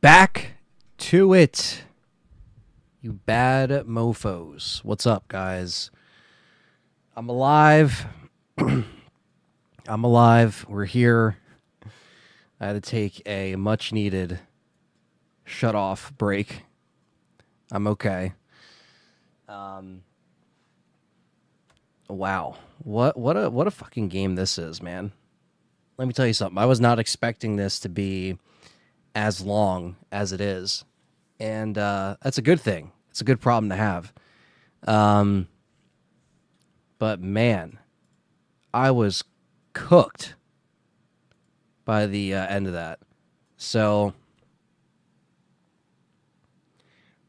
Back to it, you bad mofos. What's up, guys? I'm alive. I'm alive. We're here. I had to take a much-needed shut-off break. I'm okay. Wow. What a fucking game this is, man. Let me tell you something. I was not expecting this to be as long as it is. And that's a good thing. It's a good problem to have. But man, I was cooked by the end of that. So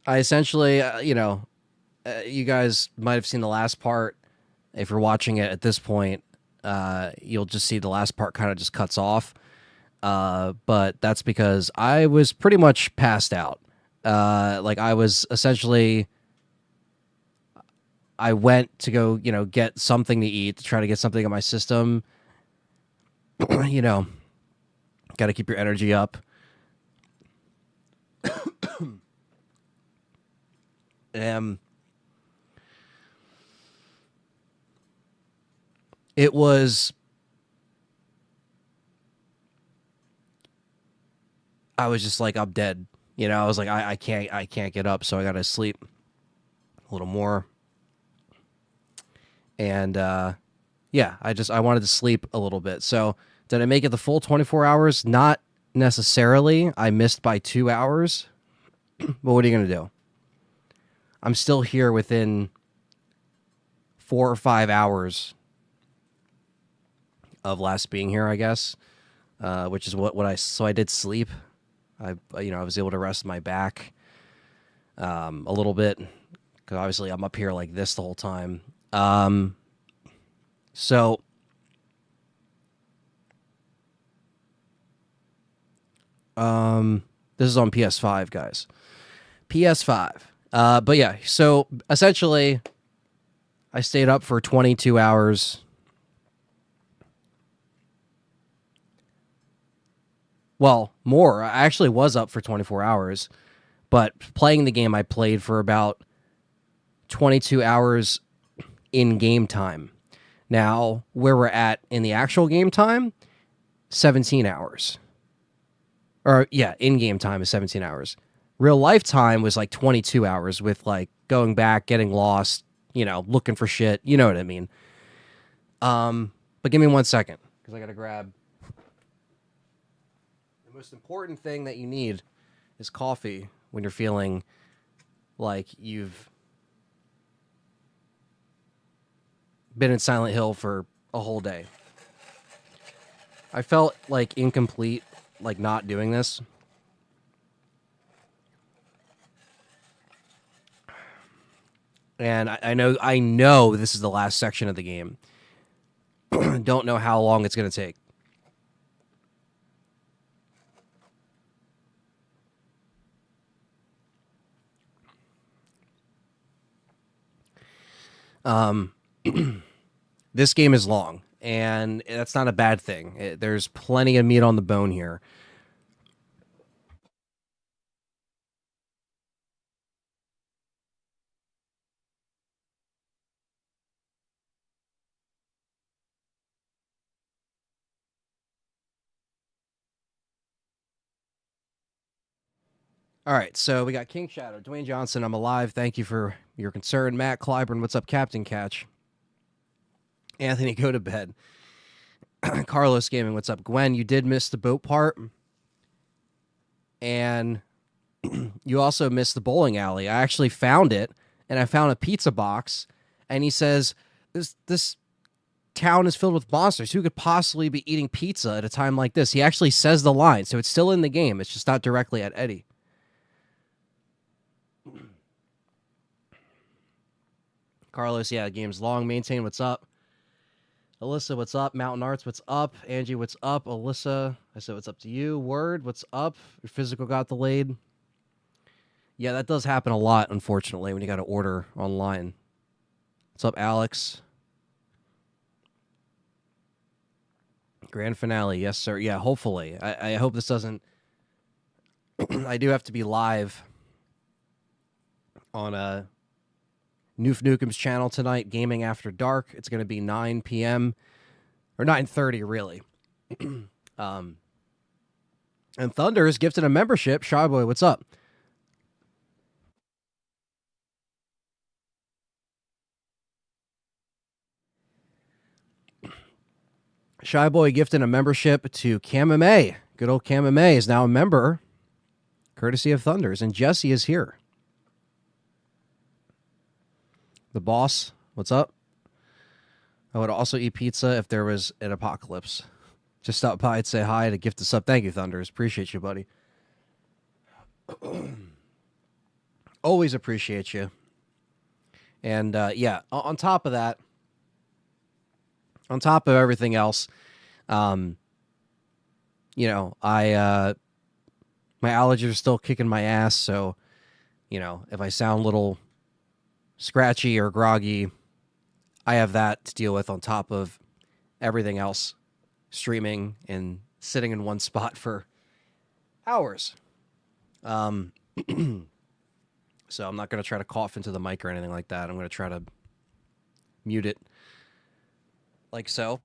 I essentially, you guys might have seen the last part. If you're watching it at this point, you'll just see the last part kind of just cuts off. But that's because I was pretty much passed out. I was essentially, I went to go, get something to eat to try to get something in my system. Got to keep your energy up. It was, I was just like, I'm dead. I was like, I can't get up, so I got to sleep a little more. And I wanted to sleep a little bit. So did I make it the full 24 hours? Not necessarily. I missed by 2 hours. But what are you going to do? I'm still here within 4 or 5 hours of last being here, I guess, which is what I did sleep. I was able to rest my back a little bit, because obviously I'm up here like this the whole time. So this is on PS5, guys. PS5. But yeah, so essentially I stayed up for 22 hours. Well, more. I actually was up for 24 hours, but playing the game, I played for about 22 hours in game time. Now, where we're at in the actual game time, 17 hours. Or, yeah, in-game time is 17 hours. Real life time was like 22 hours with, like, going back, getting lost, looking for shit. You know what I mean. But give me 1 second, because I got to grab... The most important thing that you need is coffee when you're feeling like you've been in Silent Hill for a whole day. I felt like incomplete, like not doing this. And I know this is the last section of the game. Don't know how long it's going to take. This game is long, and that's not a bad thing. There's plenty of meat on the bone here. All right, so we got King Shadow, Dwayne Johnson, I'm alive. Thank you for your concern. Matt Clyburn, what's up, Captain Catch? Anthony, go to bed. Carlos Gaming, what's up? Gwen, you did miss the boat part. And you also missed the bowling alley. I actually found it, and I found a pizza box, and he says, this town is filled with monsters. Who could possibly be eating pizza at a time like this? He actually says the line, so it's still in the game. It's just not directly at Eddie. Carlos, yeah, the game's long. Maintain, what's up? Alyssa, what's up? Mountain Arts, what's up? Angie, what's up? Alyssa, I said, what's up to you? Word, what's up? Your physical got delayed. Yeah, that does happen a lot, unfortunately, when you got to order online. What's up, Alex? Grand finale, yes, sir. Yeah, hopefully. I hope this doesn't I do have to be live on Noof Nukem's channel tonight, Gaming After Dark. It's going to be 9 p.m. or 9:30, really. And Thunder is gifted a membership. Shy Boy, what's up? Shy Boy gifted a membership to CamMA. Good old CamMA is now a member, courtesy of Thunders, and Jesse is here. The boss, what's up? I would also eat pizza if there was an apocalypse. Just stop by and say hi to gift us up. Thank you, Thunders. Appreciate you, buddy. Always appreciate you. And yeah, on top of that, on top of everything else, you know, my allergies are still kicking my ass. So, you know, if I sound a little scratchy or groggy, I have that to deal with on top of everything else, streaming and sitting in one spot for hours. So I'm not going to try to cough into the mic or anything like that. I'm going to try to mute it like so.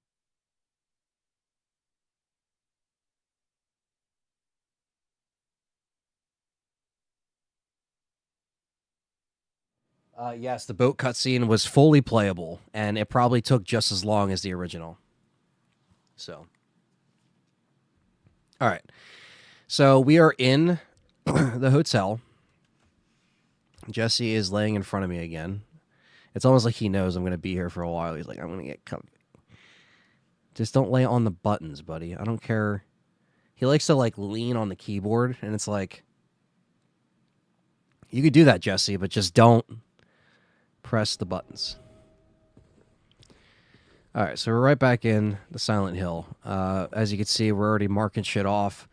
Yes, the boat cutscene was fully playable, and it probably took just as long as the original. So, all right. So we are in the hotel. Jesse is laying in front of me again. It's almost like he knows I'm going to be here for a while. He's like, I'm going to get comfy. Just don't lay on the buttons, buddy. I don't care. He likes to like lean on the keyboard, and it's like, you could do that, Jesse, but just don't press the buttons. All right, so we're right back in the Silent Hill. As you can see, we're already marking shit off.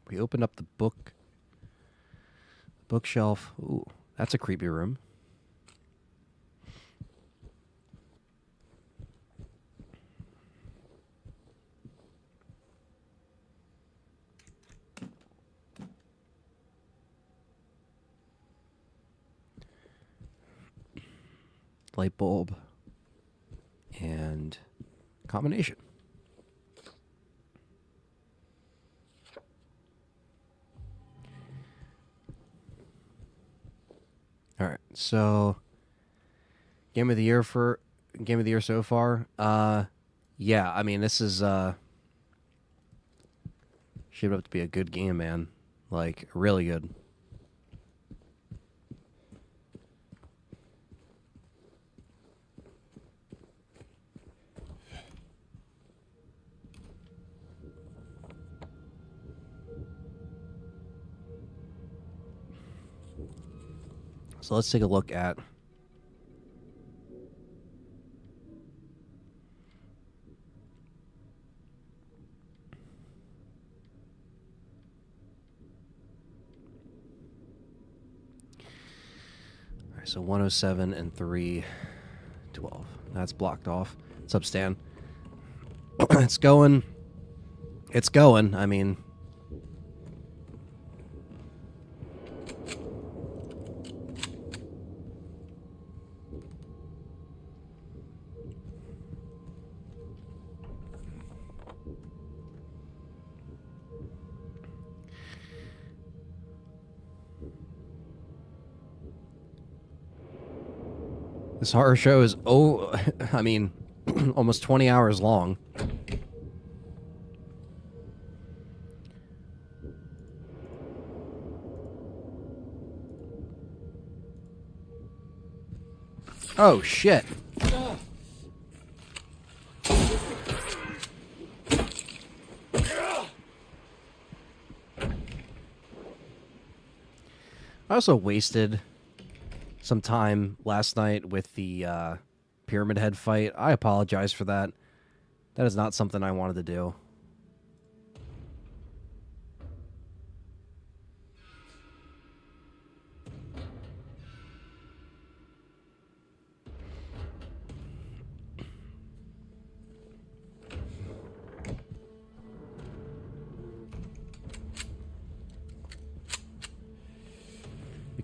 We opened up the bookshelf. Ooh, that's a creepy room. Light bulb and combination. All right, so game of the year so far. Yeah, I mean this is shaped up to be a good game, man. Like really good. So let's take a look at all right, so 107 and 312. That's blocked off. What's up, Stan? It's going. It's going. I mean, this horror show is I mean, almost 20 hours long. Oh shit. I also wasted some time last night with the Pyramid Head fight. I apologize for that. That is not something I wanted to do.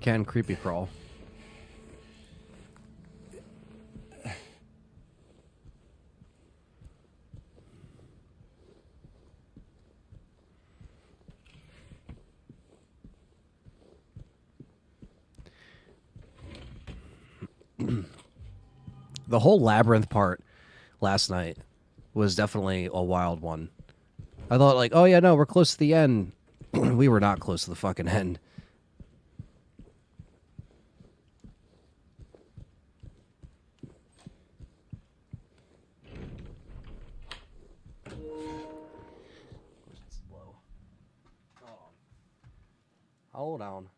can creepy crawl. The whole Labyrinth part last night was definitely a wild one. I thought, like, oh yeah, no, we're close to the end. We were not close to the fucking end. Hold on.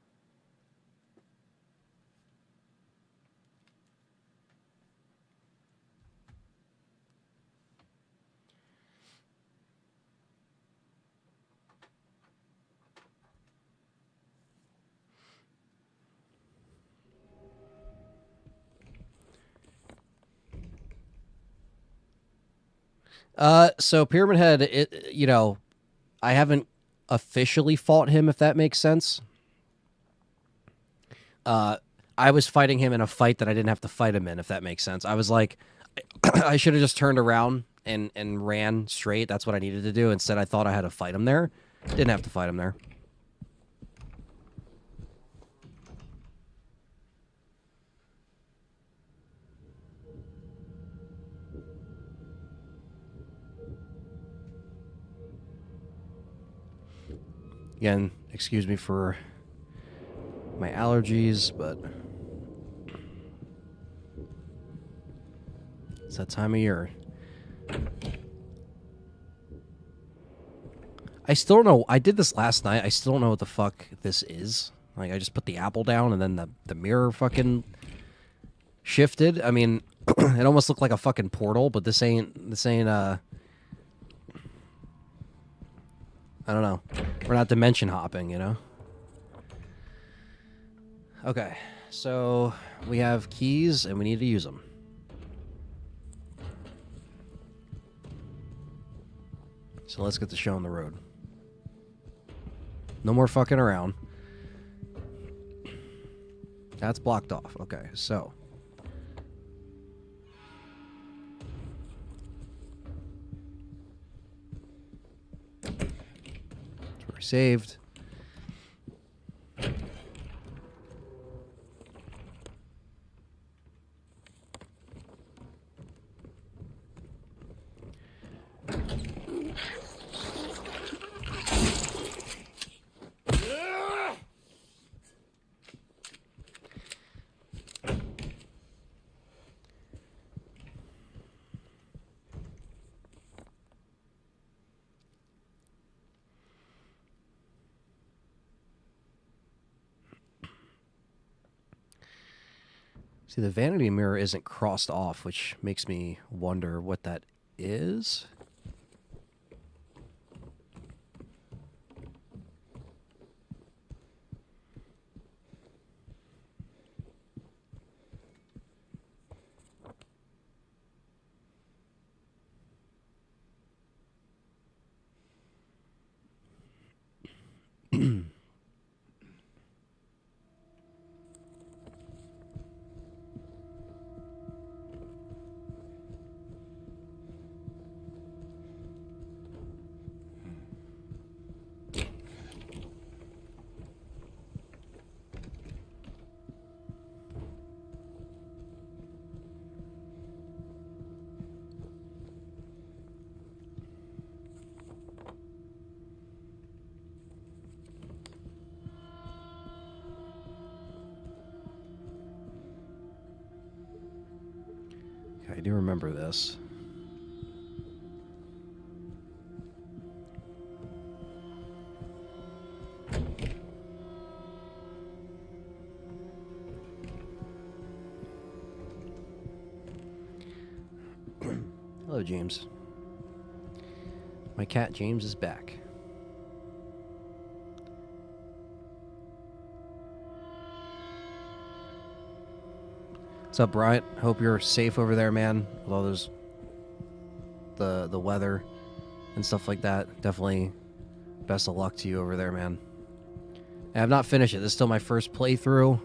So Pyramid Head, I haven't officially fought him, if that makes sense. I was fighting him in a fight that I didn't have to fight him in, if that makes sense. I was like, I should have just turned around and ran straight. That's what I needed to do. Instead, I thought I had to fight him there. Didn't have to fight him there. Again, excuse me for my allergies, but it's that time of year. I still don't know. I did this last night. I still don't know what the fuck this is. Like, I just put the apple down and then the mirror fucking shifted. I mean, it almost looked like a fucking portal, but this ain't I don't know. We're not dimension hopping, you know? Okay, so we have keys and we need to use them. So let's get the show on the road. No more fucking around. That's blocked off. Okay, so. We're saved. See, the vanity mirror isn't crossed off, which makes me wonder what that is. I do remember this. Hello, James. My cat James is back. What's up, Bryant? Hope you're safe over there, man. With all those the weather and stuff like that. Definitely best of luck to you over there, man. I have not finished it. This is still my first playthrough.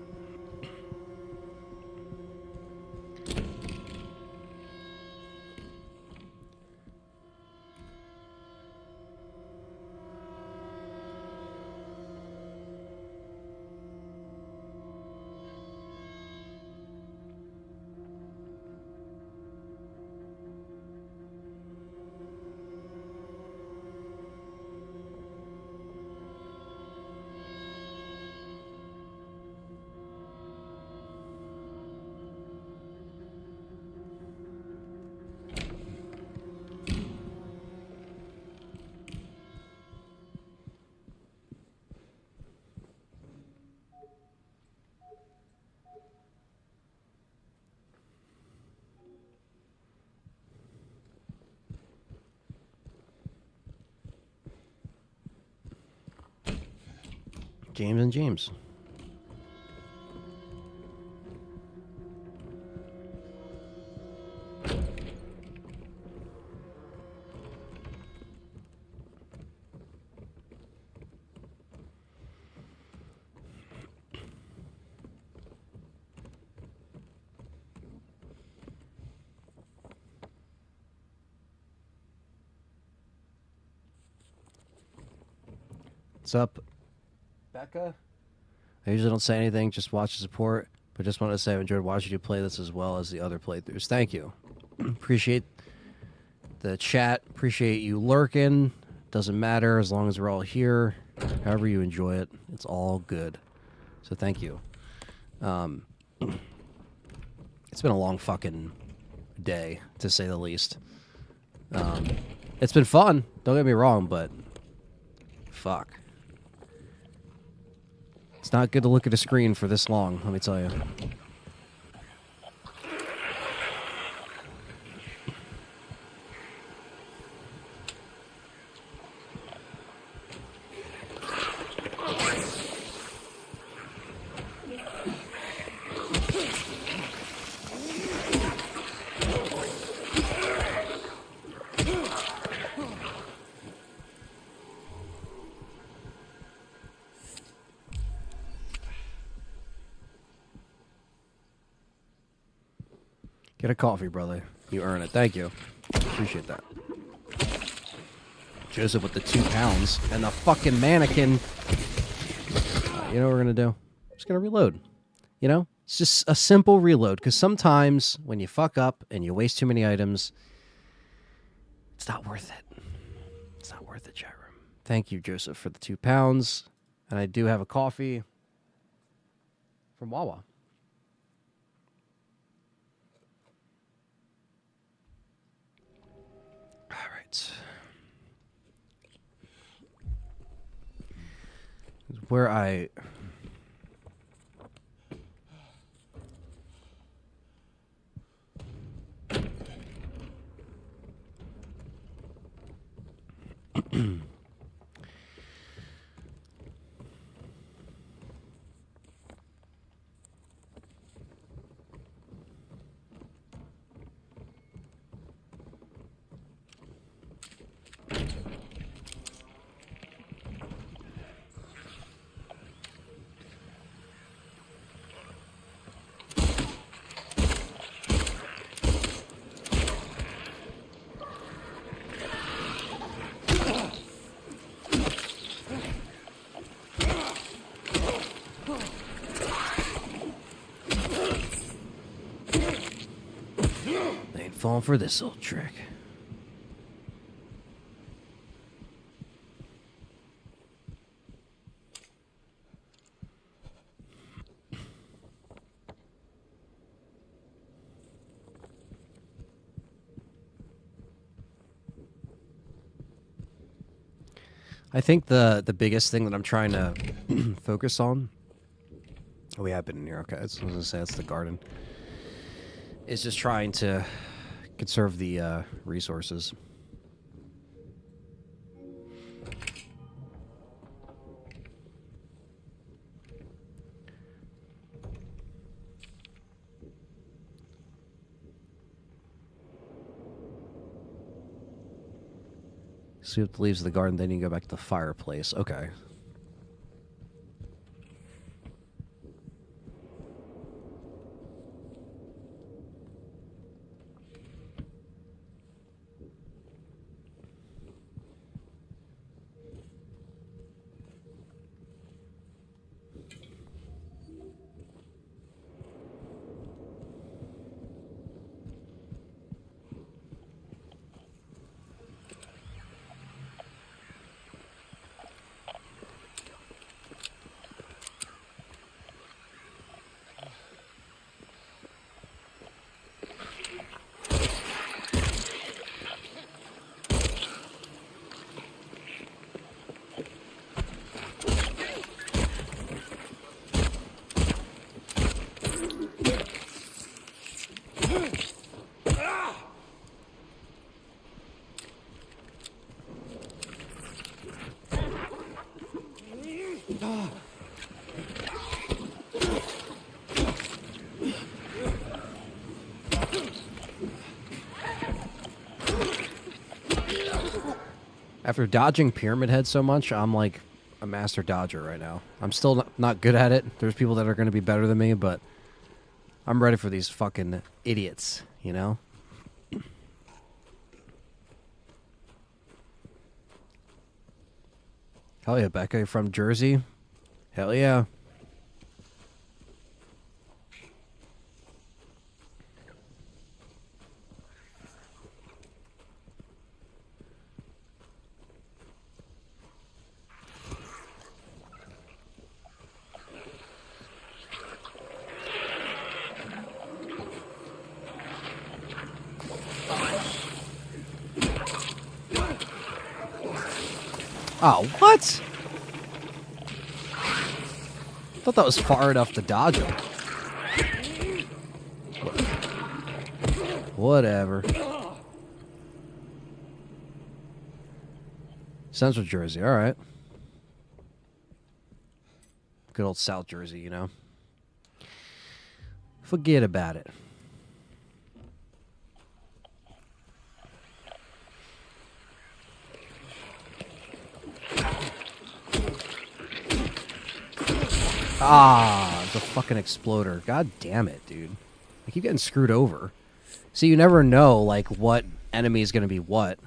James and James. What's up, Becca? I usually don't say anything, just watch the support, but just wanted to say I've enjoyed watching you play this as well as the other playthroughs. Thank you. Appreciate the chat. Appreciate you lurking. Doesn't matter as long as we're all here. However you enjoy it, it's all good. So thank you. It's been a long fucking day, to say the least. It's been fun, don't get me wrong, but fuck. It's not good to look at a screen for this long, let me tell you. Get a coffee, brother. You earn it. Thank you. Appreciate that. Joseph with the 2 pounds and the fucking mannequin. You know what we're going to do? I'm just going to reload. You know? It's just a simple reload. Because sometimes when you fuck up and you waste too many items, it's not worth it. It's not worth it, chat room. Thank you, Joseph, for the 2 pounds. And I do have a coffee from Wawa. Where I falling for this old trick. I think the biggest thing that I'm trying to focus on. Oh, we have been in here. Okay, I was going to say that's the garden. Is just trying to conserve the resources. Sweep the leaves of the garden, then you go back to the fireplace. Okay. After dodging Pyramid Head so much, I'm like a master dodger right now. I'm still not good at it. There's people that are going to be better than me, but I'm ready for these fucking idiots, you know? Hell yeah, Becca, you're from Jersey? Hell yeah. Oh, what? I thought that was far enough to dodge him. Whatever. Central Jersey, alright. Good old South Jersey, you know? Forget about it. Ah, the fucking exploder. God damn it, dude. I keep getting screwed over. See, you never know, like, what enemy is going to be what.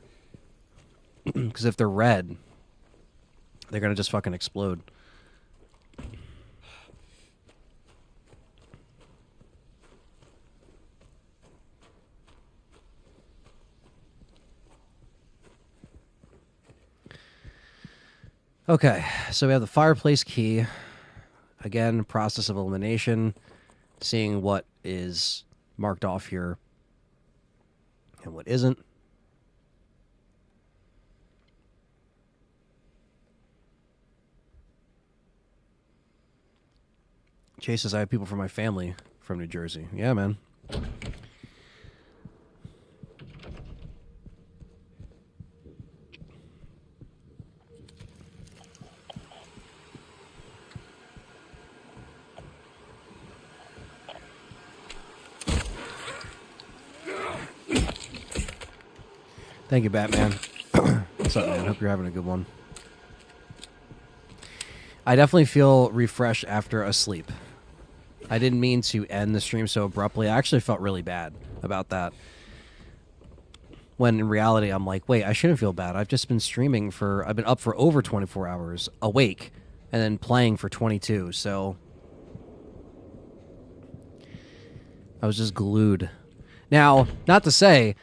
Because if they're red, they're going to just fucking explode. Okay, so we have the fireplace key. Again, process of elimination. Seeing what is marked off here and what isn't. Chase says, I have people from my family from New Jersey. Yeah, man. Thank you, Batman. What's up, man? Hope you're having a good one. I definitely feel refreshed after a sleep. I didn't mean to end the stream so abruptly. I actually felt really bad about that. When in reality, I'm like, wait, I shouldn't feel bad. I've just been streaming I've been up for over 24 hours, awake, and then playing for 22, so I was just glued. Now, not to say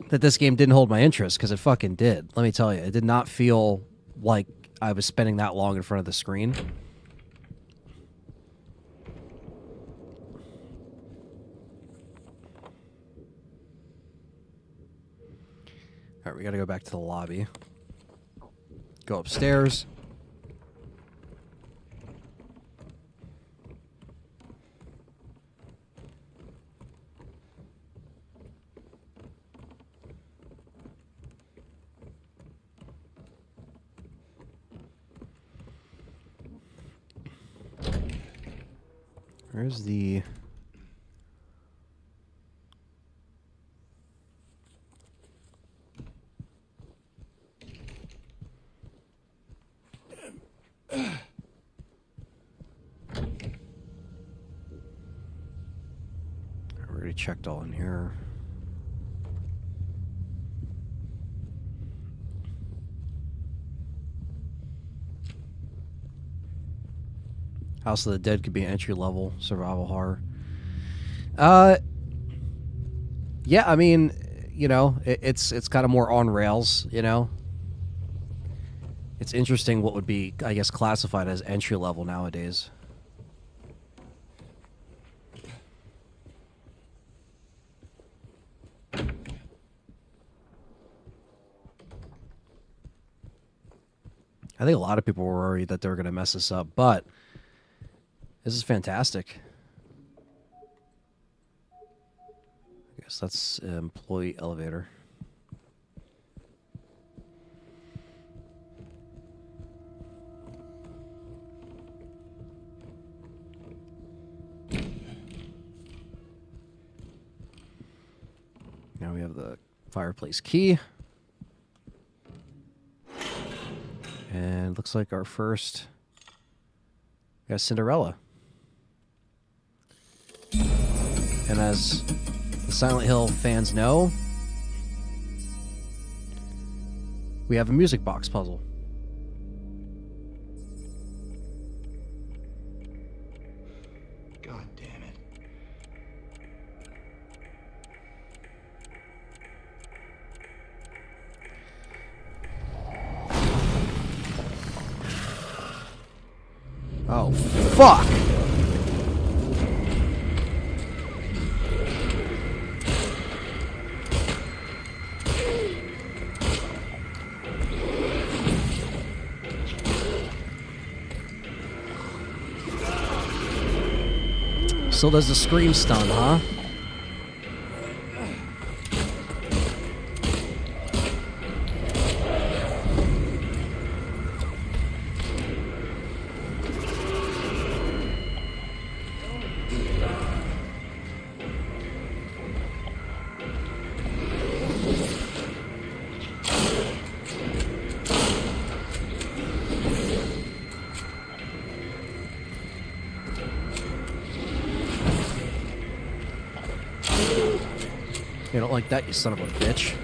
that this game didn't hold my interest, because it fucking did. Let me tell you, it did not feel like I was spending that long in front of the screen. All right, we got to go back to the lobby. Go upstairs. Where's the... I already checked all in here. House of the Dead could be an entry-level survival horror. Yeah, I mean, you know, it's kind of more on rails, you know? It's interesting what would be, I guess, classified as entry-level nowadays. I think a lot of people were worried that they were going to mess this up, but this is fantastic. I guess that's employee elevator. Now we have the fireplace key. And looks like our first... We got Cinderella. And as the Silent Hill fans know, we have a music box puzzle. God damn it. Oh, fuck! Still does the scream stun, huh? You don't like that, you son of a bitch.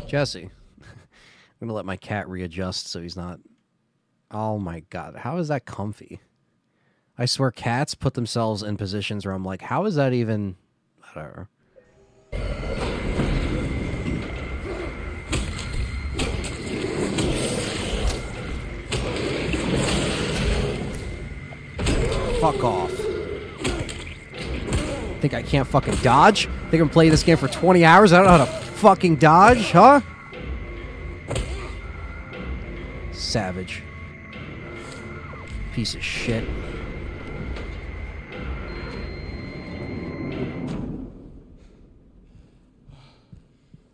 Jesse. I'm going to let my cat readjust so he's not... Oh my god, how is that comfy? I swear cats put themselves in positions where I'm like, how is that even... Whatever. Fuck off. Think I can't fucking dodge? Think I'm playing this game for 20 hours? I don't know how to fucking dodge, huh? Savage. Piece of shit.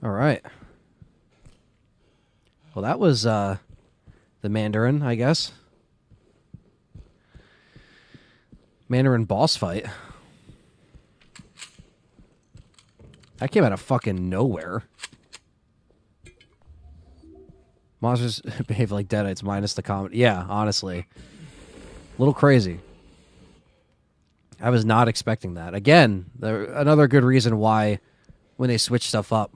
All right. Well, that was the Mandarin, I guess. Mandarin boss fight. That came out of fucking nowhere. Monsters behave like deadites minus the comedy. Yeah, honestly. A little crazy. I was not expecting that. Again, another good reason why when they switch stuff up.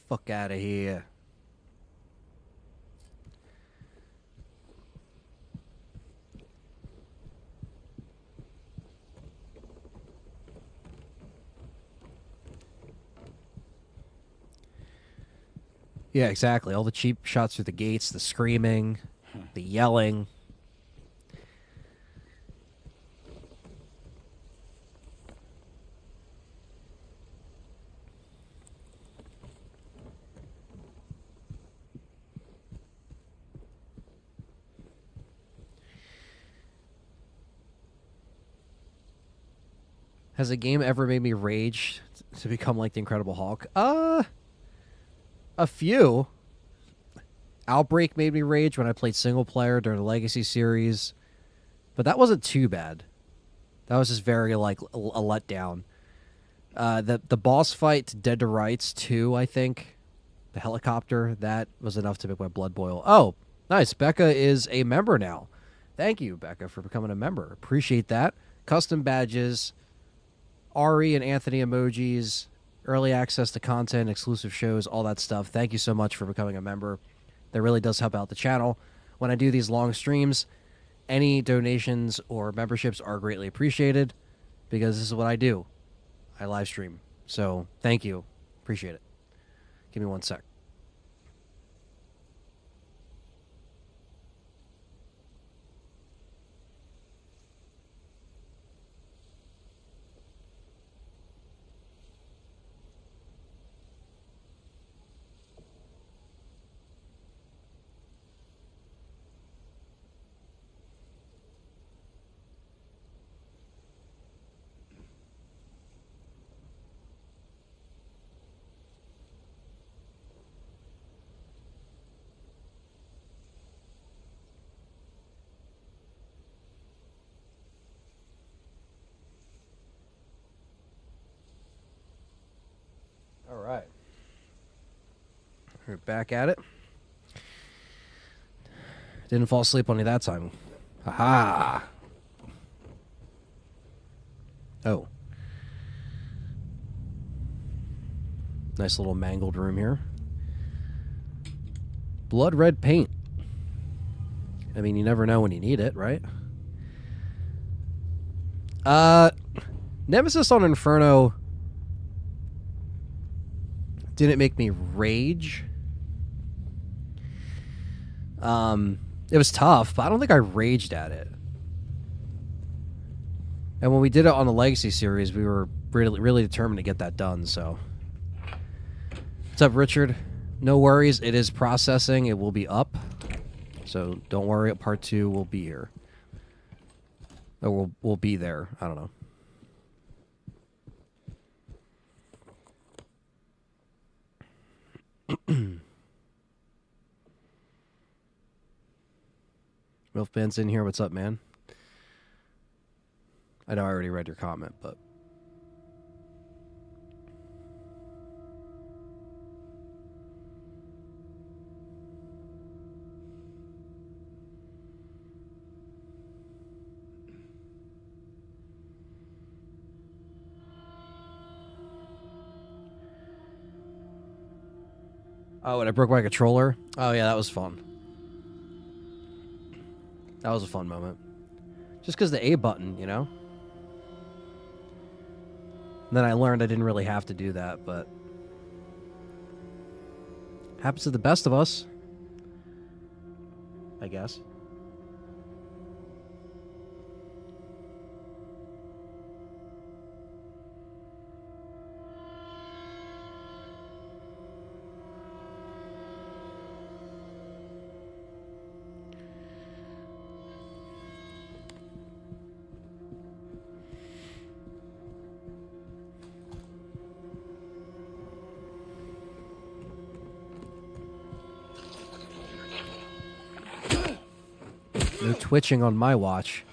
Fuck out of here. Yeah, exactly. All the cheap shots through the gates, the screaming, the yelling. Has a game ever made me rage to become like the Incredible Hulk? A few. Outbreak made me rage when I played single player during the Legacy series, but that wasn't too bad. That was just very like a letdown. The boss fight Dead to Rights 2, I think, the helicopter, that was enough to make my blood boil. Oh, Nice. Becca is a member now. Thank you, Becca, for becoming a member. Appreciate that. Custom badges, Ari and Anthony emojis, early access to content, exclusive shows, all that stuff. Thank you so much for becoming a member. That really does help out the channel. When I do these long streams, any donations or memberships are greatly appreciated because this is what I do. I live stream. So thank you. Appreciate it. Give me 1 sec. All right. We're back at it. Didn't fall asleep on you that time. Aha! Oh. Nice little mangled room here. Blood red paint. I mean, you never know when you need it, right? Nemesis on Inferno didn't make me rage. It was tough, but I don't think I raged at it. And when we did it on the Legacy series, we were really determined to get that done, so. What's up, Richard? No worries, it is processing. It will be up. So don't worry, part 2 will be here. Or we'll be there. I don't know. Wolfman's in here. What's up, man? I know I already read your comment, but... Oh, and I broke my controller? Oh, yeah, that was fun. That was a fun moment. Just because the A button, you know? And then I learned I didn't really have to do that, but... happens to the best of us. I guess. No twitching on my watch.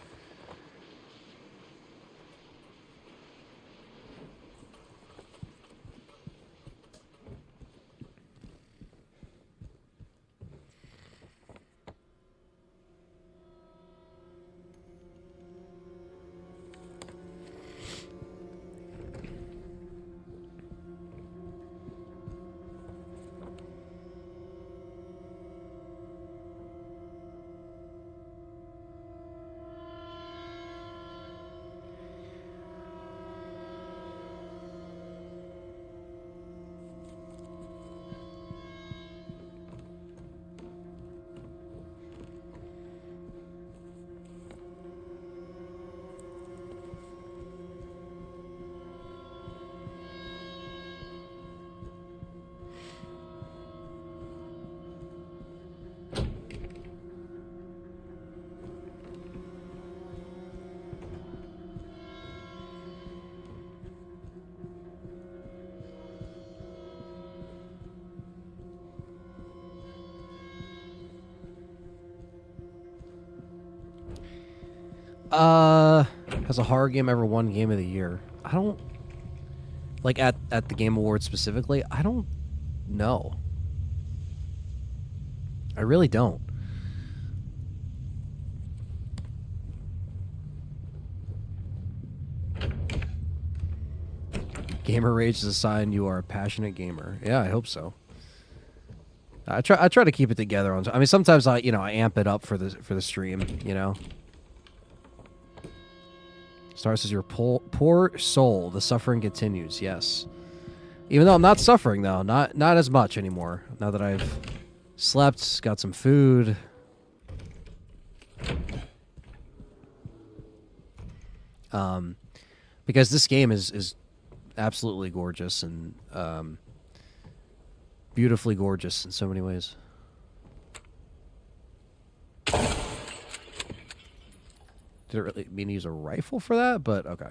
Has a horror game ever won Game of the Year? I don't... like, at the Game Awards specifically, I don't know. I really don't. Gamer rage is a sign you are a passionate gamer. Yeah, I hope so. I try to keep it together. I mean, sometimes I amp it up for the stream. S.T.A.R.S says your poor soul. The suffering continues. Yes. Even though I'm not suffering though, not as much anymore. Now that I've slept, got some food. Because this game is absolutely gorgeous and beautifully gorgeous in so many ways. Didn't really mean to use a rifle for that, but okay.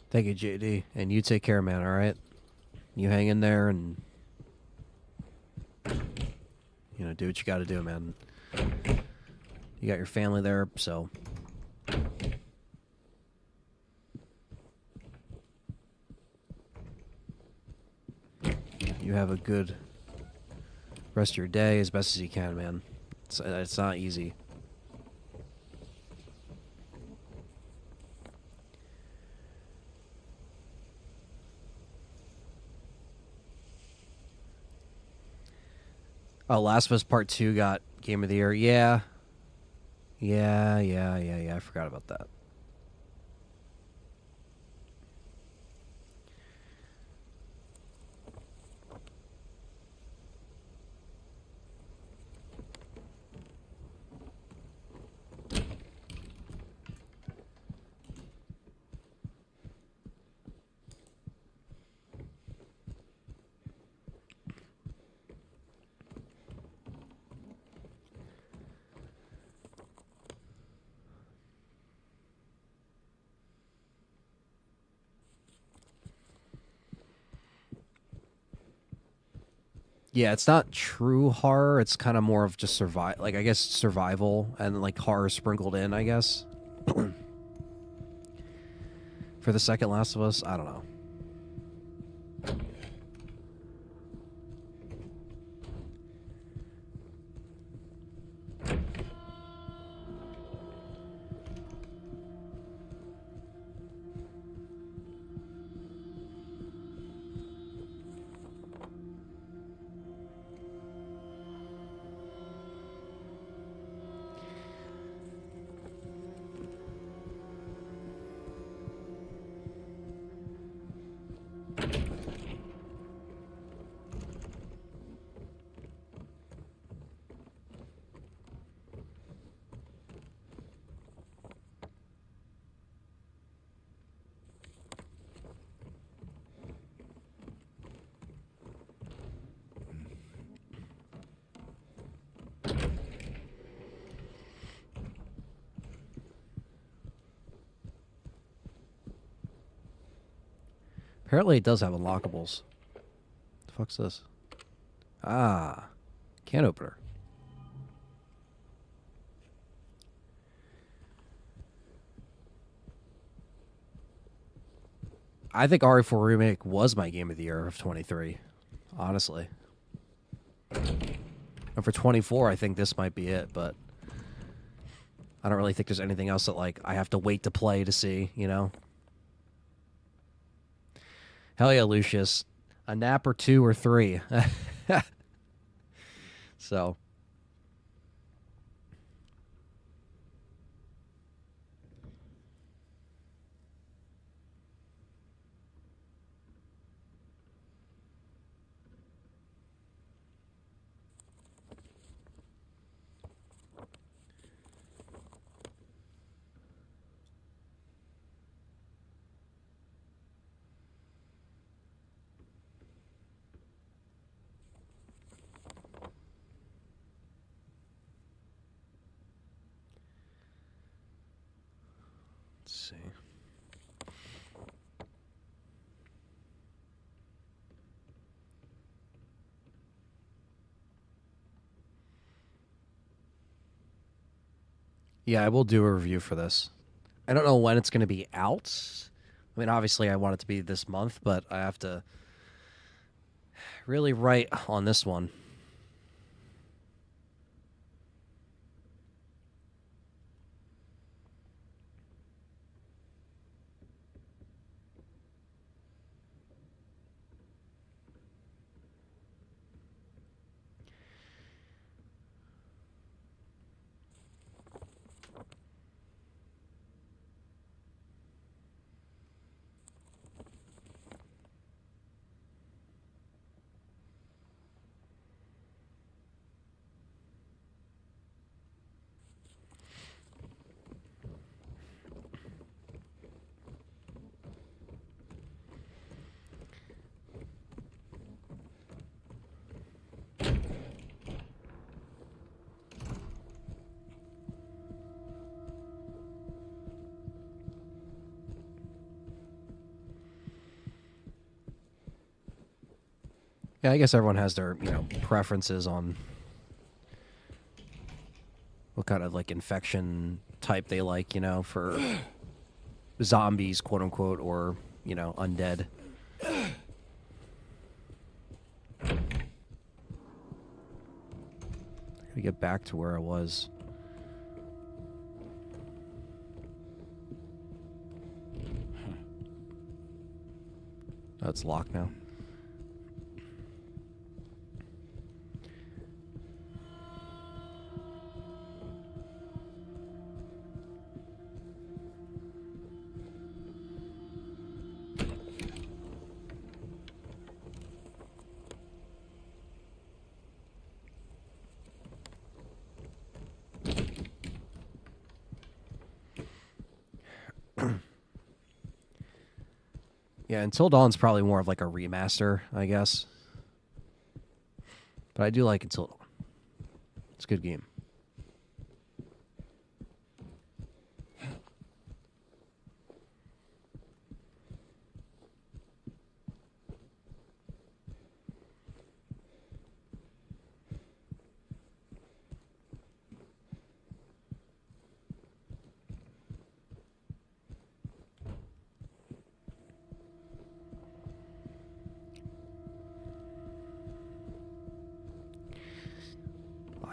Thank you, JD. And you take care, man, all right? You hang in there and, do what you got to do, man. You got your family there, so. You have a good rest of your day as best as you can, man. It's not easy. Oh, Last of Us Part 2 got Game of the Year. Yeah. I forgot about that. Yeah, it's not true horror. It's kind of more of just I guess survival and like horror sprinkled in, I guess. For the second Last of Us, I don't know. Apparently it does have unlockables. The fuck's this? Ah, can opener. I think RE4 Remake was my game of the year of 23, honestly. And for 24, I think this might be it, but I don't really think there's anything else that like I have to wait to play to see, Hell yeah, Lucius. A nap or 2 or 3. So. Let's see. Yeah, I will do a review for this. I don't know when it's going to be out, I mean, obviously I want it to be this month, but I have to really write on this one. Yeah, I guess everyone has their, preferences on what kind of, like, infection type they like, for zombies, quote unquote, or, undead. Let me get back to where I was. Oh, it's locked now. Yeah, Until Dawn's probably more of like a remaster, I guess. But I do like Until Dawn. It's a good game.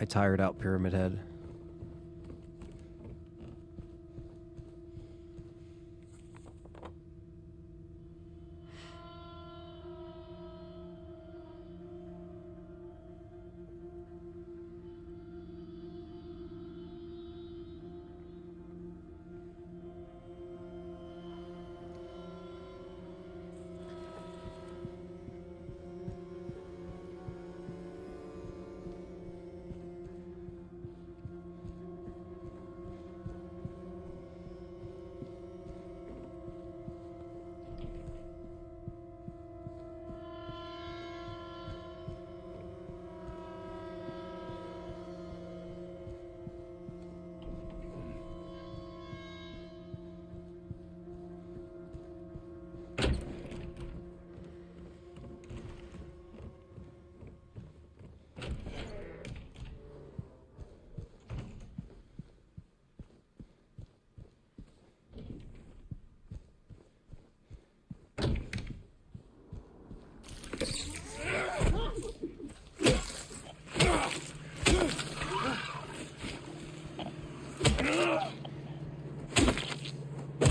I tired out Pyramid Head.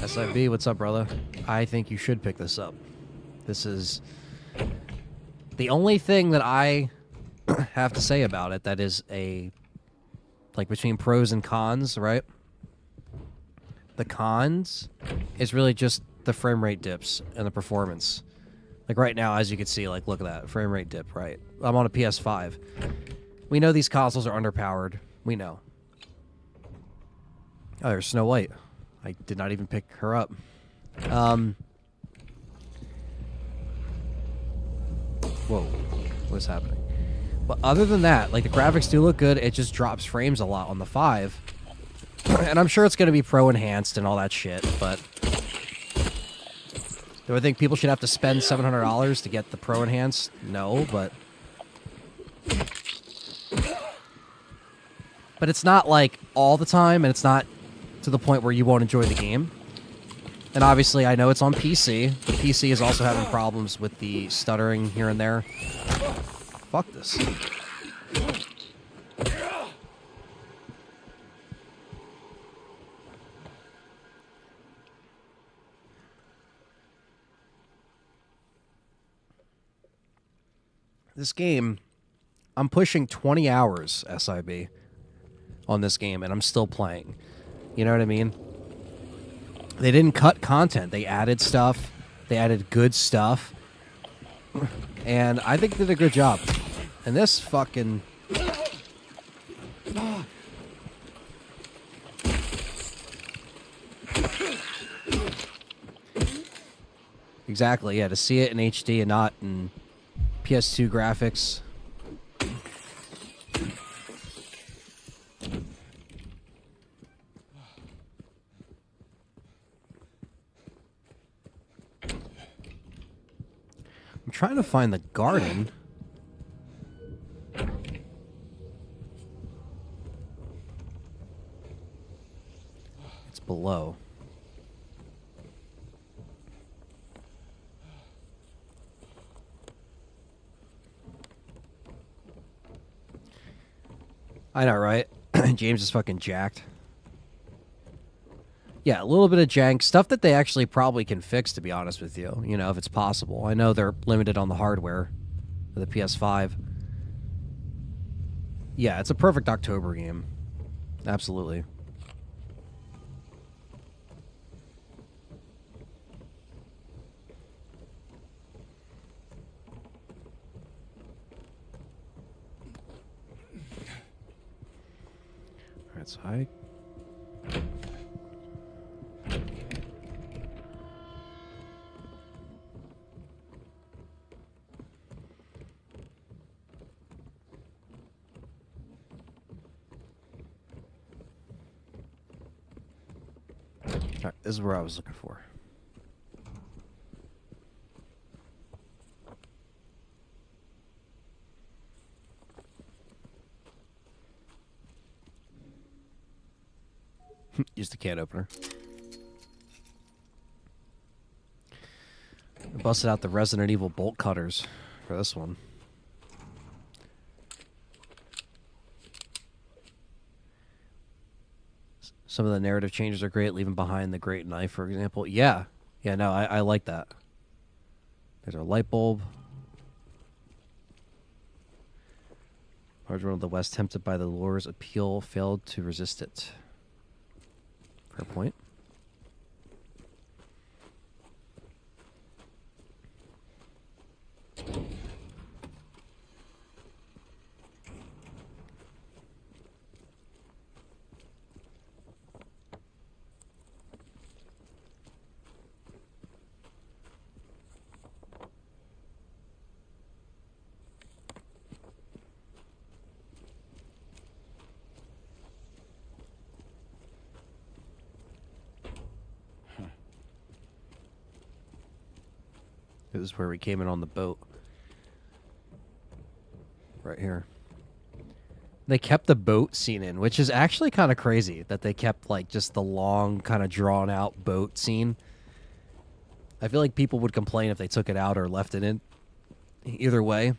SIB, what's up, brother? I think you should pick this up. This is the only thing that I have to say about it that is between pros and cons, right? The cons is really just the frame rate dips and the performance. Like right now, as you can see, like look at that frame rate dip, right? I'm on a PS5. We know these consoles are underpowered. We know. Oh, there's Snow White. I did not even pick her up. Whoa, what's happening? But other than that, like the graphics do look good. It just drops frames a lot on the 5. And I'm sure it's going to be pro enhanced and all that shit, but do I think people should have to spend $700 to get the pro enhanced? No, but it's not like all the time, and it's not to the point where you won't enjoy the game. And obviously, I know it's on PC. The PC is also having problems with the stuttering here and there. Fuck this. This game, I'm pushing 20 hours, SIB, on this game, and I'm still playing. You know what I mean? They didn't cut content. They added stuff. They added good stuff. And I think they did a good job. And this fucking... Exactly, yeah, to see it in HD and not in PS2 graphics. I'm trying to find the garden. It's below. I know, right? James is fucking jacked. Yeah, a little bit of jank. Stuff that they actually probably can fix, to be honest with you. You know, if it's possible. I know they're limited on the hardware for the PS5. Yeah, it's a perfect October game. Absolutely. Alright, so I... Alright, this is where I was looking for. Use the can opener. I busted out the Resident Evil bolt cutters for this one. Some of the narrative changes are great, leaving behind the great knife, for example. Yeah. Yeah, no, I like that. There's our light bulb. Large one of the West, tempted by the lure's appeal, failed to resist it. Fair point. This is where we came in on the boat. Right here. They kept the boat scene in, which is actually kind of crazy that they kept like just the long, kind of drawn out boat scene. I feel like people would complain if they took it out or left it in. Either way.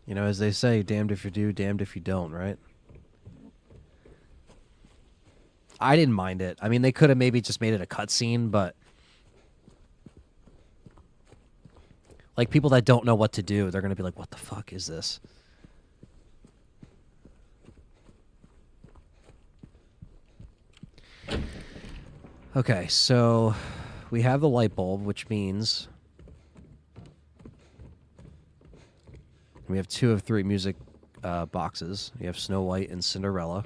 You know, as they say, damned if you do, damned if you don't, right? I didn't mind it. I mean, they could have maybe just made it a cutscene, but like, people that don't know what to do, they're going to be like, what the fuck is this? Okay, so we have the light bulb, which means we have 2 of 3 music boxes. We have Snow White and Cinderella.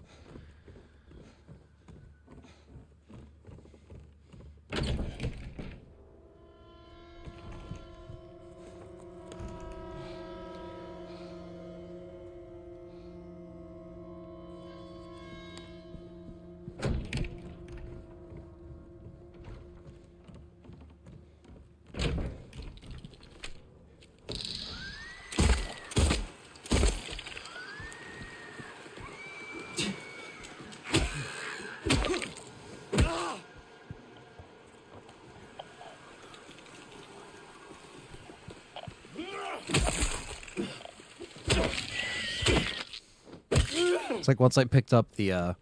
It's like once I picked up the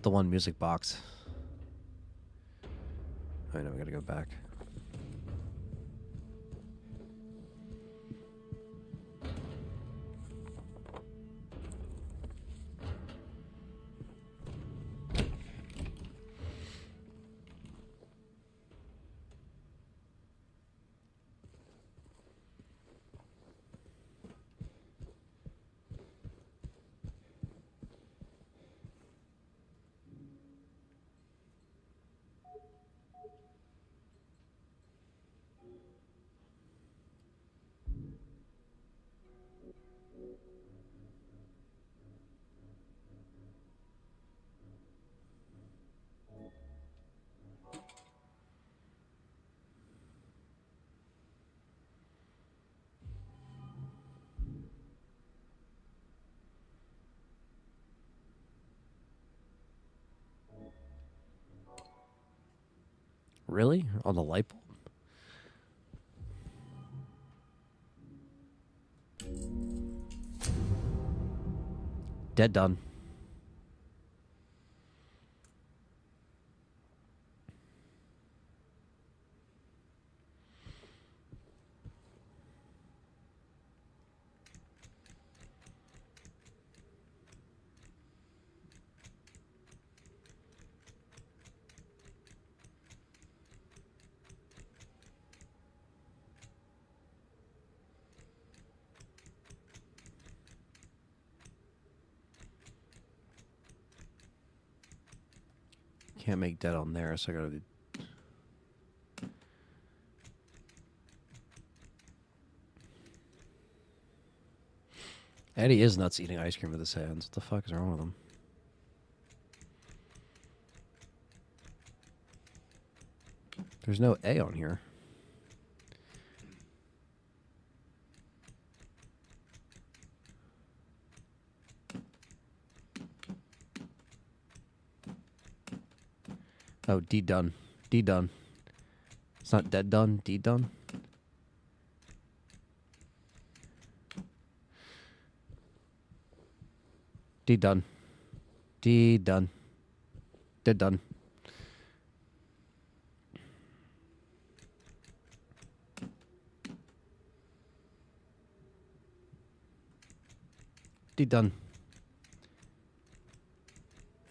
one music box. I know we gotta go back. Really? On the light bulb? Dead done. Can't make dead on there, so I gotta do... Eddie is nuts eating ice cream with his hands. What the fuck is wrong with him? There's no A on here. Oh, D done. D done. It's not dead done. D done. D done. D done. Dead done. D done.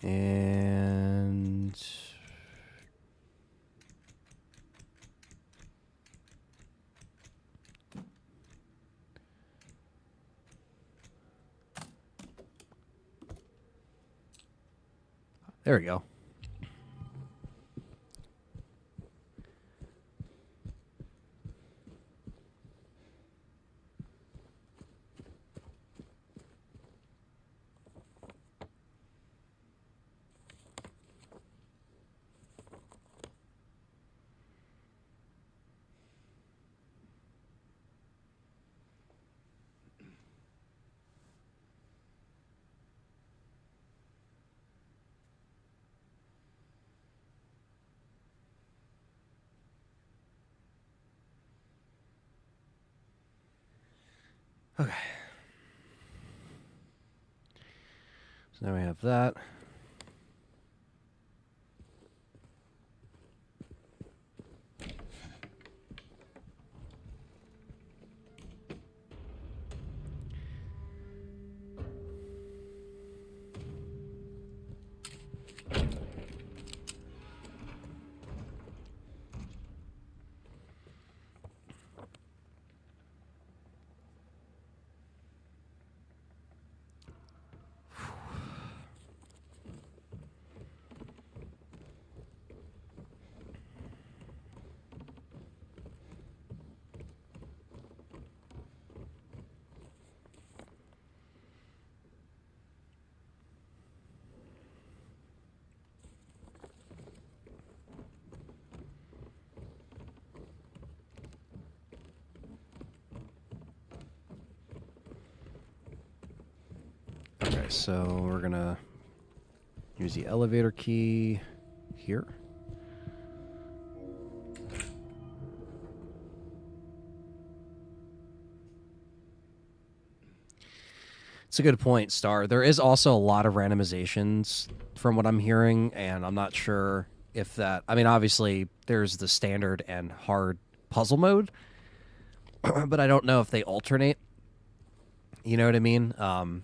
And there we go. Okay. So now we have that. Okay, so we're gonna use the elevator key here. a good point, Star. There is also a lot of randomizations from what I'm hearing, and I'm not sure if that... I mean, obviously, there's the standard and hard puzzle mode, but I don't know if they alternate. You know what I mean?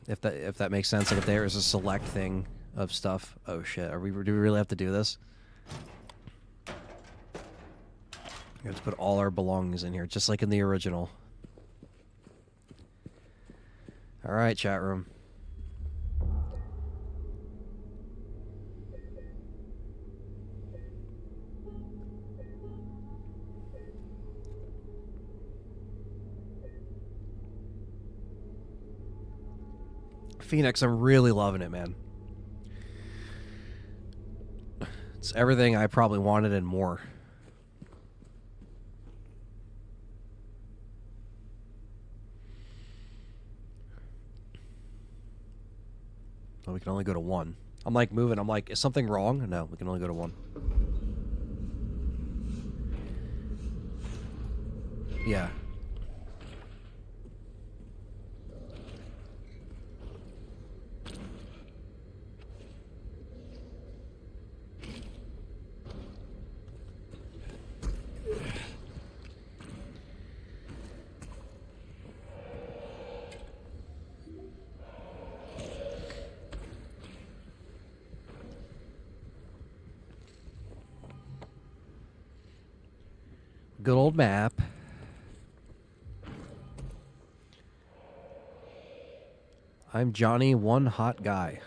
If that makes sense. Like, if there is a select thing of stuff. Oh, shit. Do we really have to do this? We have to put all our belongings in here, just like in the original. All right, chat room. Phoenix, I'm really loving it, man. It's everything I probably wanted and more. Oh, we can only go to 1. I'm like moving. I'm like, is something wrong? No, we can only go to 1. Yeah. Good old map. I'm Johnny, one hot guy.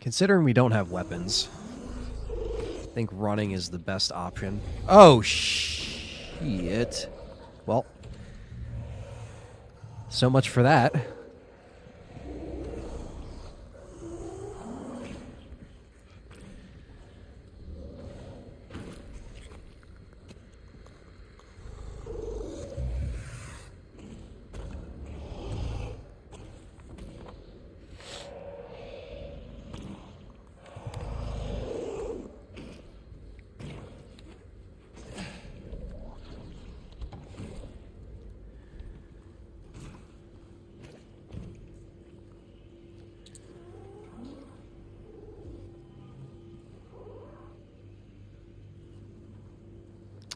Considering we don't have weapons, I think running is the best option. Oh, shit. Well, so much for that.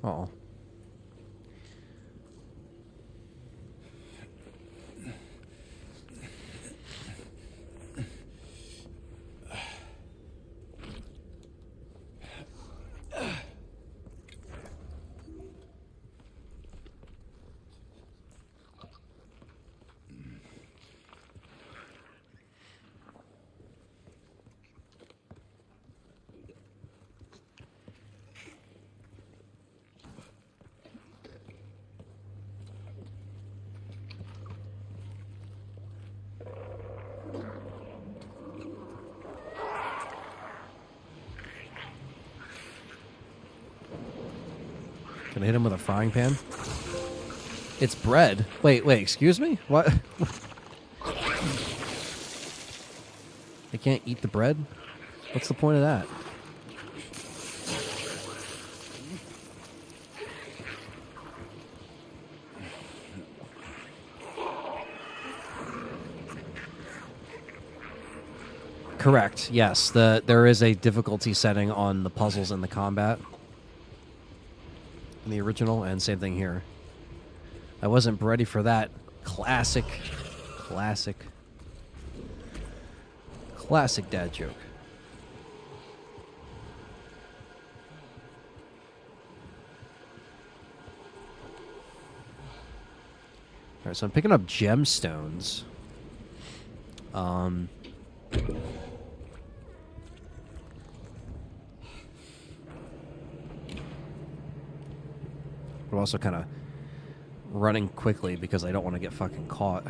Oh. Can I hit him with a frying pan? It's bread. Wait, excuse me? What? I can't eat the bread? What's the point of that? Correct, yes. There is a difficulty setting on the puzzles and the combat in the original, and same thing here. I wasn't ready for that. Classic dad joke. Alright, so I'm picking up gemstones. But also kind of running quickly because I don't want to get fucking caught.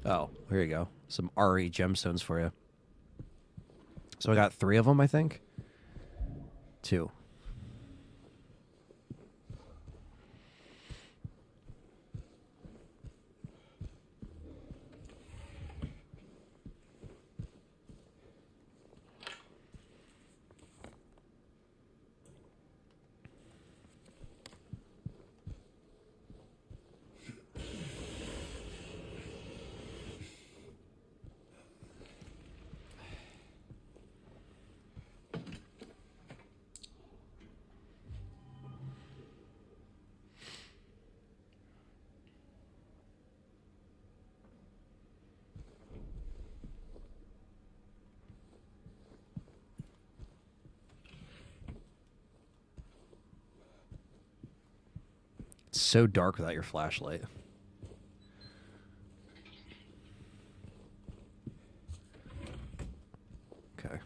Oh, here you go. Some RE gemstones for you. So I got 3 of them, I think. 2. It's so dark without your flashlight. Okay.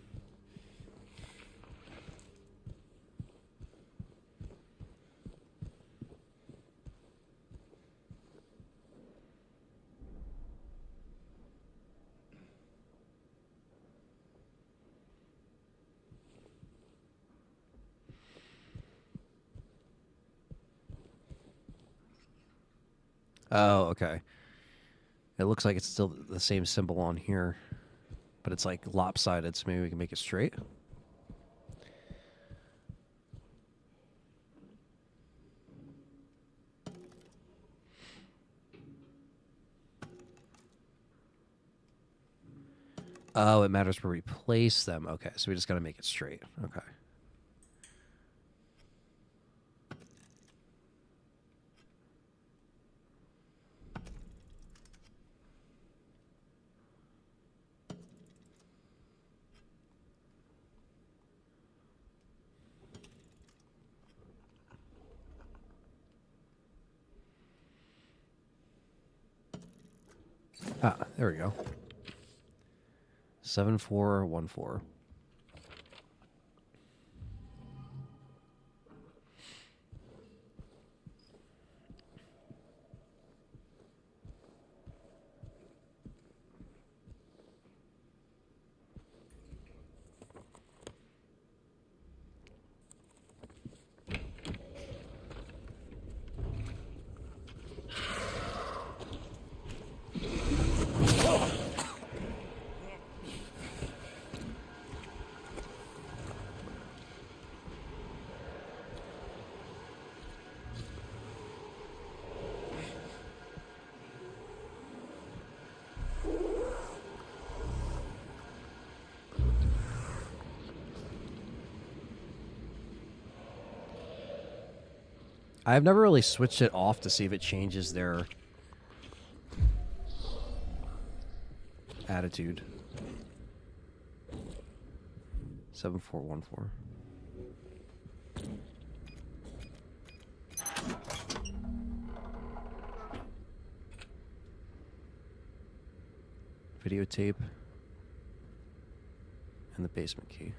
Oh, okay. It looks like it's still the same symbol on here, but it's like lopsided, so maybe we can make it straight. Oh, it matters where we place them. Okay, so we just got to make it straight. Okay. Ah, there we go. 7414. I've never really switched it off to see if it changes their attitude. 7414. Videotape and the basement key.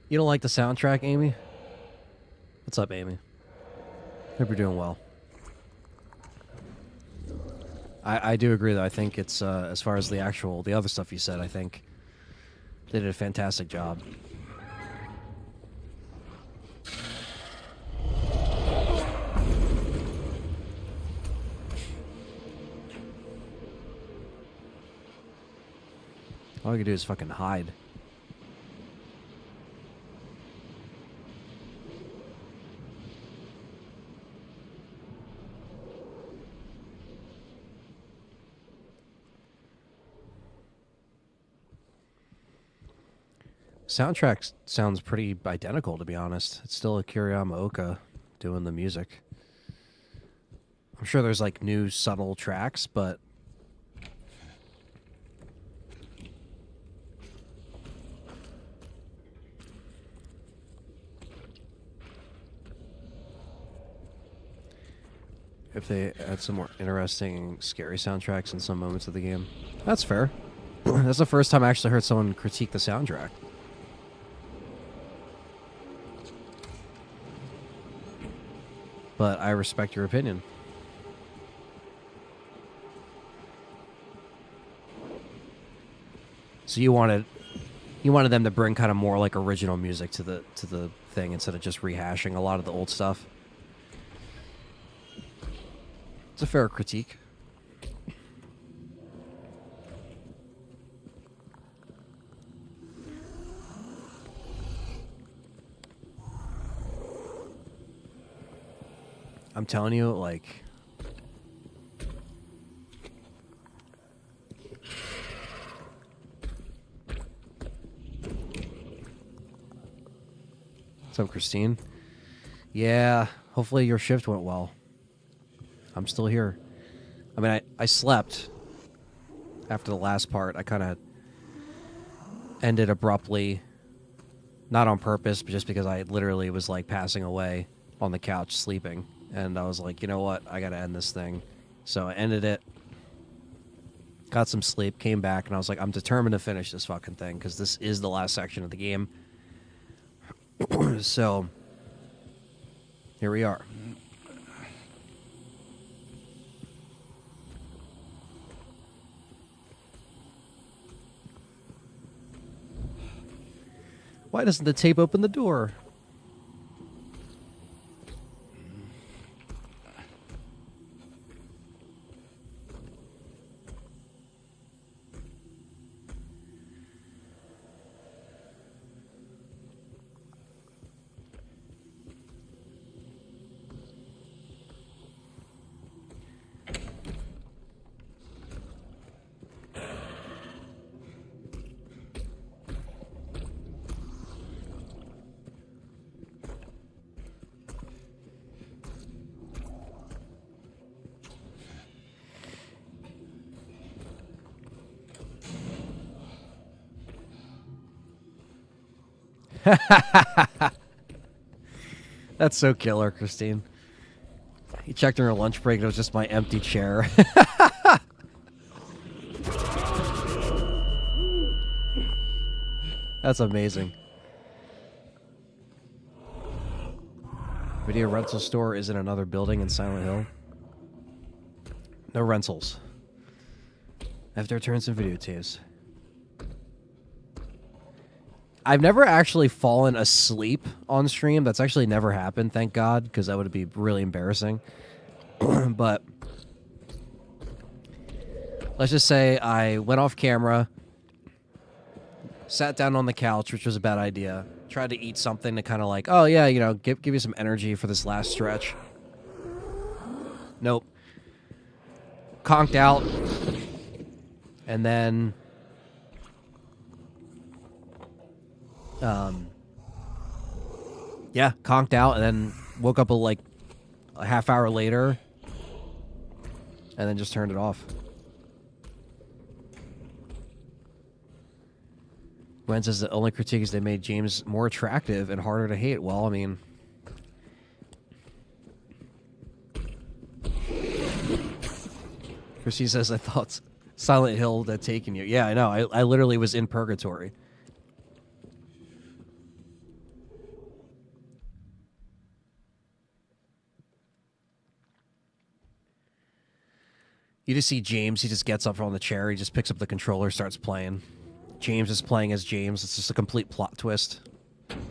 You don't like the soundtrack, Amy? What's up, Amy? Hope you're doing well. I do agree, though. I think it's, as far as the other stuff you said, I think they did a fantastic job. All you can do is fucking hide. Soundtrack sounds pretty identical, to be honest. It's still a Kiriyama Oka doing the music. I'm sure there's like new subtle tracks, but if they had some more interesting, scary soundtracks in some moments of the game. That's fair. That's the first time I actually heard someone critique the soundtrack. But I respect your opinion. So you wanted them to bring kind of more like original music to the thing instead of just rehashing a lot of the old stuff. It's a fair critique. I'm telling you, like, what's up, Christine? Yeah, hopefully your shift went well. I'm still here. I mean, I slept after the last part. I kind of ended abruptly, not on purpose, but just because I literally was like passing away on the couch sleeping. And I was like, you know what? I got to end this thing. So I ended it, got some sleep, came back, and I was like, I'm determined to finish this fucking thing because this is the last section of the game. So here we are. Why doesn't the tape open the door? That's so killer, Christine. He checked on her lunch break, and it was just my empty chair. That's amazing. Video rental store is in another building in Silent Hill. No rentals. I have to return some videotapes. I've never actually fallen asleep on stream. That's actually never happened, thank God, because that would be really embarrassing. But let's just say I went off camera, sat down on the couch, which was a bad idea, tried to eat something to kind of like, oh yeah, you know, give you some energy for this last stretch. Nope. Conked out. And then yeah, conked out, and then woke up like a half hour later, and then just turned it off. Gwen says the only critique is they made James more attractive and harder to hate. Well, I mean, Christine says, I thought Silent Hill had taken you. Yeah, I know. I literally was in purgatory. You just see James, he just gets up from the chair, he just picks up the controller, starts playing. James is playing as James. It's just a complete plot twist.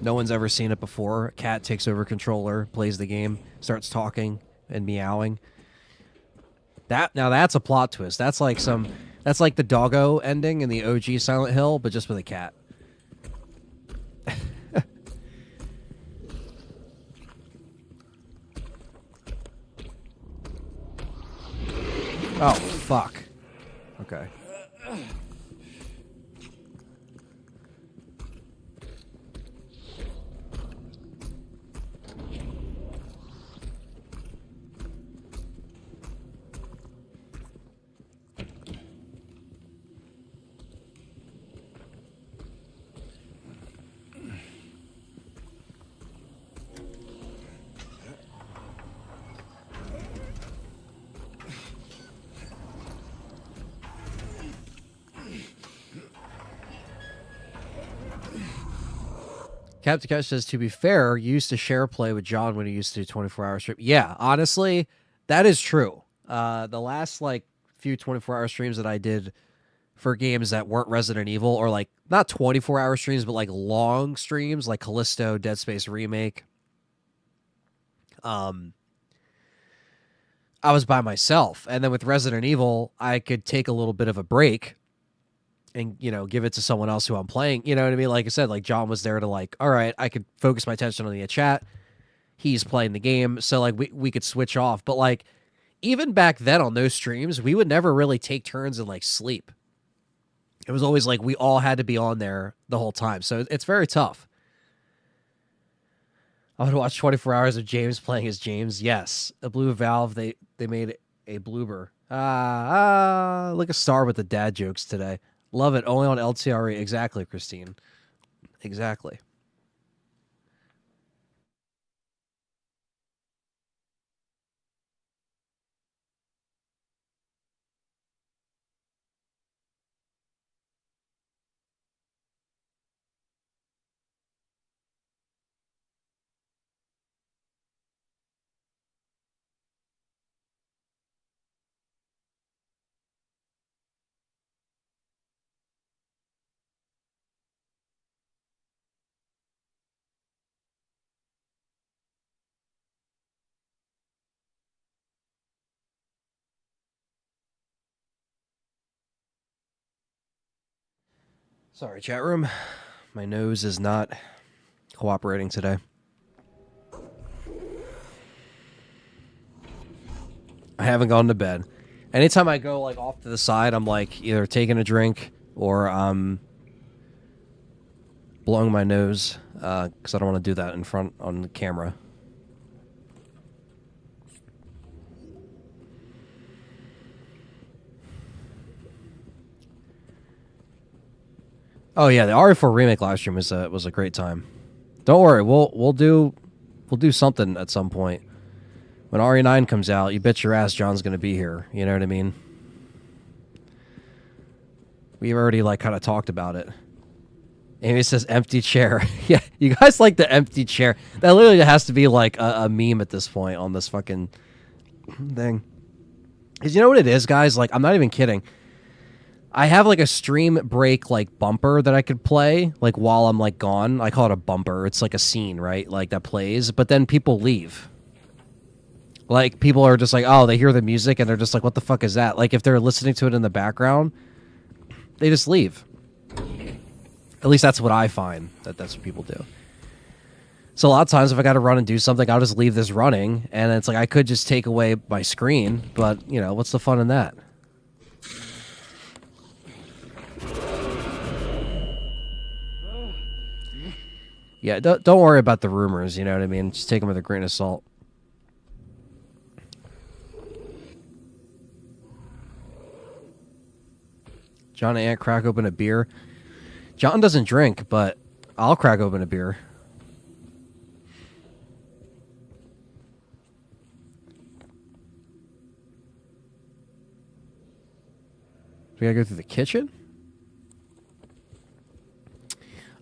No one's ever seen it before. A cat takes over controller, plays the game, starts talking and meowing. Now that's a plot twist. That's like the doggo ending in the OG Silent Hill, but just with a cat. Oh, fuck. Okay. Captain Cash says, to be fair, you used to share play with John when he used to do 24-hour stream. Yeah, honestly, that is true. The last like few 24-hour streams that I did for games that weren't Resident Evil, or like not 24-hour streams, but like long streams, like Callisto, Dead Space Remake. I was by myself, and then with Resident Evil, I could take a little bit of a break and, you know, give it to someone else who I'm playing. You know what I mean? Like I said, like John was there to like, all right, I could focus my attention on the chat. He's playing the game, so like we could switch off. But like even back then on those streams, we would never really take turns and like sleep. It was always like we all had to be on there the whole time. So it's very tough. I would watch 24 hours of James playing as James. Yes. A Blue Valve, they made a bloober. Like a star with the dad jokes today. Love it. Only on LTRE. Exactly, Christine. Exactly. Sorry, chat room. My nose is not cooperating today. I haven't gone to bed. Anytime I go like off to the side, I'm like either taking a drink or blowing my nose because I don't want to do that in front on the camera. Oh yeah, the RE4 remake live stream was a great time. Don't worry, we'll do something at some point. When RE9 comes out, you bet your ass John's gonna be here. You know what I mean? We've already like kind of talked about it. Amy says empty chair. Yeah, you guys like the empty chair. That literally has to be like a meme at this point on this fucking thing. Because you know what it is, guys? Like, I'm not even kidding. I have like a stream break like bumper that I could play like while I'm like gone. I call it a bumper. It's like a scene, right? Like that plays, but then people leave. Like people are just like, oh, they hear the music and they're just like, what the fuck is that? Like if they're listening to it in the background, they just leave. At least that's what I find. That's what people do. So a lot of times if I got to run and do something, I'll just leave this running, and it's like I could just take away my screen, but you know, what's the fun in that? Yeah, don't worry about the rumors, you know what I mean? Just take them with a grain of salt. John and Ant crack open a beer. John doesn't drink, but I'll crack open a beer. We gotta go through the kitchen?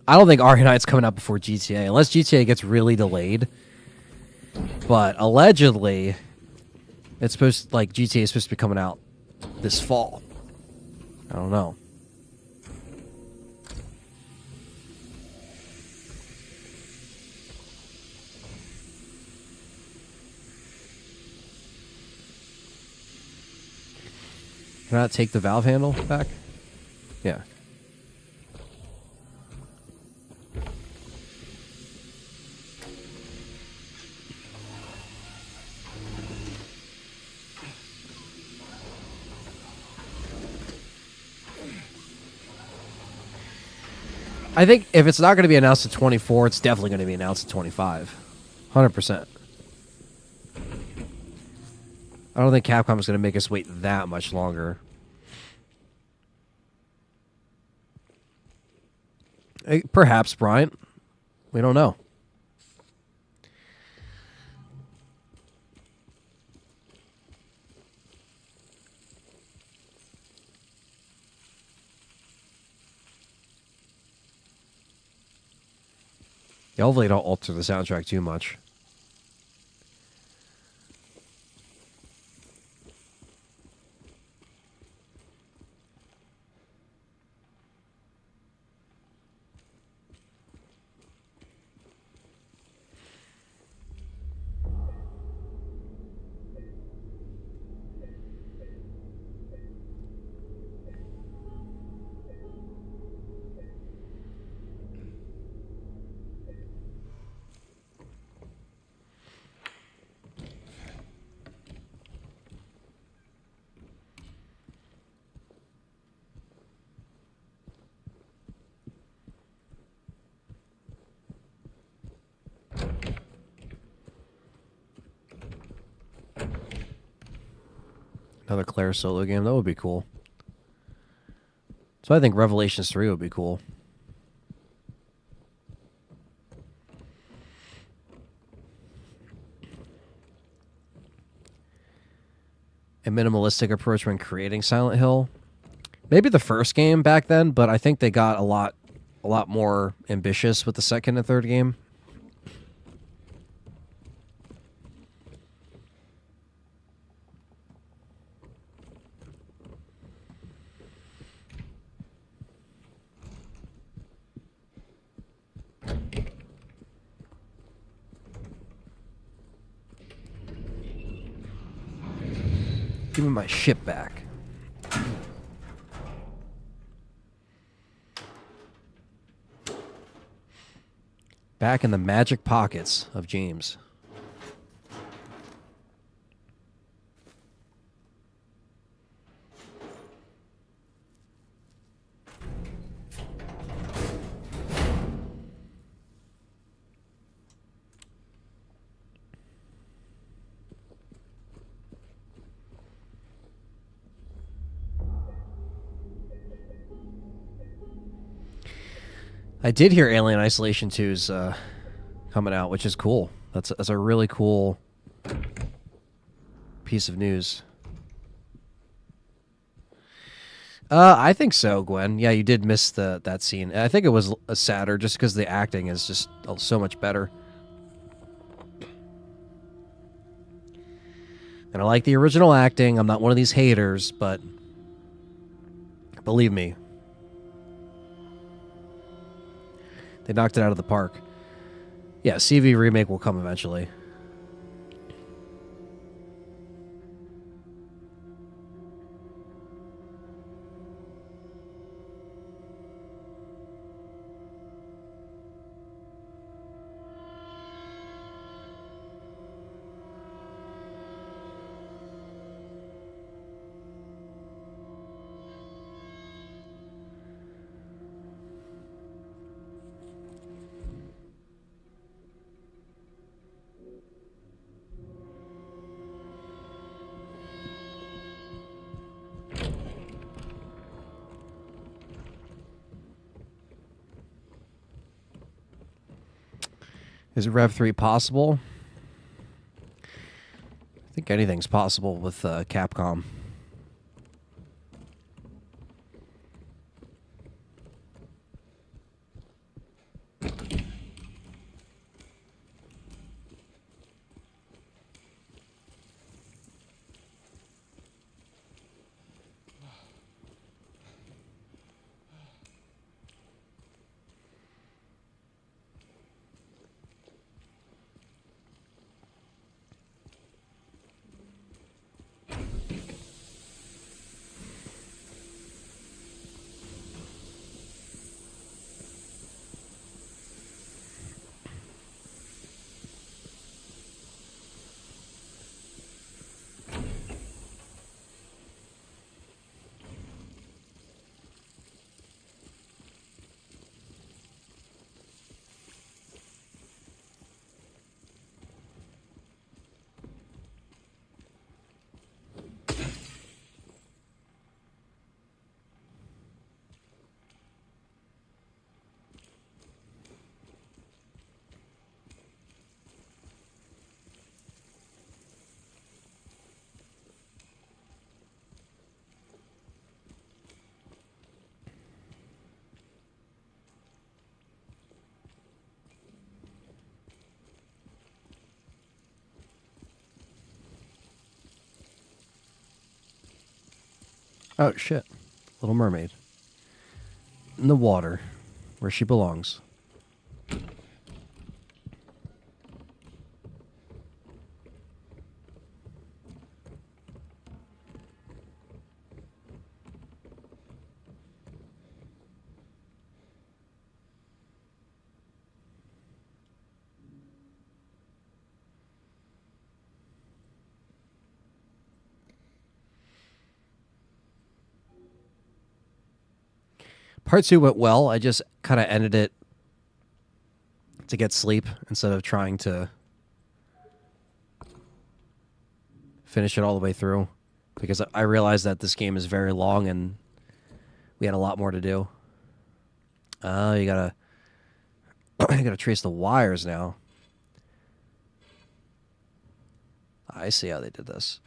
I don't think RE9's coming out before GTA, unless GTA gets really delayed. But allegedly, it's supposed like GTA is supposed to be coming out this fall. I don't know. Can I not take the valve handle back? Yeah. I think if it's not going to be announced at 24, it's definitely going to be announced at 25. 100%. I don't think Capcom is going to make us wait that much longer. Perhaps, Bryant. We don't know. Yeah, hopefully don't alter the soundtrack too much. Another Claire solo game. That would be cool. So I think Revelations 3 would be cool. A minimalistic approach when creating Silent Hill. Maybe the first game back then, but I think they got a lot more ambitious with the second and third game. Give me my ship back. Back in the magic pockets of James. I did hear Alien Isolation 2's coming out, which is cool. That's a really cool piece of news. I think so, Gwen. Yeah, you did miss that scene. I think it was sadder just because the acting is just so much better. And I like the original acting. I'm not one of these haters, but believe me, they knocked it out of the park. Yeah, CV Remake will come eventually. Is Rev 3 possible? I think anything's possible with Capcom. Oh, shit. Little Mermaid. In the water, where she belongs. Part 2 went well. I just kind of ended it to get sleep instead of trying to finish it all the way through, because I realized that this game is very long and we had a lot more to do. Oh, you gotta you gotta trace the wires now. I see how they did this.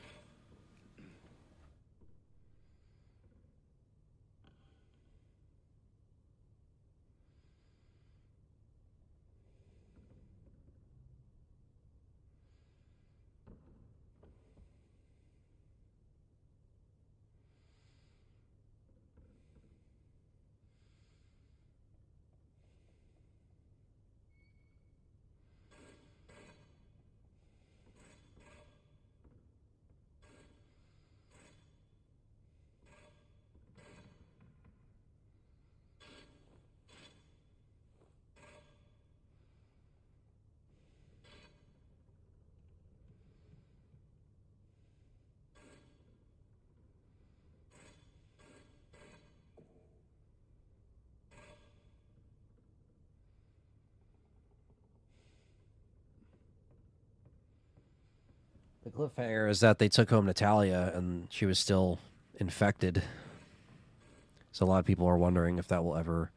The cliffhanger is that they took home Natalia and she was still infected. So a lot of people are wondering if that will ever.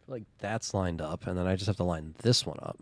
Like that's lined up, and then I just have to line this one up.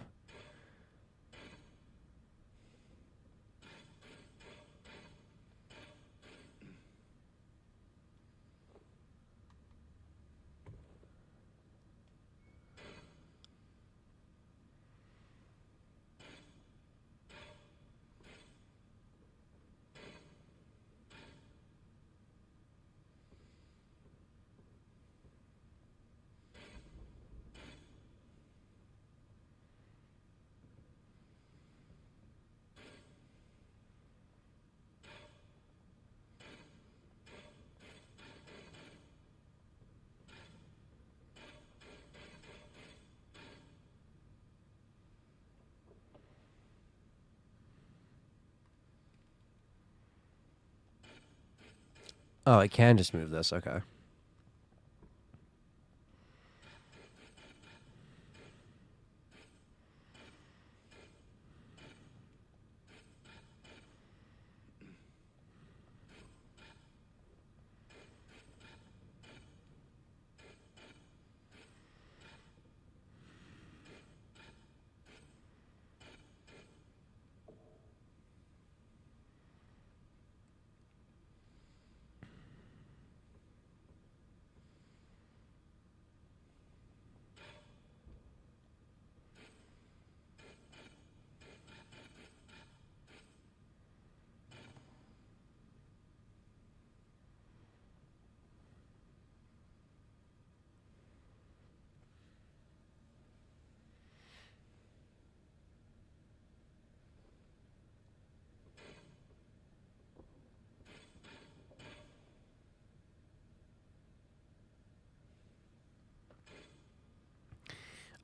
Oh, I can just move this. Okay.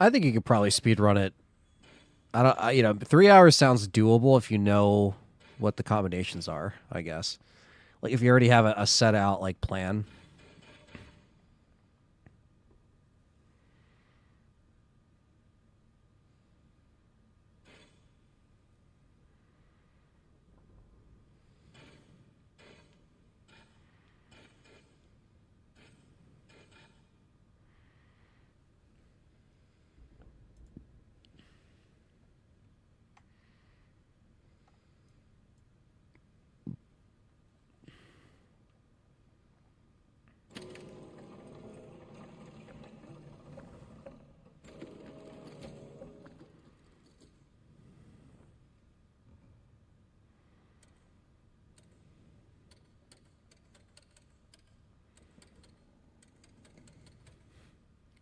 I think you could probably speed run it. You know, 3 hours sounds doable if you know what the combinations are, I guess. Like if you already have a set out like plan.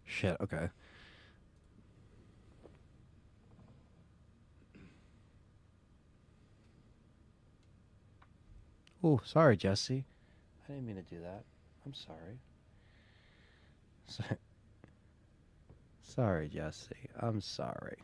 Shit, okay. Oh, sorry, Jesse. I didn't mean to do that. I'm sorry. Sorry, Jesse. I'm sorry.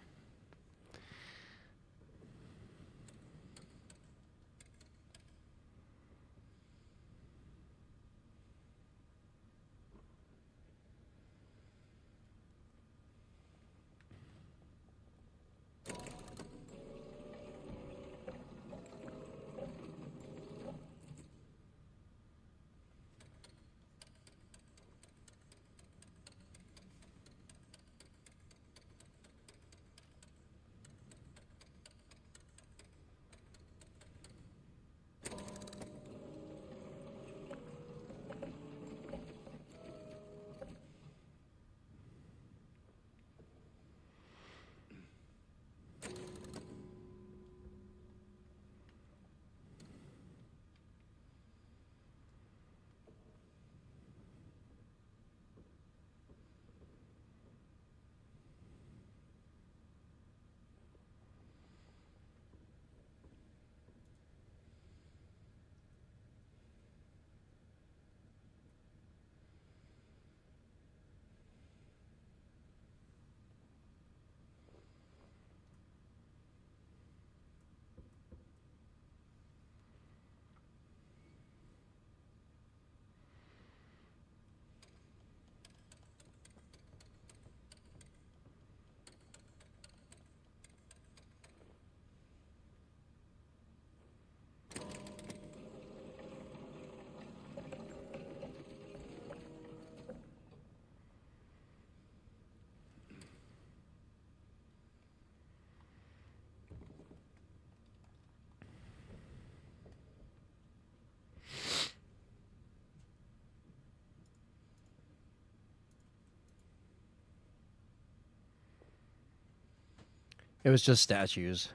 It was just statues,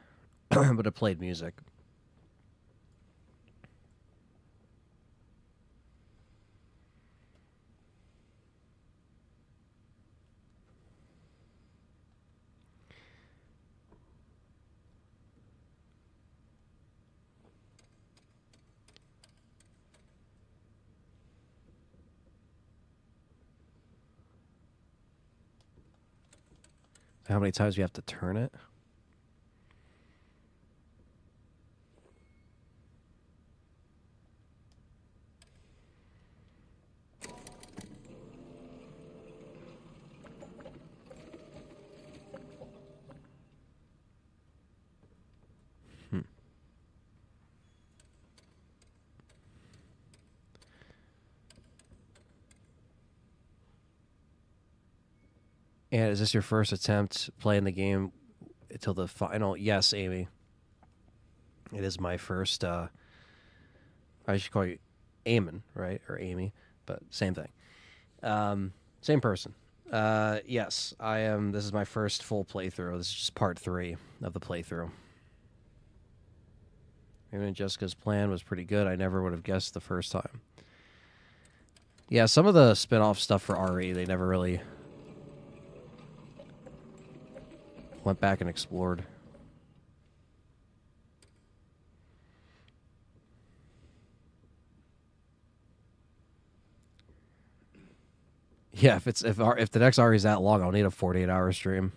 but it played music. How many times do you have to turn it? And is this your first attempt playing the game until the final? Yes, Amy. It is my first. I should call you Eamon, right? Or Amy, but same thing. Same person. Yes, I am. This is my first full playthrough. This is just part 3 of the playthrough. Even Jessica's plan was pretty good. I never would have guessed the first time. Yeah, some of the spin-off stuff for RE, they never really went back and explored. Yeah, if the next RE is that long, I'll need a 48-hour stream.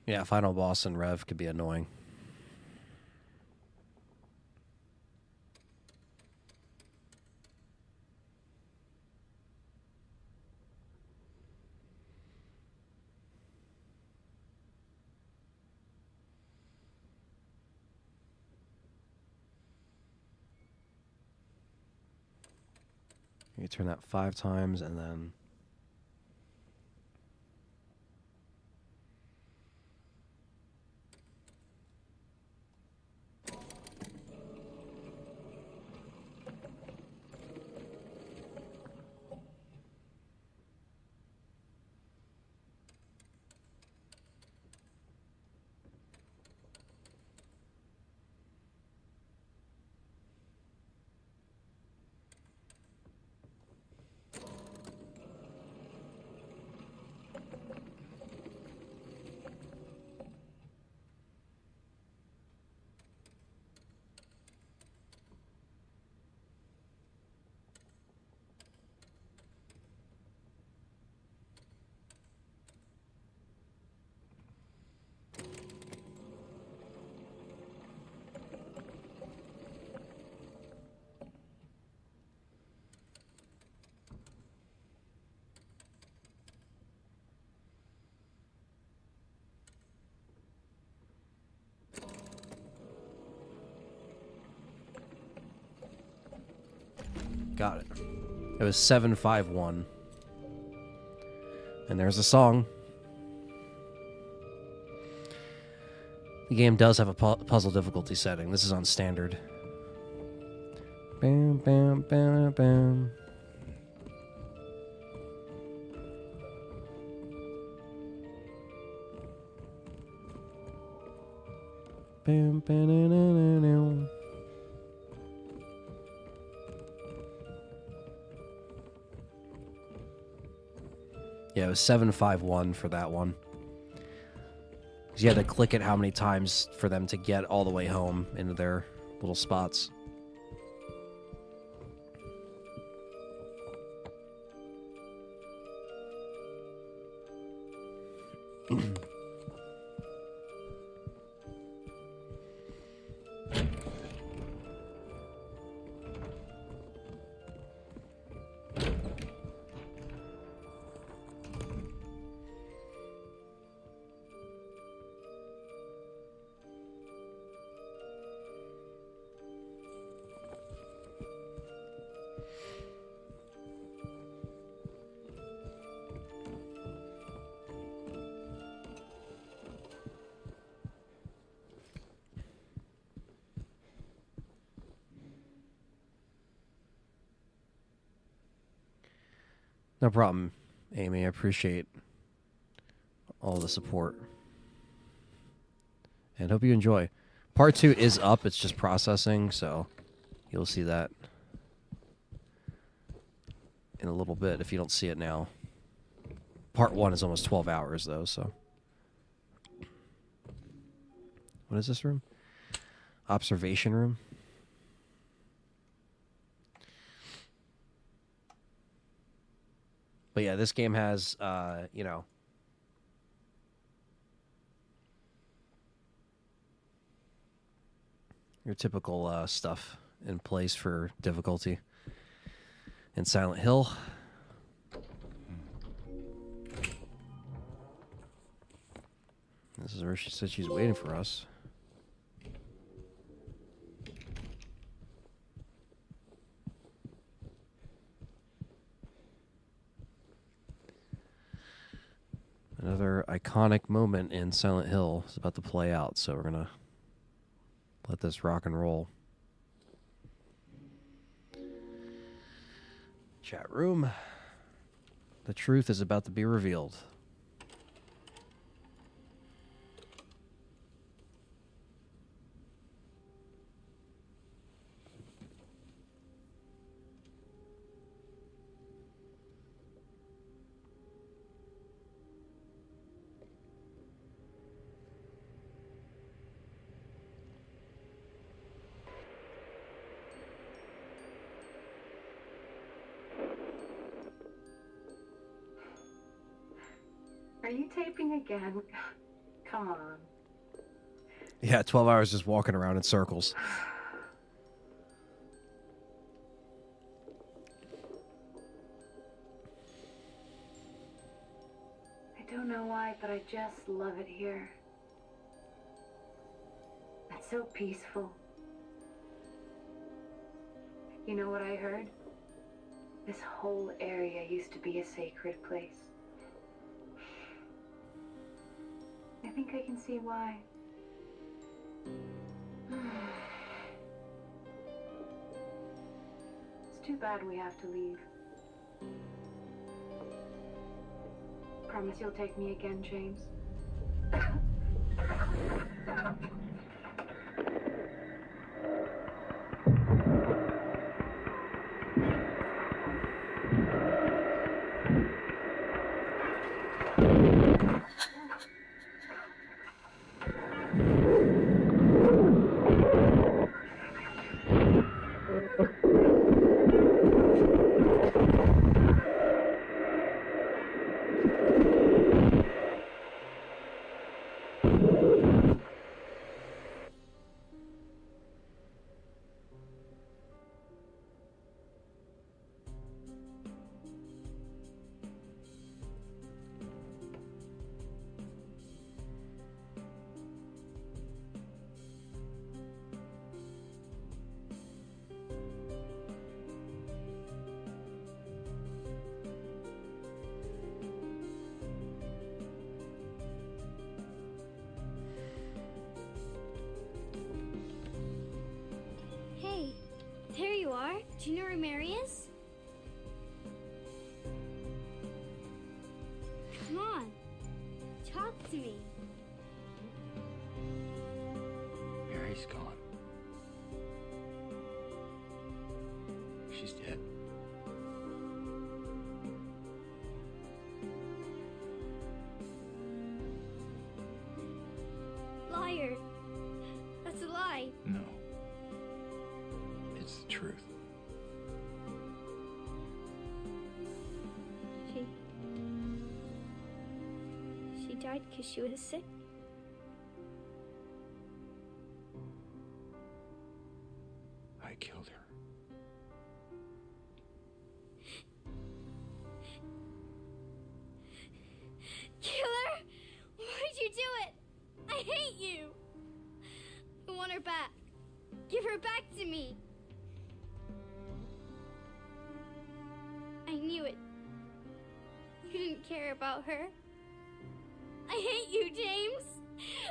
Yeah, final boss and Rev could be annoying. You turn that 5 times and then... Got it. It was 751. And there's a song. The game does have a puzzle difficulty setting. This is on standard. Bam, bam, bam, bam. Bam, bam, na, na, na, na. Yeah, it was 751 for that one. You had to click it how many times for them to get all the way home into their little spots. No problem, Amy. I appreciate all the support. And hope you enjoy. Part 2 is up. It's just processing, so you'll see that in a little bit if you don't see it now. Part 1 is almost 12 hours, though, so. What is this room? Observation room? But yeah, this game has, you know, your typical stuff in place for difficulty. In Silent Hill. This is where she said she's waiting for us. iconic moment in Silent Hill is about to play out, so we're gonna let this rock and roll. Chat room. The truth is about to be revealed. Are you taping again? Come on. Yeah, 12 hours just walking around in circles. I don't know why, but I just love it here. It's so peaceful. You know what I heard? This whole area used to be a sacred place. I think I can see why. It's too bad we have to leave. Promise you'll take me again, James. There you are. Do you know where Mary is? Come on. Talk to me. Mary's gone. She's dead. Liar. That's a lie. No. It's the truth. She died because she was sick? I killed her. Kill her? Why'd you do it? I hate you. I want her back. Give her back to me. I knew it. You didn't care about her. I hate you, James.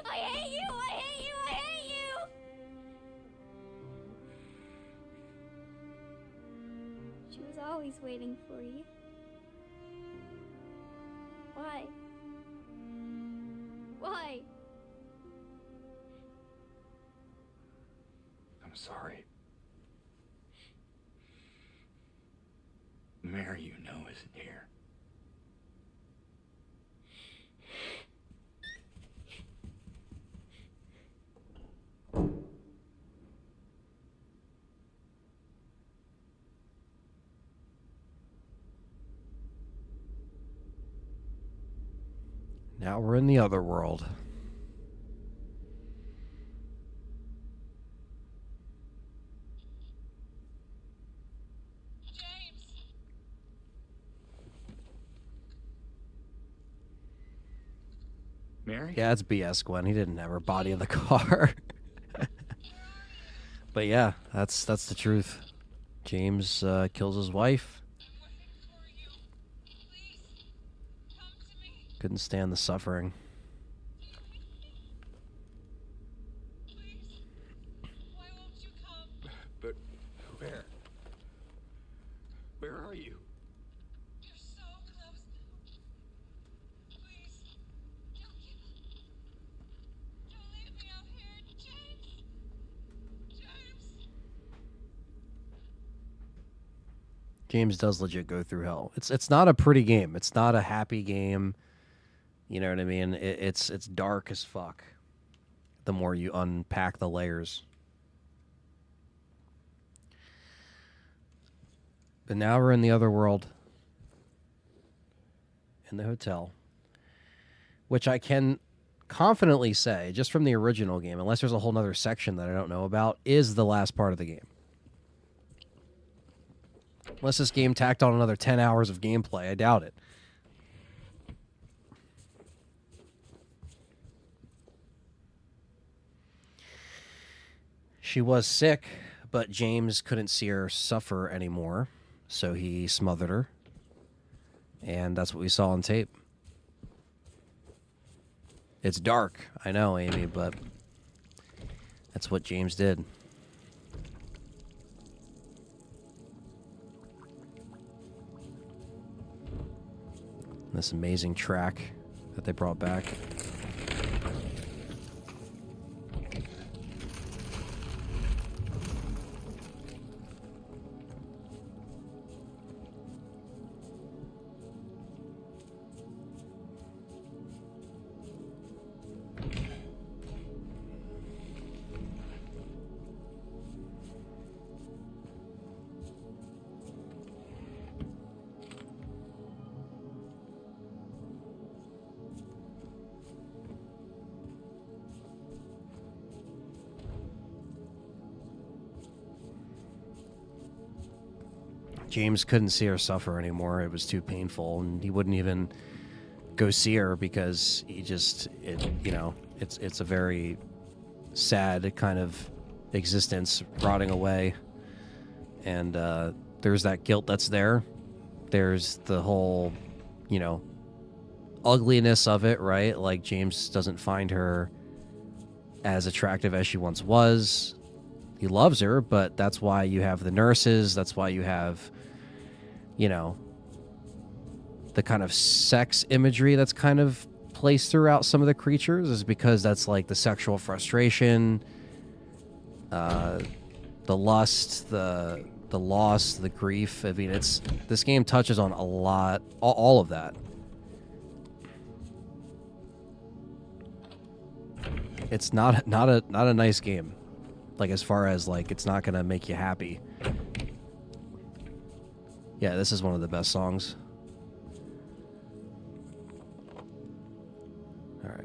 I hate you. I hate you. I hate you. She was always waiting for you. Why? Why? I'm sorry. Mary, you know, isn't here. Now we're in the other world. Mary? Yeah, it's BS, Gwen. He didn't have her body in the car. But yeah, that's the truth. James kills his wife. I'm looking for you. Please, come to me. Couldn't stand the suffering. Please. Why won't you come? But where? Where are you? You're so close now. Please. Don't leave me out here, James. James. James does legit go through hell. It's not a pretty game. It's not a happy game. You know what I mean? It's dark as fuck. The more you unpack the layers. But now we're in the other world. In the hotel. Which I can confidently say, just from the original game, unless there's a whole nother section that I don't know about, is the last part of the game. Unless this game tacked on another 10 hours of gameplay, I doubt it. She was sick, but James couldn't see her suffer anymore, so he smothered her. And that's what we saw on tape. It's dark, I know, Amy, but that's what James did. This amazing track that they brought back. James couldn't see her suffer anymore. It was too painful, and he wouldn't even go see her because he just, it's a very sad kind of existence rotting away. And there's that guilt that's there. There's the whole, ugliness of it, right? Like, James doesn't find her as attractive as she once was. He loves her, but that's why you have the nurses. That's why you have, the kind of sex imagery that's kind of placed throughout some of the creatures, is because that's like the sexual frustration, the lust, the loss, the grief. I mean, this game touches on a lot, all of that. It's not a nice game. Like, as far as, like, it's not going to make you happy. Yeah, this is one of the best songs. All right.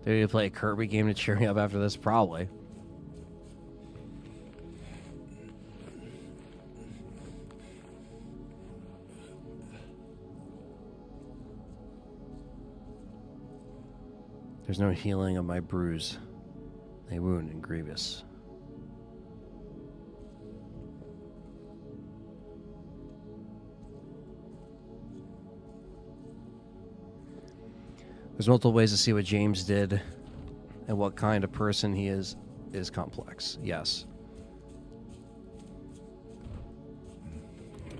Do you play a Kirby game to cheer me up after this? Probably. There's no healing of my bruise, a wound and grievous. There's multiple ways to see what James did and what kind of person he is complex. Yes.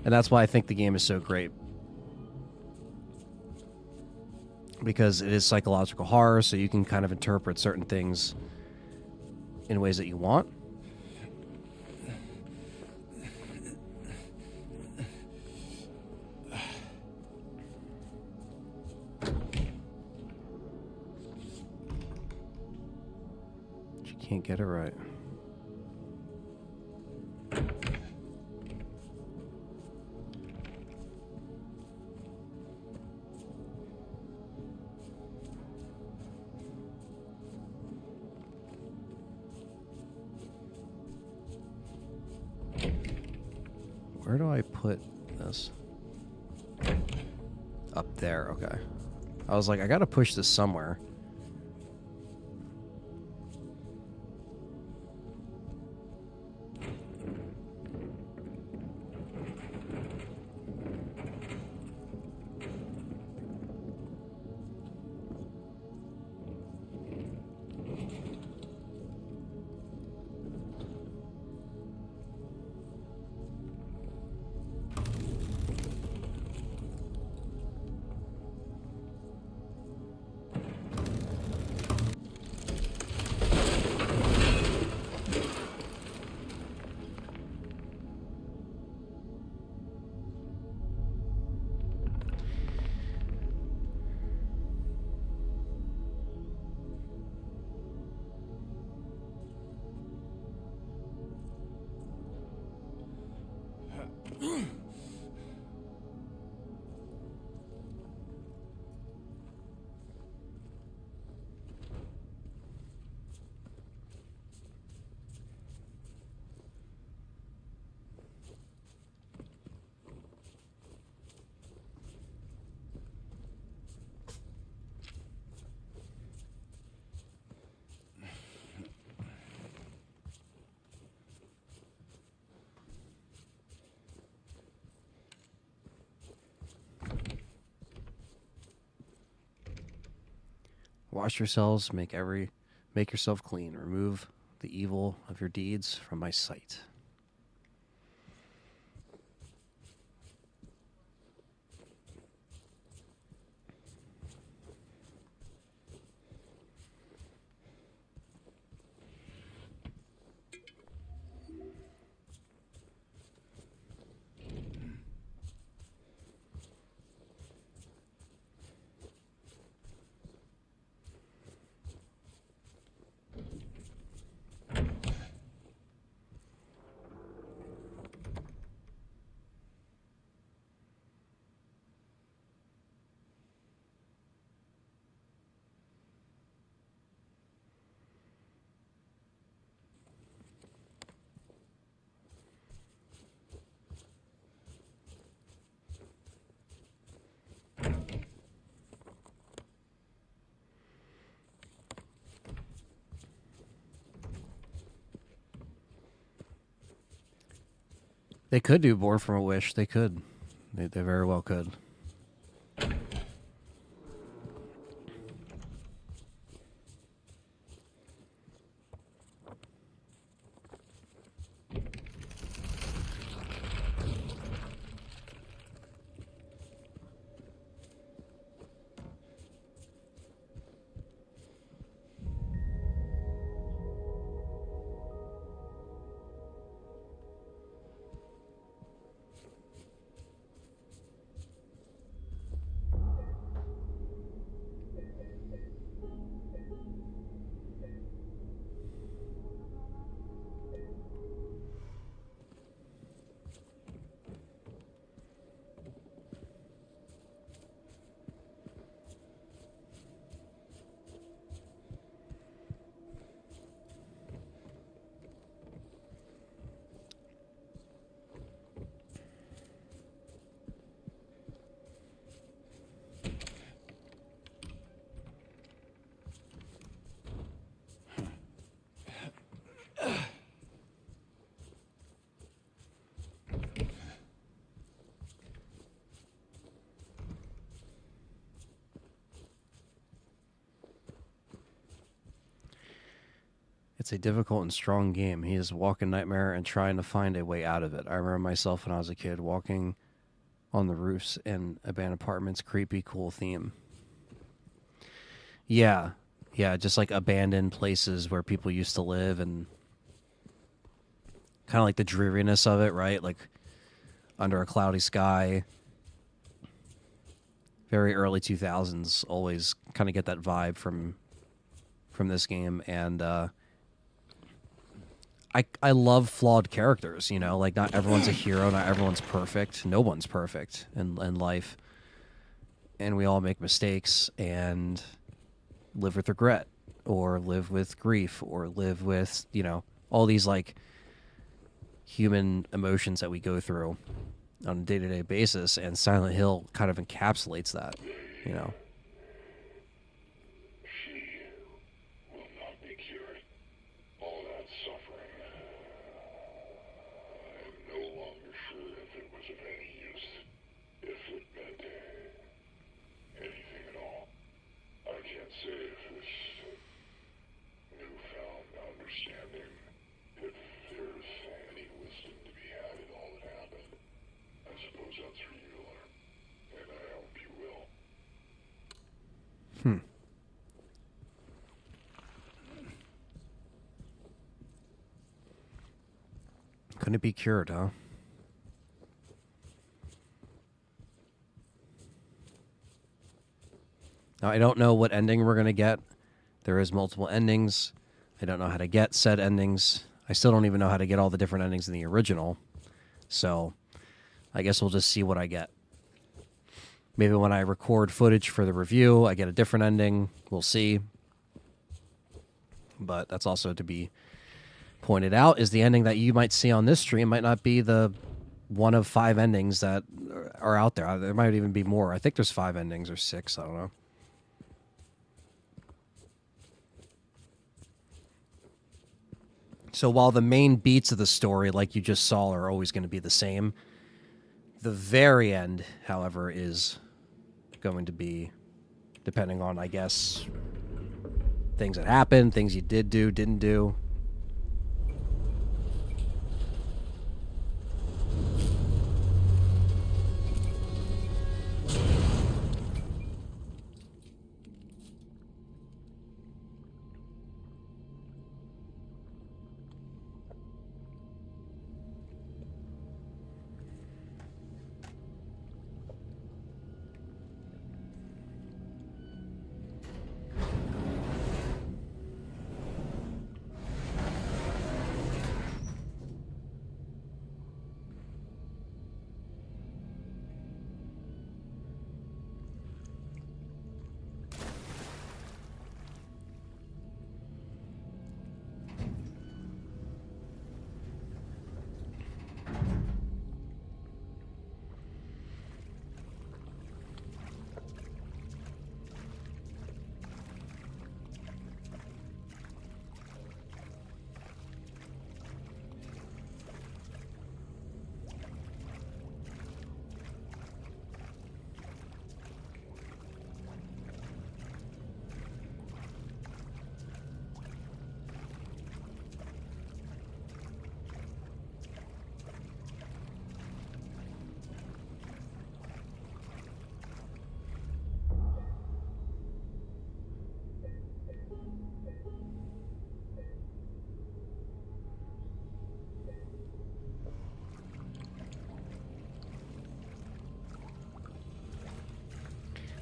And that's why I think the game is so great. because it is psychological horror, so you can kind of interpret certain things in ways that you want. She can't get it right. Where do I put this? Up there, okay. I was like, I gotta push this somewhere. Wash yourselves, make yourself clean. Remove the evil of your deeds from my sight. They could do Born from a Wish. They could. They very well could. It's a difficult and strong game. He is a walking nightmare and trying to find a way out of it. I remember myself when I was a kid walking on the roofs in abandoned apartments. Creepy, cool theme. Yeah. Yeah, just like abandoned places where people used to live and kind of like the dreariness of it, right? Like under a cloudy sky. Very early 2000s, always kind of get that vibe from this game. And I love flawed characters, you know, like not everyone's a hero, not everyone's perfect. No one's perfect in life. And we all make mistakes and live with regret or live with grief or live with, you know, all these like human emotions that we go through on a day-to-day basis, and Silent Hill kind of encapsulates that, you know. She will not be cured. All that suffering. I'm no longer sure if it was of any use. If it meant anything at all. I can't say if this newfound understanding, if there's any wisdom to be had in all that happened. I suppose that's for you to learn. And I hope you will. Couldn't it be cured, huh? Now, I don't know what ending we're going to get. There is multiple endings. I don't know how to get said endings. I still don't even know how to get all the different endings in the original. So I guess we'll just see what I get. Maybe when I record footage for the review, I get a different ending. We'll see. But that's also to be pointed out, is the ending that you might see on this stream might not be the one of 5 endings that are out there. There might even be more. I think there's 5 endings or 6. I don't know. So while the main beats of the story, like you just saw, are always going to be the same, the very end, however, is going to be, depending on, I guess, things that happened, things you did do, didn't do.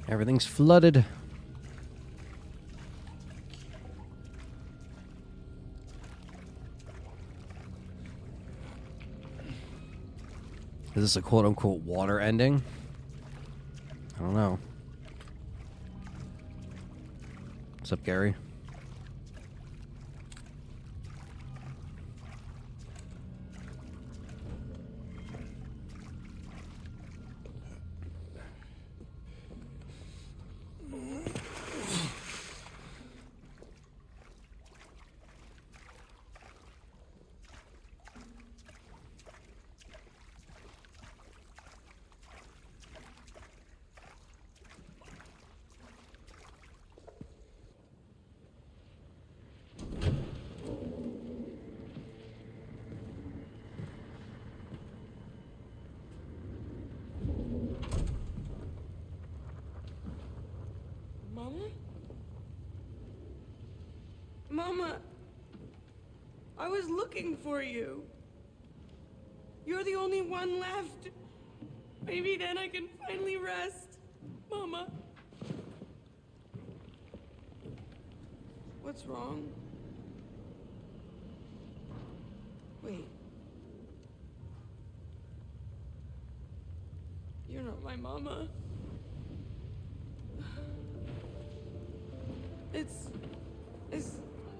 Everything's flooded. Is this a quote-unquote water ending? I don't know. What's up, Gary? Mama, I was looking for you. You're the only one left. Maybe then I can finally rest. Mama. What's wrong? Wait. You're not my mama. It's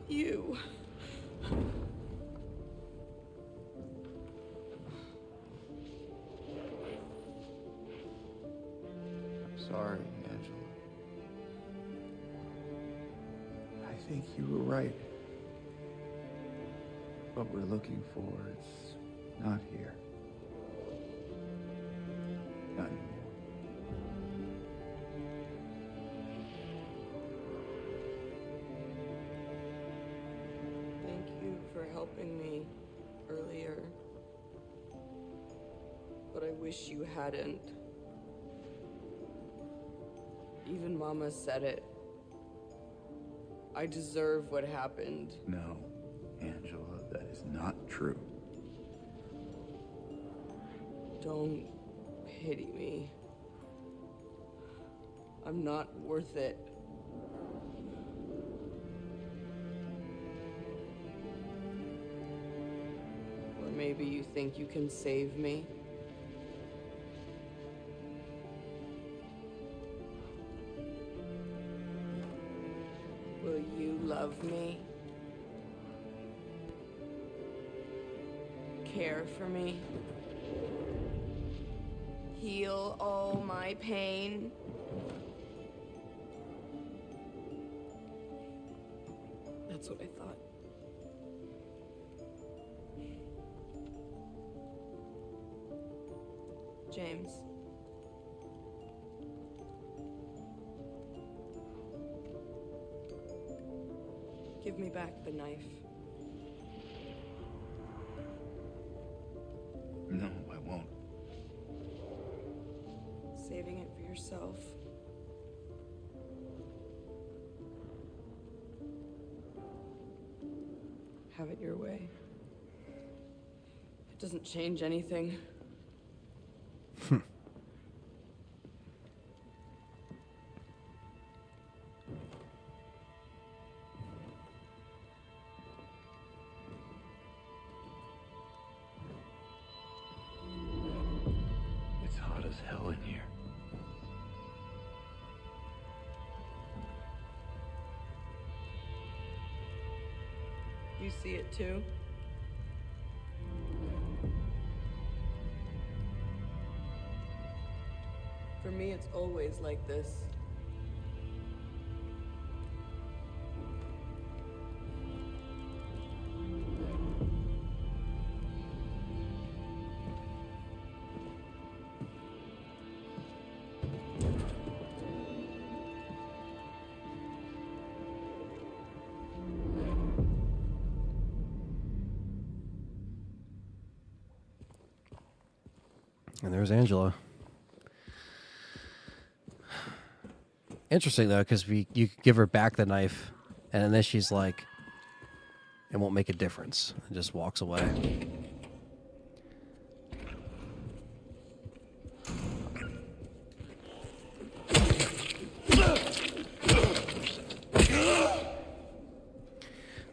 you. Sorry, Angela. I think you were right. What we're looking for, it's not here. Not anymore. Thank you for helping me earlier. But I wish you hadn't. Even Mama said it. I deserve what happened. No, Angela, that is not true. Don't pity me. I'm not worth it. Or maybe you think you can save me? Will you love me? Care for me? Heal all my pain? That's what I thought. James. Give me back the knife. No, I won't. Saving it for yourself. Have it your way. It doesn't change anything. It's hot as hell in here. You see it too? For me, it's always like this. And there's Angela. Interesting though, because you give her back the knife, and then she's like, "It won't make a difference," and just walks away.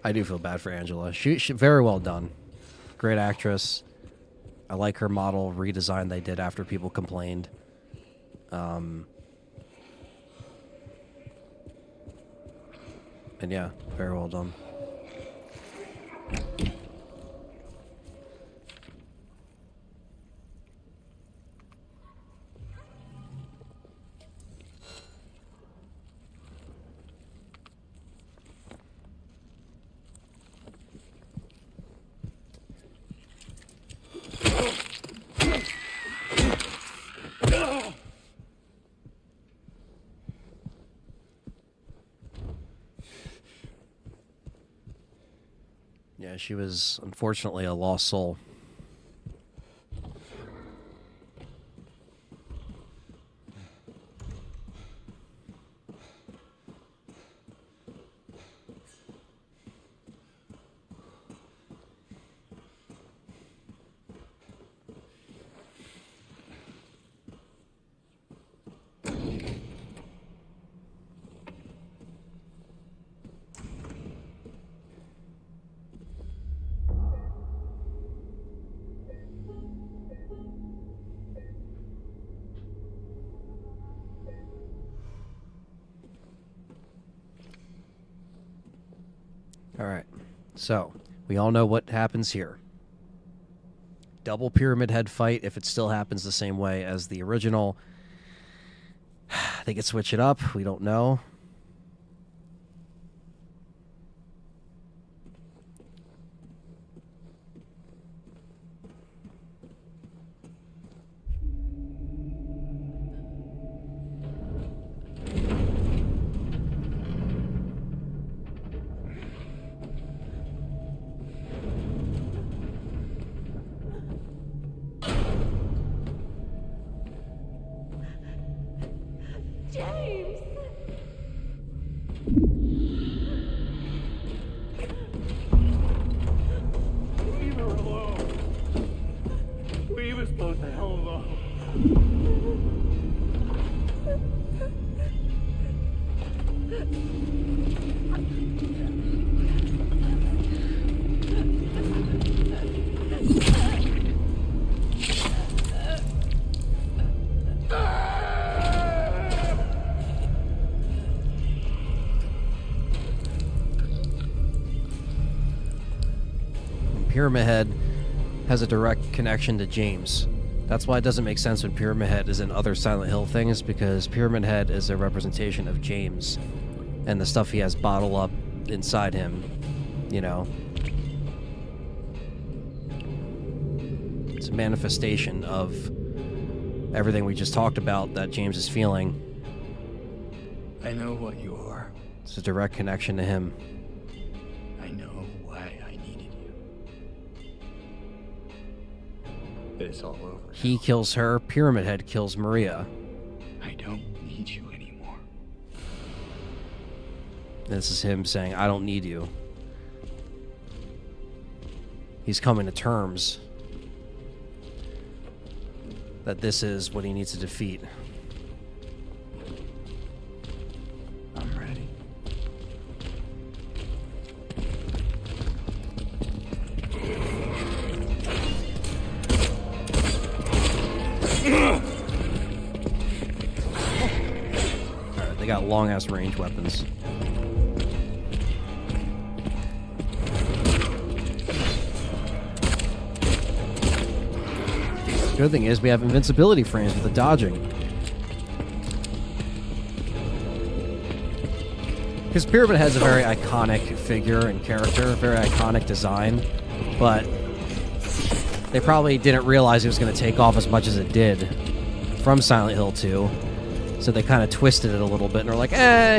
I do feel bad for Angela. She very well done, great actress. I like her model redesign they did after people complained. And yeah, very well done. Yeah, she was unfortunately a lost soul. All right. So, we all know what happens here. Double Pyramid Head fight, if it still happens the same way as the original. They could switch it up. We don't know. James! Leave her alone. Leave us both the hell alone. Pyramid Head has a direct connection to James. That's why it doesn't make sense when Pyramid Head is in other Silent Hill things, because Pyramid Head is a representation of James and the stuff he has bottled up inside him, you know. It's a manifestation of everything we just talked about that James is feeling. I know what you are. It's a direct connection to him. I know why I needed you. But it's all over. He kills her, Pyramid Head kills Maria. I don't need you anymore. This is him saying, I don't need you. He's coming to terms that this is what he needs to defeat. I'm ready. Alright, they got long-ass range weapons. The good thing is we have invincibility frames with the dodging. Because Pyramid Head's a very iconic figure and character, very iconic design, but they probably didn't realize it was going to take off as much as it did from Silent Hill 2. So they kind of twisted it a little bit and were like,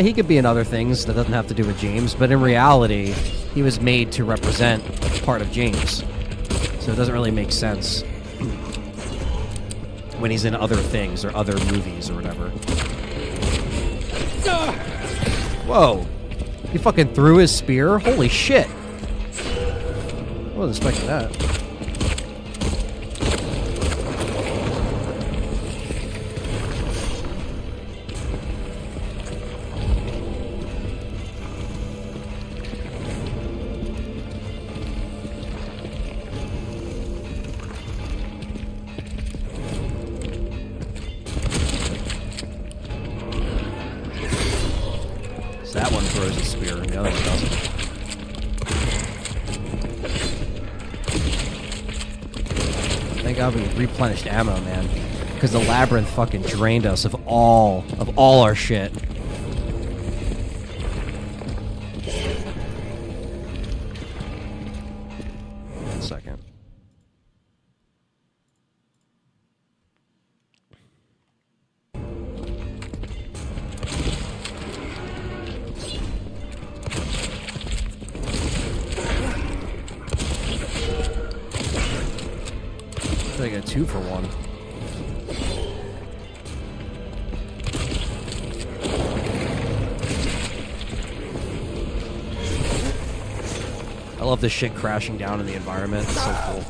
he could be in other things that doesn't have to do with James. But in reality, he was made to represent part of James. So it doesn't really make sense when he's in other things or other movies or whatever. Whoa. He fucking threw his spear? Holy shit. I wasn't expecting that. That one throws a spear, and the other one doesn't. Thank God we replenished ammo, man. Because the Labyrinth fucking drained us of all our shit. One second. I got 2 for 1. I love this shit crashing down in the environment. It's so cool.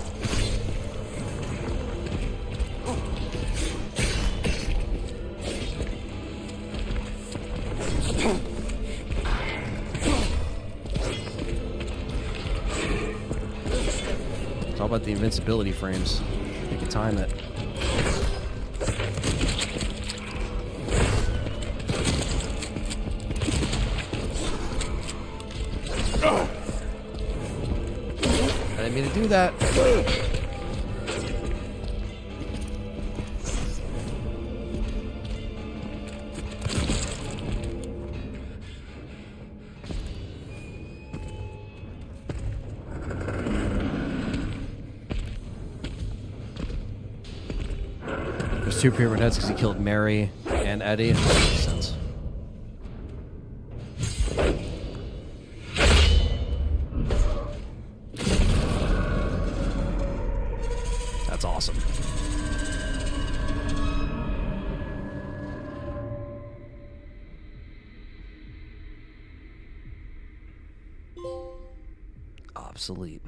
It's all about the invincibility frames. You can time it. didn't mean to do that. There's 2 Pyramid Heads because he killed Mary and Eddie. That makes sense. That's awesome. Obsolete.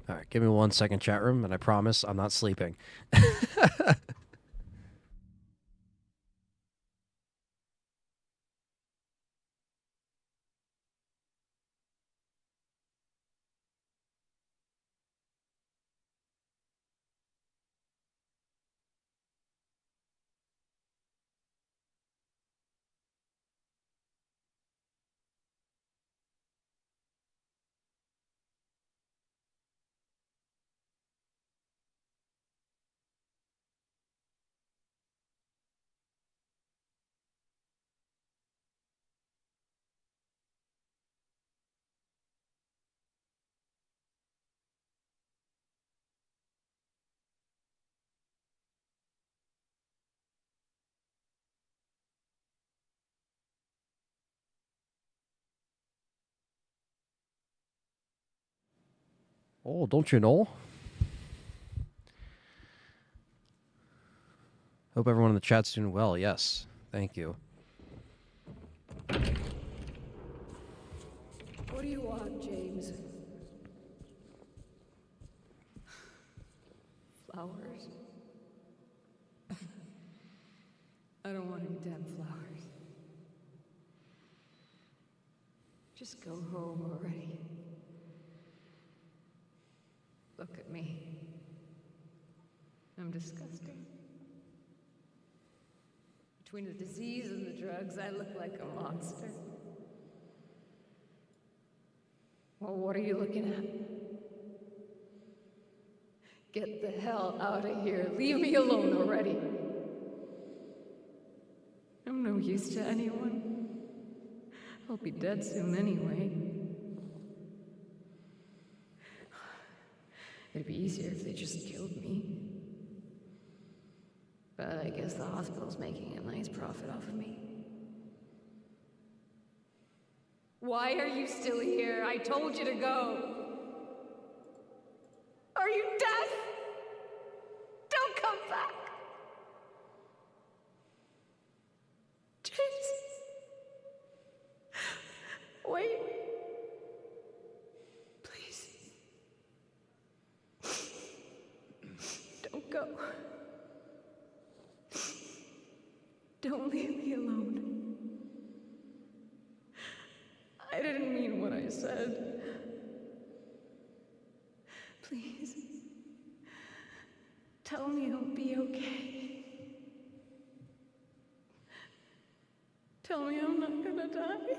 All right, give me 1 second, chat room, and I promise I'm not sleeping. Oh, don't you know? Hope everyone in the chat's doing well. Yes, thank you. What do you want, James? Flowers? I don't want any damn flowers. Just go home already. Look at me. I'm disgusting. Between the disease and the drugs, I look like a monster. Well, what are you looking at? Get the hell out of here. Leave me alone already. I'm no use to anyone. I'll be dead soon anyway. It'd be easier if they just killed me. But I guess the hospital's making a nice profit off of me. Why are you still here? I told you to go. Are you deaf? Don't come back. James. Wait. Please. Don't go. Don't leave me alone. I didn't mean what I said. Please. Tell me I'll be okay. Tell me I'm not gonna die.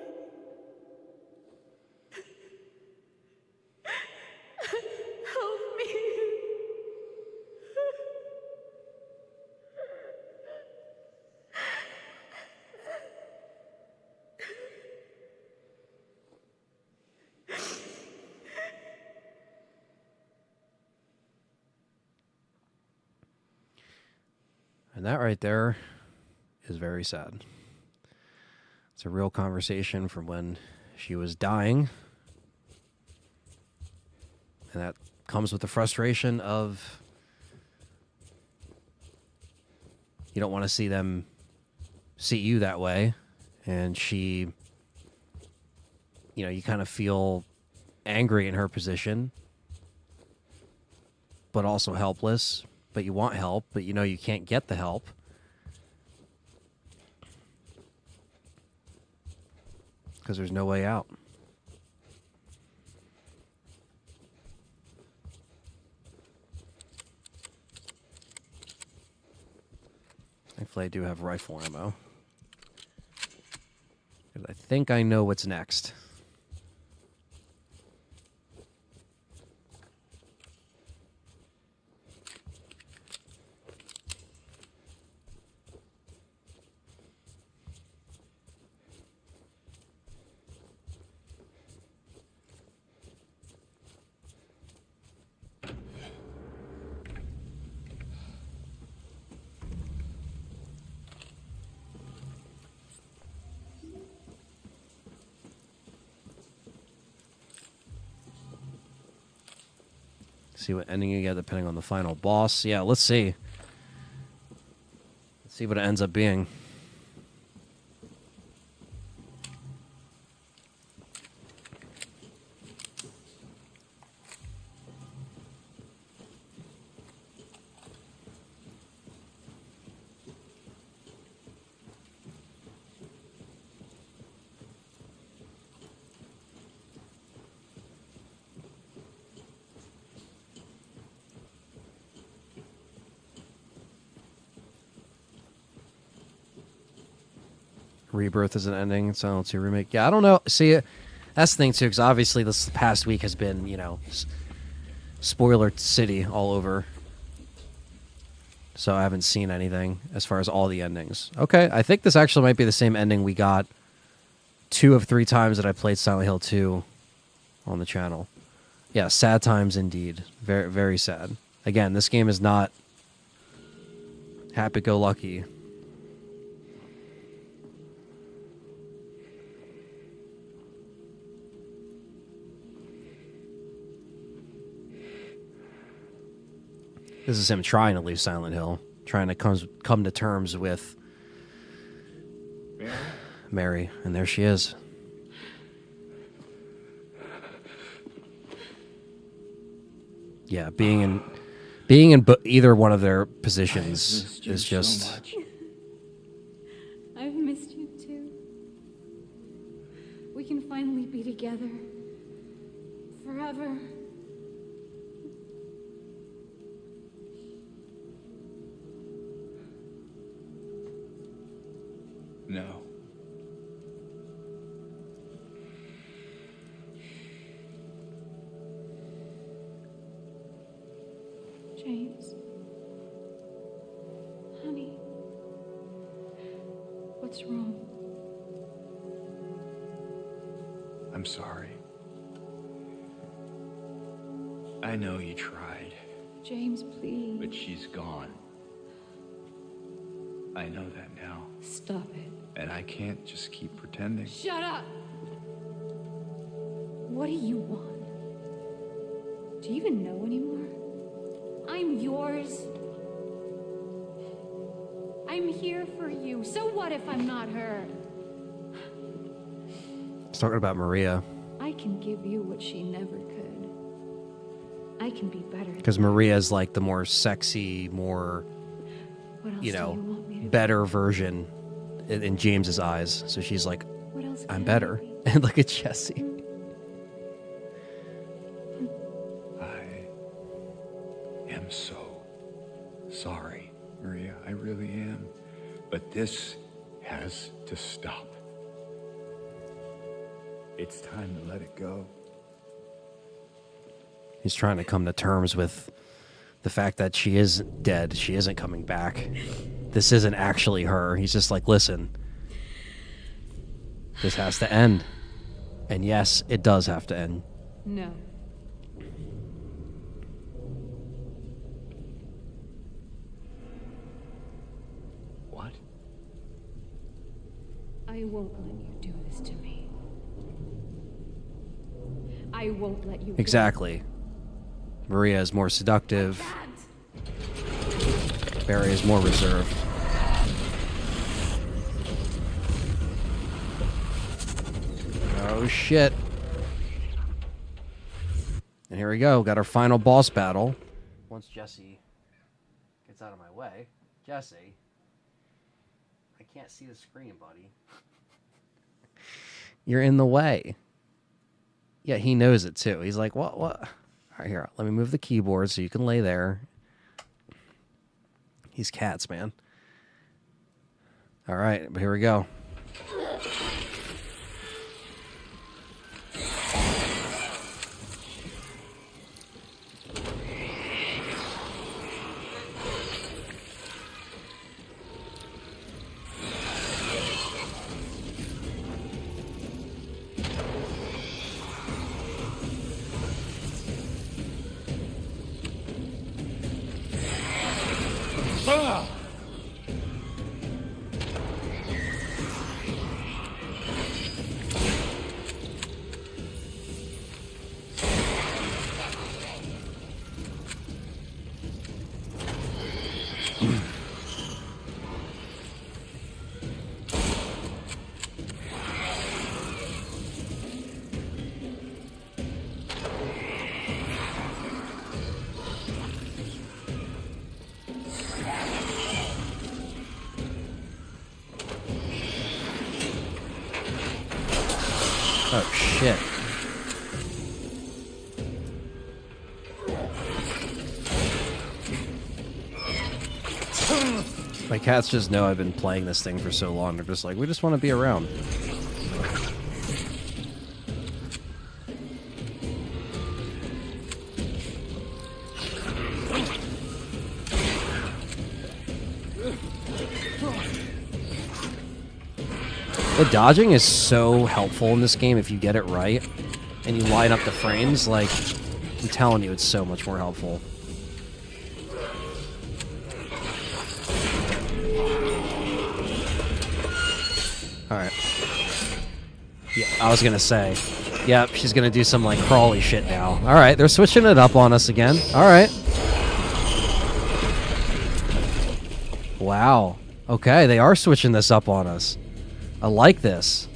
Help me. And that right there is very sad. It's a real conversation from when she was dying. And that comes with the frustration of you don't want to see them see you that way. And she, you know, you kind of feel angry in her position. but also helpless. But you want help, but you know you can't get the help. Because there's no way out. Thankfully, I do have rifle ammo. 'Cause I think I know what's next. See what ending you get depending on the final boss. Yeah, let's see. Let's see what it ends up being. Rebirth is an ending. Silent Hill Remake. Yeah, I don't know. See, that's the thing, too, because obviously this past week has been, you know, spoiler city all over. So I haven't seen anything as far as all the endings. Okay, I think this actually might be the same ending we got 2 of 3 times that I played Silent Hill 2 on the channel. Yeah, sad times indeed. Very, very sad. Again, this game is not happy-go-lucky. This is him trying to leave Silent Hill, trying to come to terms with Mary, and there she is. Yeah, being in either one of their positions is just. So I've missed you too. We can finally be together forever. No. James. Honey. What's wrong? I'm sorry. I know you tried, James, please. but she's gone. I know that now. Stop it. And I can't just keep pretending. Shut up! What do you want? Do you even know anymore? I'm yours. I'm here for you. So what if I'm not her? He's talking about Maria. I can give you what she never could. I can be better. Because Maria's like the more sexy, more, What else you do know, you want me to better version in James's eyes. So she's like, What else I'm can better. I be? And look at Jesse. I am so sorry, Maria. I really am. But this has to stop. It's time to let it go. He's trying to come to terms with the fact that she is dead. She isn't coming back. This isn't actually her. He's just like, listen, this has to end. And yes, it does have to end. No. What? I won't let you do this to me. I won't let you. Exactly. Maria is more seductive. Barry is more reserved. Oh shit. And here we go. Got our final boss battle. once Jesse gets out of my way. Jesse, I can't see the screen, buddy. You're in the way. Yeah, he knows it too. He's like, what? All right, here, let me move the keyboard so you can lay there. He's cats, man. All right, here we go. Oh, shit. My cats just know I've been playing this thing for so long. They're just like, we just want to be around. The dodging is so helpful in this game if you get it right and you line up the frames. Like, I'm telling you, it's so much more helpful. Alright. Yeah, I was gonna say. Yep, she's gonna do some, like, crawly shit now. Alright, they're switching it up on us again. Alright. Wow. Okay, they are switching this up on us. I like this.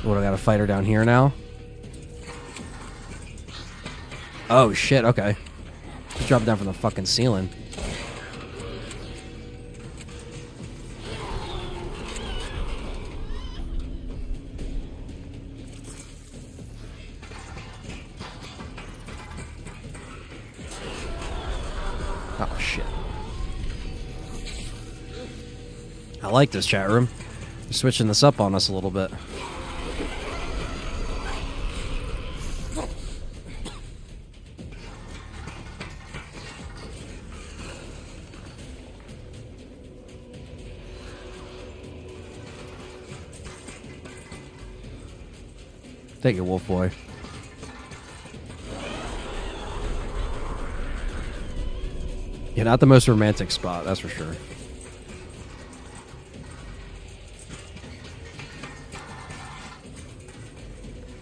So what, I gotta fight her down here now? Oh shit, okay. She dropped down from the fucking ceiling. Oh shit. I like this chat room. They're switching this up on us a little bit. Take it, Wolf Boy. Yeah, not the most romantic spot, that's for sure.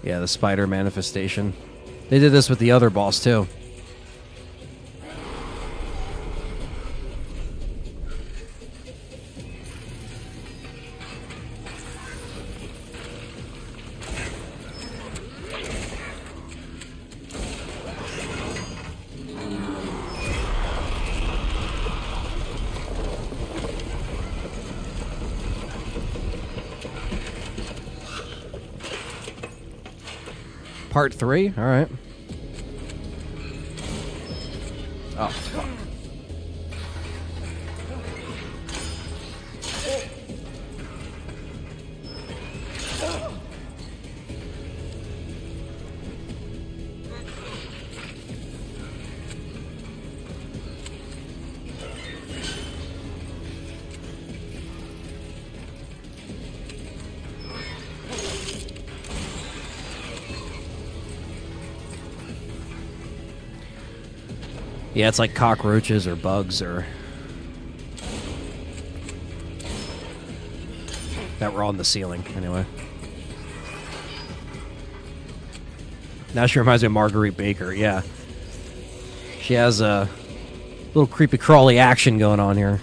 Yeah, the spider manifestation. They did this with the other boss, too. Part 3? Alright. Oh, fuck. Yeah, it's like cockroaches or bugs or... that were on the ceiling, anyway. Now she reminds me of Marguerite Baker, yeah. She has a little creepy crawly action going on here.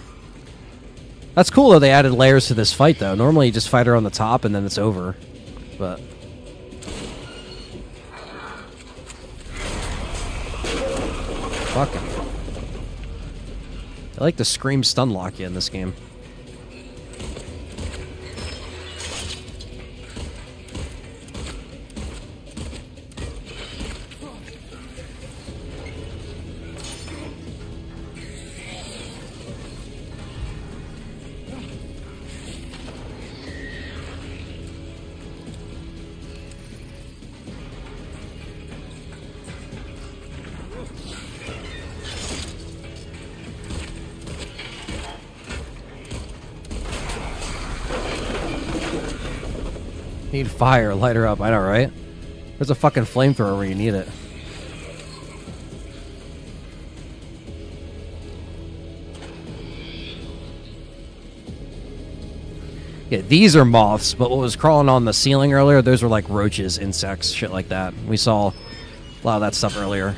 That's cool, though, they added layers to this fight, though. Normally you just fight her on the top and then it's over. But... Fucking. I like to scream stun lock you in this game. Need fire, light her up. I know, right? There's a fucking flamethrower where you need it. Yeah, these are moths, but what was crawling on the ceiling earlier, those were like roaches, insects, shit like that. We saw a lot of that stuff earlier.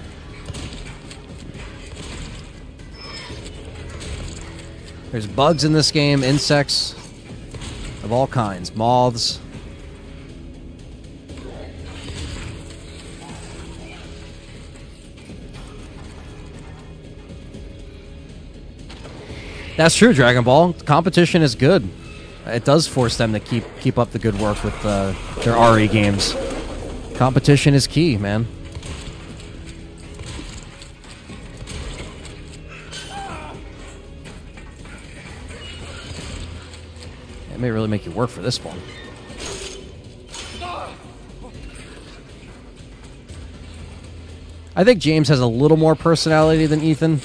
There's bugs in this game, insects of all kinds, moths. That's true, Dragon Ball. Competition is good. It does force them to keep up the good work with their RE games. Competition is key, man. It may really make you work for this one. I think James has a little more personality than Ethan.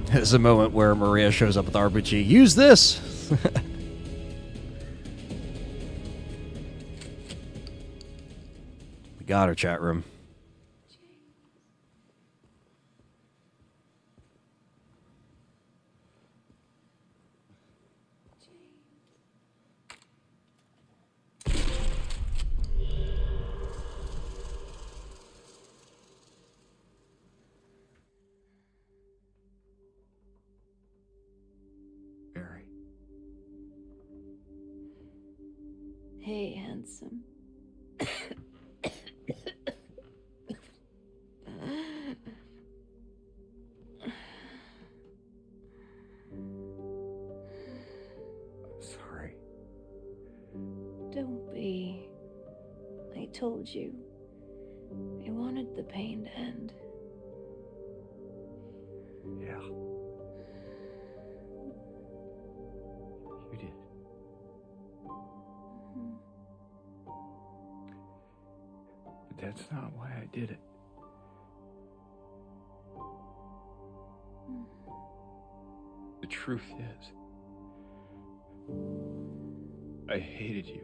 There's a moment where Maria shows up with RPG. Use this! We got her, chat room. Hey, handsome. Sorry. Don't be. I told you. I wanted the pain to end. Yeah. You did. But that's not why I did it. The truth is, I hated you.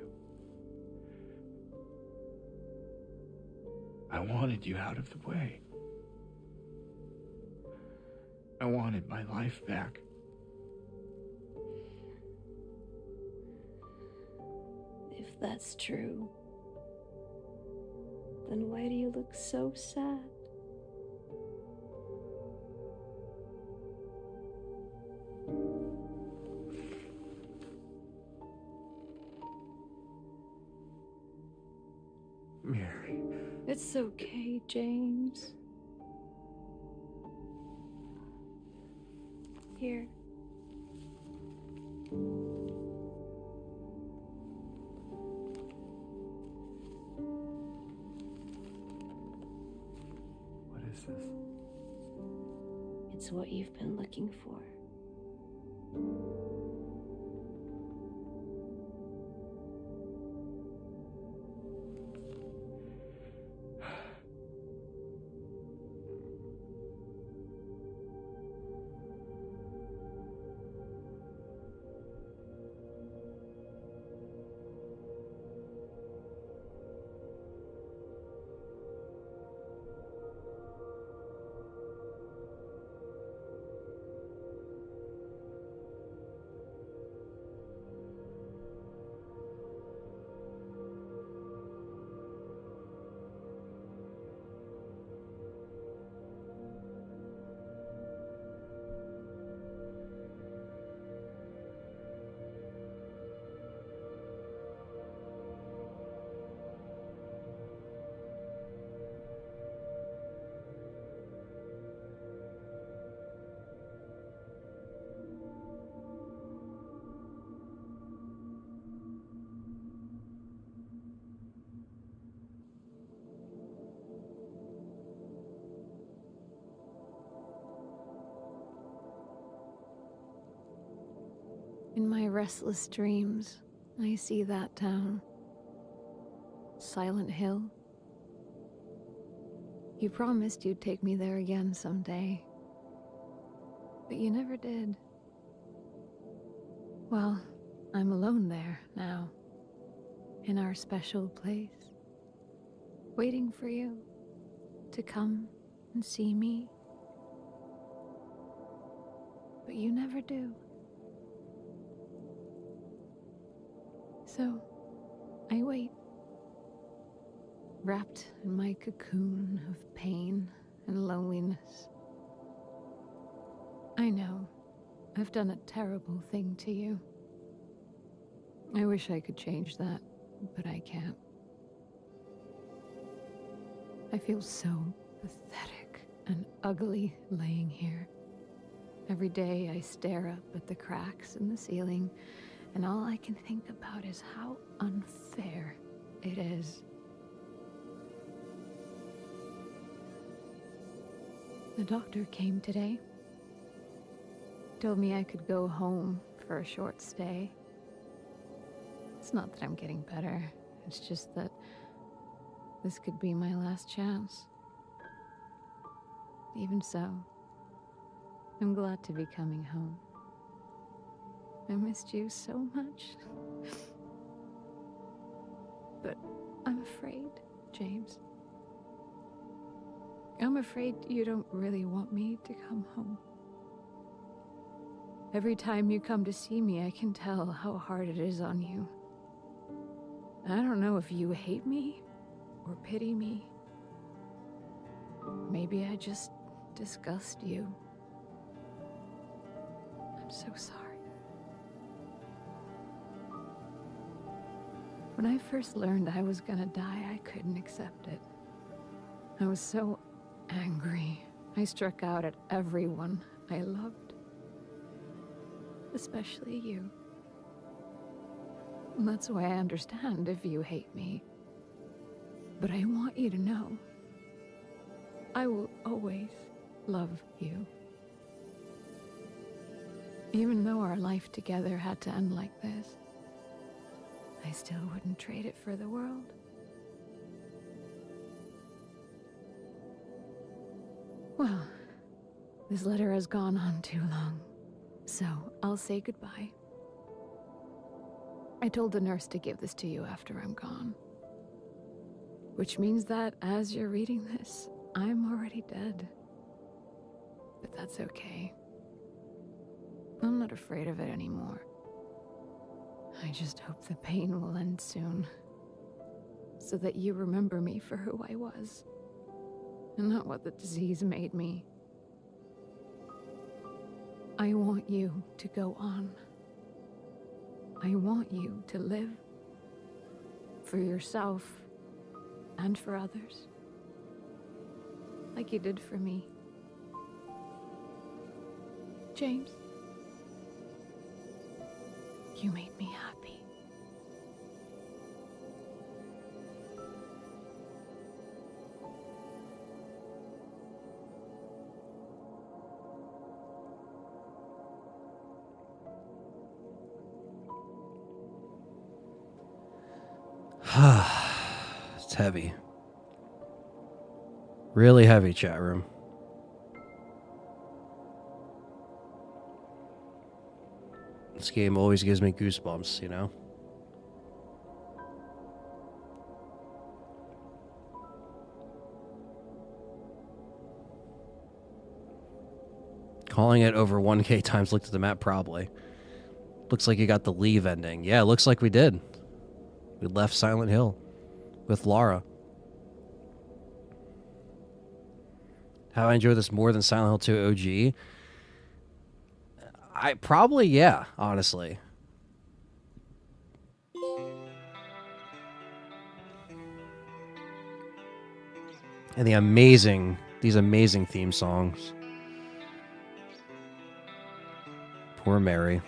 I wanted you out of the way. I wanted my life back. If that's true, then why do you look so sad? Mary. It's okay, James. Here. What is this? It's what you've been looking for. In my restless dreams, I see that town. Silent Hill. You promised you'd take me there again someday. But you never did. Well, I'm alone there now. In our special place. Waiting for you to come and see me. But you never do. So, I wait. Wrapped in my cocoon of pain and loneliness. I know, I've done a terrible thing to you. I wish I could change that, but I can't. I feel so pathetic and ugly laying here. Every day I stare up at the cracks in the ceiling, and all I can think about is how unfair it is. The doctor came today. Told me I could go home for a short stay. It's not that I'm getting better. It's just that this could be my last chance. Even so, I'm glad to be coming home. I missed you so much. But I'm afraid, James. I'm afraid you don't really want me to come home. Every time you come to see me, I can tell how hard it is on you. I don't know if you hate me or pity me. Maybe I just disgust you. I'm so sorry. When I first learned I was gonna die, I couldn't accept it. I was so angry. I struck out at everyone I loved. Especially you. And that's why I understand if you hate me. But I want you to know, I will always love you. Even though our life together had to end like this, I still wouldn't trade it for the world. Well, this letter has gone on too long, so I'll say goodbye. I told the nurse to give this to you after I'm gone. Which means that as you're reading this, I'm already dead. But that's okay. I'm not afraid of it anymore. I just hope the pain will end soon. So that you remember me for who I was. And not what the disease made me. I want you to go on. I want you to live. For yourself. And for others. Like you did for me. James. You made me happy. It's heavy. Really heavy, chat room. This game always gives me goosebumps, you know? Calling it over 1K times looked at the map, probably. Looks like you got the leave ending. Yeah, it looks like we did. We left Silent Hill with Lara. How I enjoy this more than Silent Hill 2 OG? I probably, yeah, honestly. And these amazing theme songs. Poor Mary.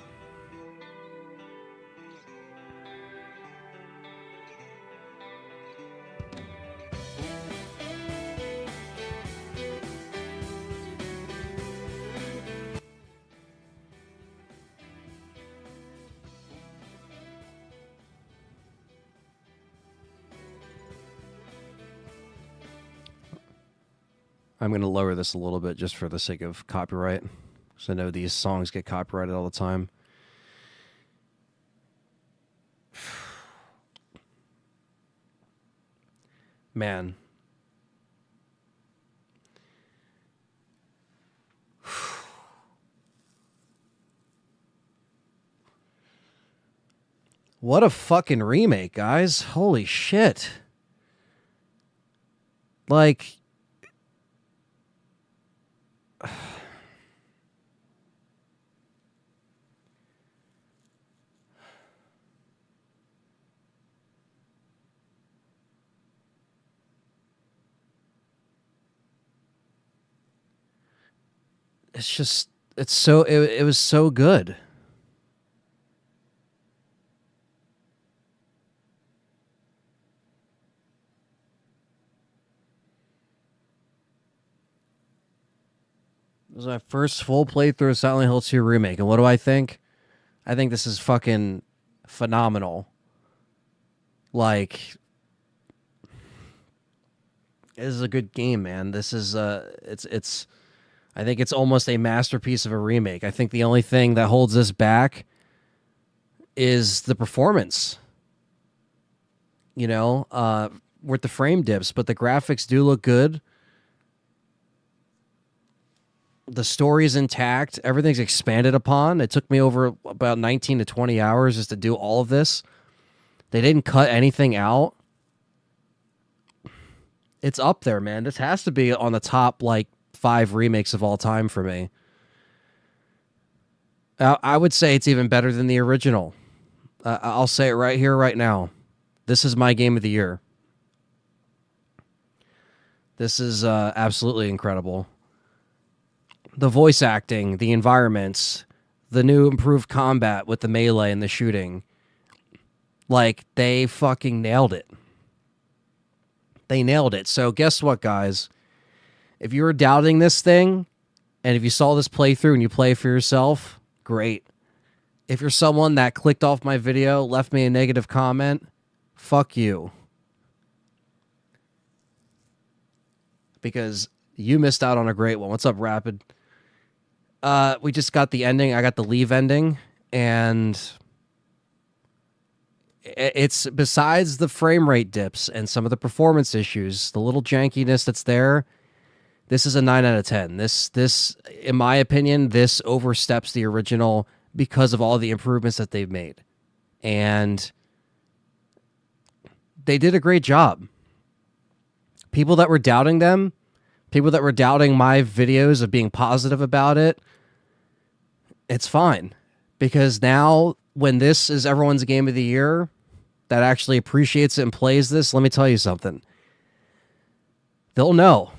I'm going to lower this a little bit just for the sake of copyright. Because I know these songs get copyrighted all the time. Man. What a fucking remake, guys. Holy shit. Like... It's just, it's so, it was so good. It was my first full playthrough of Silent Hill 2 Remake, and what do I think? I think this is fucking phenomenal. Like, this is a good game, man. This is, it's, I think it's almost a masterpiece of a remake. I think the only thing that holds this back is the performance. You know, with the frame dips, but the graphics do look good. The story's intact. Everything's expanded upon. It took me over about 19 to 20 hours just to do all of this. They didn't cut anything out. It's up there, man. This has to be on the top, like, 5 remakes of all time for me. I would say it's even better than the original. I'll say it right here, right now. This is my game of the year. This is absolutely incredible. The voice acting, the environments, the new improved combat with the melee and the shooting. Like, they fucking nailed it. They nailed it. So guess what, guys? If you were doubting this thing, and if you saw this playthrough and you play for yourself, great. If you're someone that clicked off my video, left me a negative comment, fuck you. Because you missed out on a great one. What's up, Rapid? We just got the ending. I got the leave ending, and it's, besides the frame rate dips and some of the performance issues, the little jankiness that's there, this is a 9 out of 10. This, in my opinion, this oversteps the original because of all the improvements that they've made. And they did a great job. People that were doubting them, people that were doubting my videos of being positive about it, it's fine. Because now, when this is everyone's game of the year that actually appreciates it and plays this, let me tell you something. They'll know.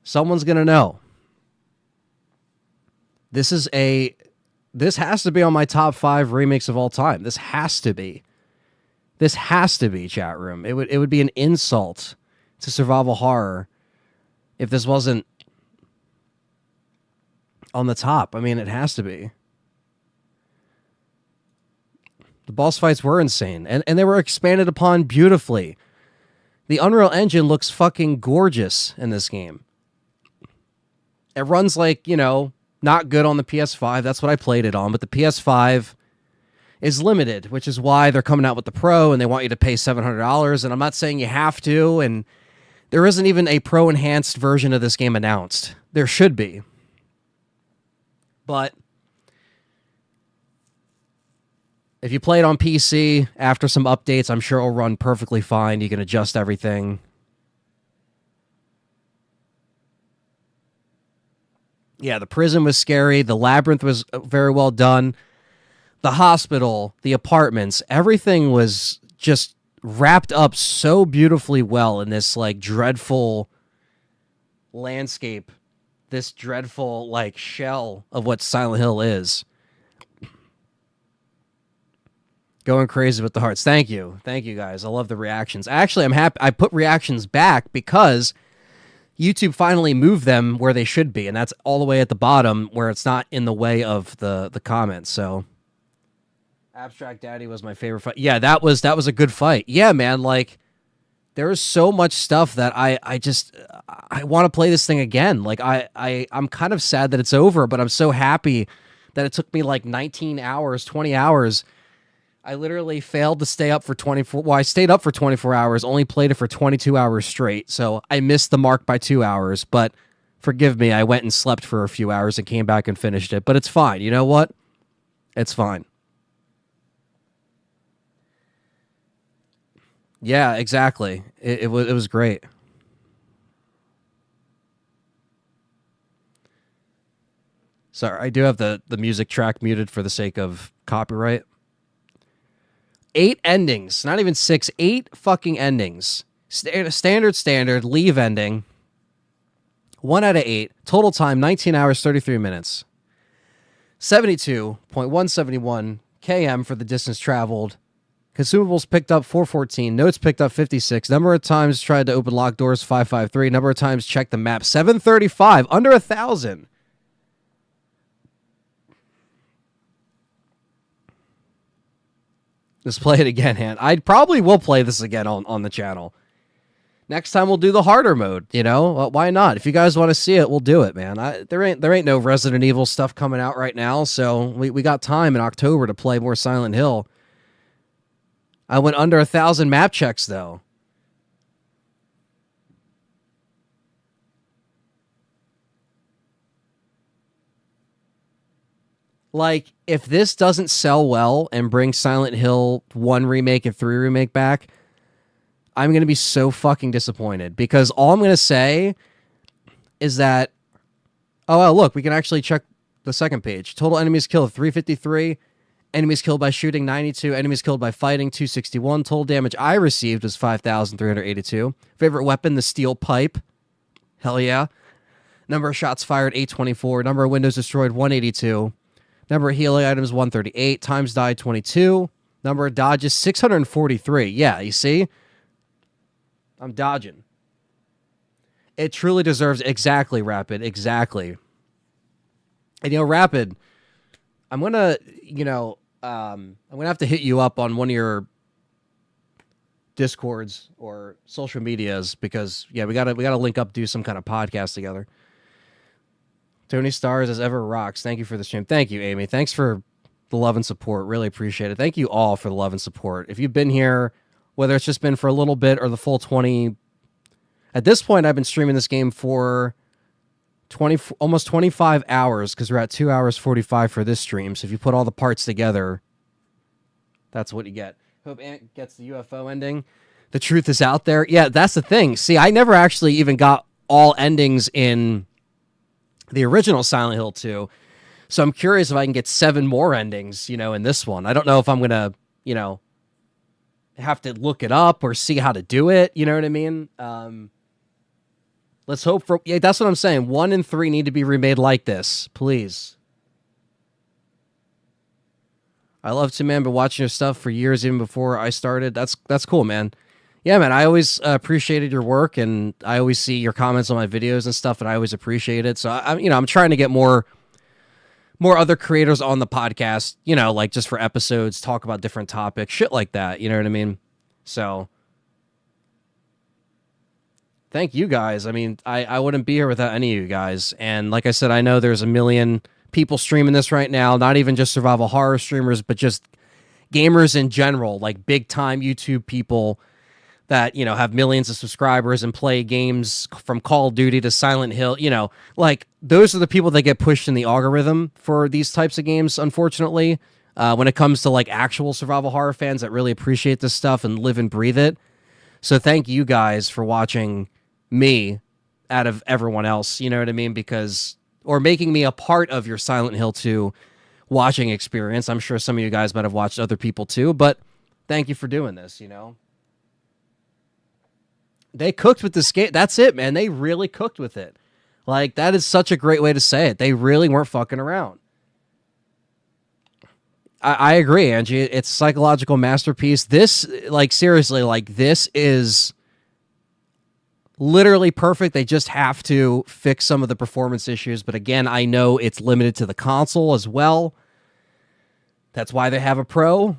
Someone's going to know. This has to be on my top 5 remakes of all time. This has to be. This has to be, chat room. It would be an insult to survival horror if this wasn't on the top. I mean, it has to be. The boss fights were insane, and they were expanded upon beautifully. The Unreal Engine looks fucking gorgeous in this game. It runs like, you know, not good on the PS5. That's what I played it on, but the PS5 is limited, which is why they're coming out with the Pro, and they want you to pay $700, and I'm not saying you have to, and there isn't even a Pro-enhanced version of this game announced. There should be. But if you play it on PC, after some updates, I'm sure it'll run perfectly fine. You can adjust everything. Yeah, the prison was scary. The labyrinth was very well done. The hospital, the apartments, everything was just wrapped up so beautifully well in this, like, dreadful landscape. This dreadful, like, shell of what Silent Hill is. Going crazy with the hearts. Thank you. Thank you, guys. I love the reactions. Actually, I'm happy I put reactions back because YouTube finally moved them where they should be, and that's all the way at the bottom where it's not in the way of the comments. So Abstract Daddy was my favorite fight. Yeah, that was a good fight. Yeah, man, like, there is so much stuff that I want to play this thing again. Like I'm kind of sad that it's over, but I'm so happy that it took me like 19 hours, 20 hours. I literally failed to stay up for 24. Well, I stayed up for 24 hours, only played it for 22 hours straight. So I missed the mark by 2 hours, but forgive me. I went and slept for a few hours and came back and finished it, but it's fine. You know what? It's fine. Yeah, exactly. It was great. Sorry, I do have the music track muted for the sake of copyright. 8 endings, not even 6, 8 fucking endings. Standard, leave ending. 1 out of 8. Total time, 19 hours, 33 minutes. 72.171 km for the distance traveled. Consumables picked up 414. Notes picked up 56. Number of times tried to open locked doors, 553. Number of times checked the map, 735. Under 1,000. Let's play it again, Han. I probably will play this again on the channel. Next time we'll do the harder mode, you know? Well, why not? If you guys want to see it, we'll do it, man. There ain't no Resident Evil stuff coming out right now, so we got time in October to play more Silent Hill. I went under 1,000 map checks, though. Like, if this doesn't sell well and bring Silent Hill 1 Remake and 3 Remake back, I'm going to be so fucking disappointed. Because all I'm going to say is that... Oh, well, look, we can actually check the second page. Total enemies killed, 353. Enemies killed by shooting, 92. Enemies killed by fighting, 261. Total damage I received was 5,382. Favorite weapon, the steel pipe. Hell yeah. Number of shots fired, 824. Number of windows destroyed, 182. Number of healing items, 138. Times died, 22. Number of dodges, 643. Yeah, you see? I'm dodging. It truly deserves exactly, Rapid. Exactly. And, you know, Rapid, I'm going to, I'm going to have to hit you up on one of your Discords or social medias because, yeah, we got to link up, do some kind of podcast together. Tony Stars as ever rocks. Thank you for the stream. Thank you, Amy. Thanks for the love and support. Really appreciate it. Thank you all for the love and support. If you've been here, whether it's just been for a little bit or the full 20... At this point, I've been streaming this game for almost 25 hours because we're at 2 hours 45 for this stream. So if you put all the parts together, that's what you get. Hope Ant gets the UFO ending. The truth is out there. Yeah, that's the thing. See, I never actually even got all endings in the original Silent Hill 2. So I'm curious if I can get 7 more endings, in this one. I don't know if I'm going to, have to look it up or see how to do it. You know what I mean? Let's hope for... Yeah, that's what I'm saying. 1 and 3 need to be remade like this. Please. I love to, man, been watching your stuff for years, even before I started. That's cool, man. Yeah, man, I always appreciated your work, and I always see your comments on my videos and stuff, and I always appreciate it. So, I'm trying to get more other creators on the podcast, like just for episodes, talk about different topics, shit like that, you know what I mean? So, thank you guys. I mean, I wouldn't be here without any of you guys. And like I said, I know there's a million people streaming this right now, not even just survival horror streamers, but just gamers in general, like big-time YouTube people that, have millions of subscribers and play games from Call of Duty to Silent Hill, like those are the people that get pushed in the algorithm for these types of games, unfortunately, when it comes to like actual survival horror fans that really appreciate this stuff and live and breathe it. So thank you guys for watching me out of everyone else, you know what I mean? Or making me a part of your Silent Hill 2 watching experience. I'm sure some of you guys might have watched other people too, but thank you for doing this, They cooked with this game. That's it, man. They really cooked with it. Like, that is such a great way to say it. They really weren't fucking around. I agree, Angie. It's a psychological masterpiece. This, like, seriously, like, this is literally perfect. They just have to fix some of the performance issues. But again, I know it's limited to the console as well. That's why they have a Pro.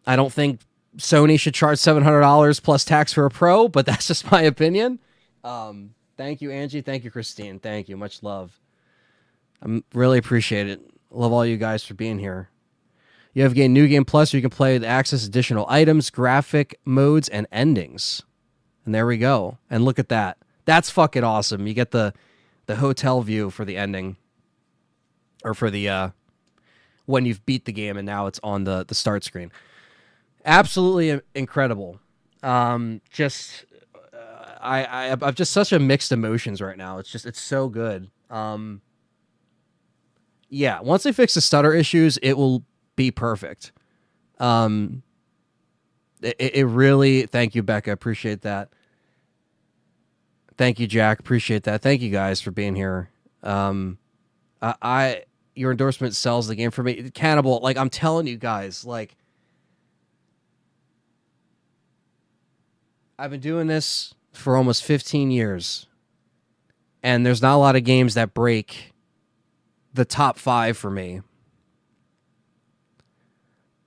I don't think Sony should charge $700 plus tax for a Pro, but that's just my opinion. Thank you, Angie. Thank you, Christine. Thank you. Much love. I really appreciate it. Love all you guys for being here. You have New Game Plus, where you can play with access additional items, graphic modes, and endings. And there we go. And look at that. That's fucking awesome. You get the hotel view for the ending. Or for the when you've beat the game and now it's on the start screen. Absolutely incredible. I've just such a mixed emotions right now. It's so good. Yeah, once they fix the stutter issues, it will be perfect. It really, thank you, Becca. Appreciate that. Thank you, Jack. Appreciate that. Thank you guys for being here. Your endorsement sells the game for me. Cannibal, like I'm telling you guys, like I've been doing this for almost 15 years, and there's not a lot of games that break the top 5 for me.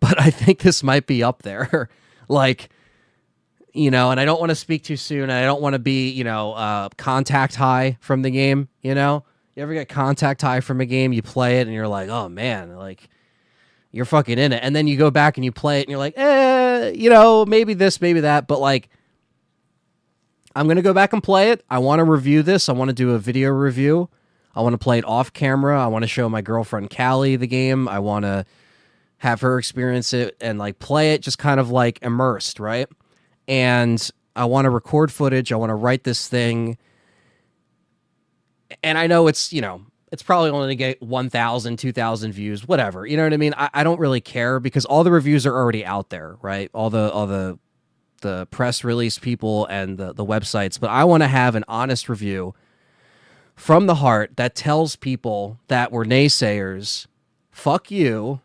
But I think this might be up there. Like, you know, and I don't want to speak too soon. I don't want to be, contact high from the game, you know? You ever get contact high from a game, you play it, and you're like, oh, man, like, you're fucking in it. And then you go back and you play it, and you're like, maybe this, maybe that. But, like, I'm going to go back and play it. I want to review this. I want to do a video review. I want to play it off camera. I want to show my girlfriend Callie the game. I want to have her experience it and, like, play it just kind of, like, immersed, right? And I want to record footage. I want to write this thing. And I know it's, it's probably only going to get 1,000, 2,000 views, whatever. You know what I mean? I don't really care because all the reviews are already out there, right? All the press release people and the websites. But I want to have an honest review from the heart that tells people that were naysayers, fuck you,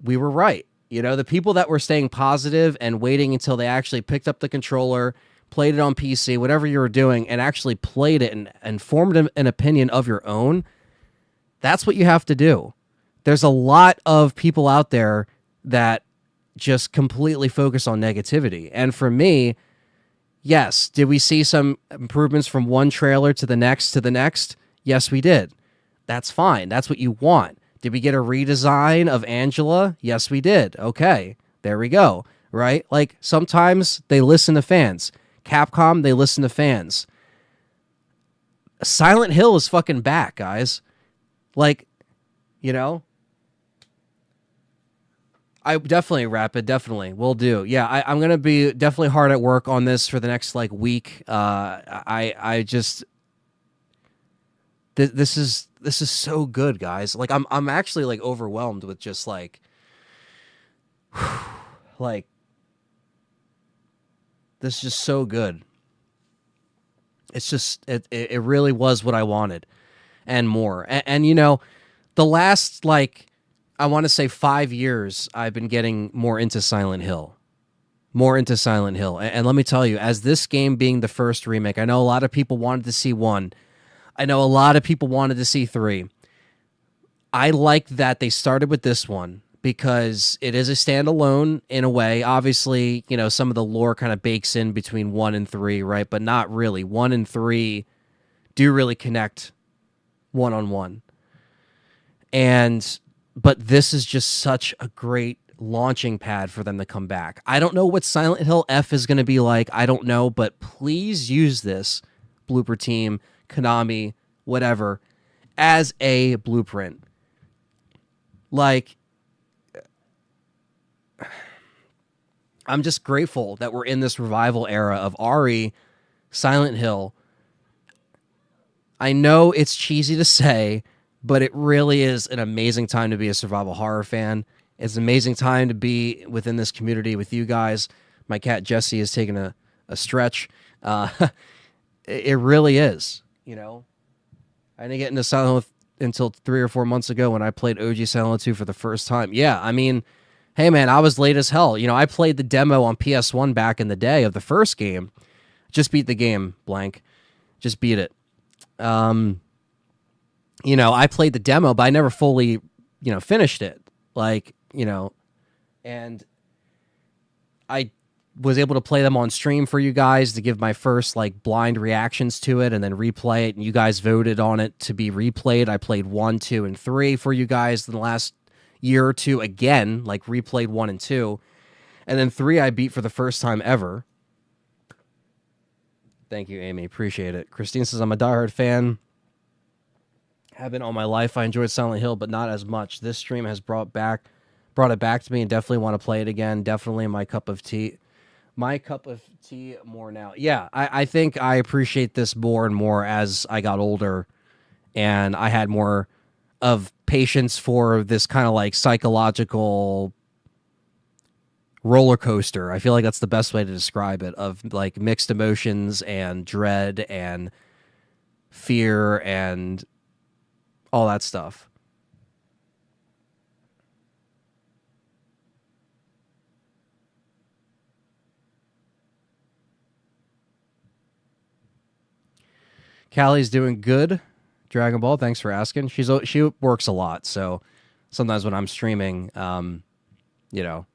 we were right. You know, the people that were staying positive and waiting until they actually picked up the controller, played it on PC, whatever you were doing, and actually played it and formed an opinion of your own, that's what you have to do. There's a lot of people out there that just completely focus on negativity. And for me, yes, did we see some improvements from one trailer to the next? Yes, we did. That's fine. That's what you want. Did we get a redesign of Angela? Yes, we did. Okay, there we go, right? Like, sometimes they listen to fans. Capcom, they listen to fans. Silent Hill is fucking back, guys. Like, I definitely, Rapid, definitely, will do. Yeah, I'm going to be definitely hard at work on this for the next, like, week. This is so good, guys. Like, I'm actually, like, overwhelmed with just, like, like, this is just so good. It's just, it really was what I wanted and more. And the last, like, I want to say 5 years, I've been getting more into Silent Hill. And let me tell you, as this game being the first remake, I know a lot of people wanted to see 1. I know a lot of people wanted to see 3. I like that they started with this one because it is a standalone in a way. Obviously, some of the lore kind of bakes in between 1 and 3, right? But not really. 1 and 3 do really connect one-on-one. But this is just such a great launching pad for them to come back. I don't know what Silent Hill F is going to be like. I don't know, but please use this, Blooper Team, Konami, whatever, as a blueprint. Like, I'm just grateful that we're in this revival era of RE, Silent Hill. I know it's cheesy to say, but it really is an amazing time to be a survival horror fan. It's an amazing time to be within this community with you guys. My cat Jessie is taking a stretch. It really is, I didn't get into Silent Hill until 3 or 4 months ago when I played OG Silent Hill 2 for the first time. Yeah, I mean, hey man, I was late as hell. I played the demo on PS1 back in the day of the first game. Just beat the game, blank. Just beat it. I played the demo, but I never fully, finished it. Like, and I was able to play them on stream for you guys to give my first like blind reactions to it and then replay it. And you guys voted on it to be replayed. I played 1, 2, and 3 for you guys in the last year or two again, like replayed 1 and 2. And then 3 I beat for the first time ever. Thank you, Amy. Appreciate it. Christine says, I'm a diehard fan. Have been all my life. I enjoyed Silent Hill, but not as much. This stream has brought it back to me and definitely want to play it again. Definitely my cup of tea. My cup of tea more now. Yeah, I think I appreciate this more and more as I got older and I had more of patience for this kind of like psychological roller coaster. I feel like that's the best way to describe it, of like mixed emotions and dread and fear and all that stuff. Callie's doing good. Dragon Ball, thanks for asking. She works a lot, so sometimes when I'm streaming, you know,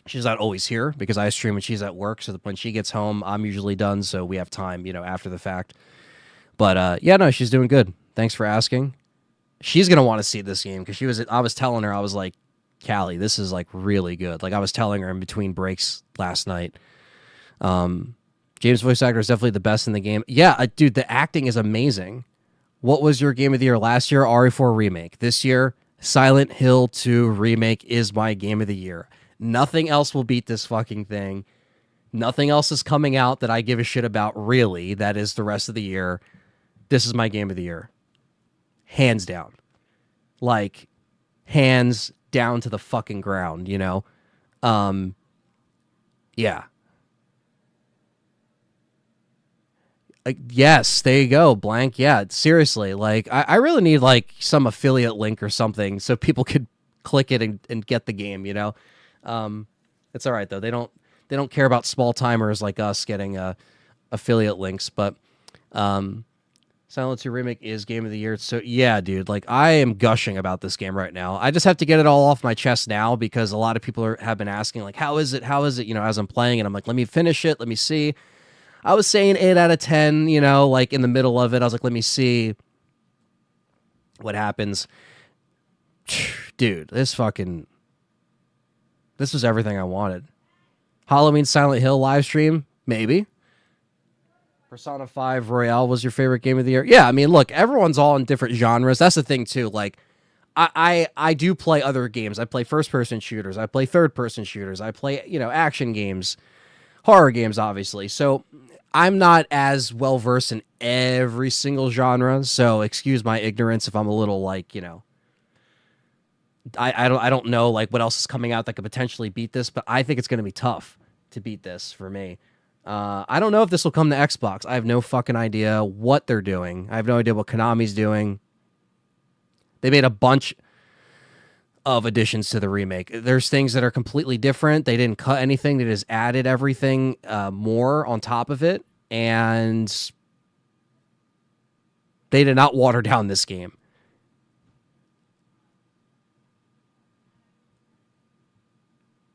she's not always here because I stream when she's at work. So when she gets home, I'm usually done, so we have time, you know, after the fact. But yeah, no, she's doing good. Thanks for asking. She's gonna want to see this game because I was telling her, I was like, Callie, this is like really good. Like I was telling her in between breaks last night. James' voice actor is definitely the best in the game. Yeah, dude, the acting is amazing. What was your game of the year last year? RE4 Remake. This year, Silent Hill 2 Remake is my game of the year. Nothing else will beat this fucking thing. Nothing else is coming out that I give a shit about, really. That is the rest of the year. This is my game of the year. Hands down. Like, hands down to the fucking ground, you know? Yeah. Yes, there you go, Blank. Yeah, seriously. Like, I really need, like, some affiliate link or something so people could click it and get the game, you know? It's all right, though. They don't care about small timers like us getting affiliate links, but Silent 2 Remake is game of the year. So, yeah, dude, like, I am gushing about this game right now. I just have to get it all off my chest now because a lot of people have been asking, like, how is it? How is it? You know, as I'm playing it, I'm like, let me finish it. Let me see. I was saying 8 out of 10, you know, like in the middle of it. I was like, let me see what happens. Dude, this was everything I wanted. Halloween Silent Hill live stream? Maybe. Persona 5 Royale was your favorite game of the year? Yeah, I mean, look, everyone's all in different genres. That's the thing, too. Like, I do play other games. I play first-person shooters. I play third-person shooters. I play, you know, action games. Horror games, obviously. So I'm not as well versed in every single genre, so excuse my ignorance if I'm a little like, you know, I don't know like what else is coming out that could potentially beat this, but I think it's going to be tough to beat this for me. I don't know if this will come to Xbox. I have no fucking idea what they're doing. I have no idea what Konami's doing. They made a bunch of additions to the remake. There's things that are completely different. They didn't cut anything. They just added everything more on top of it. And they did not water down this game.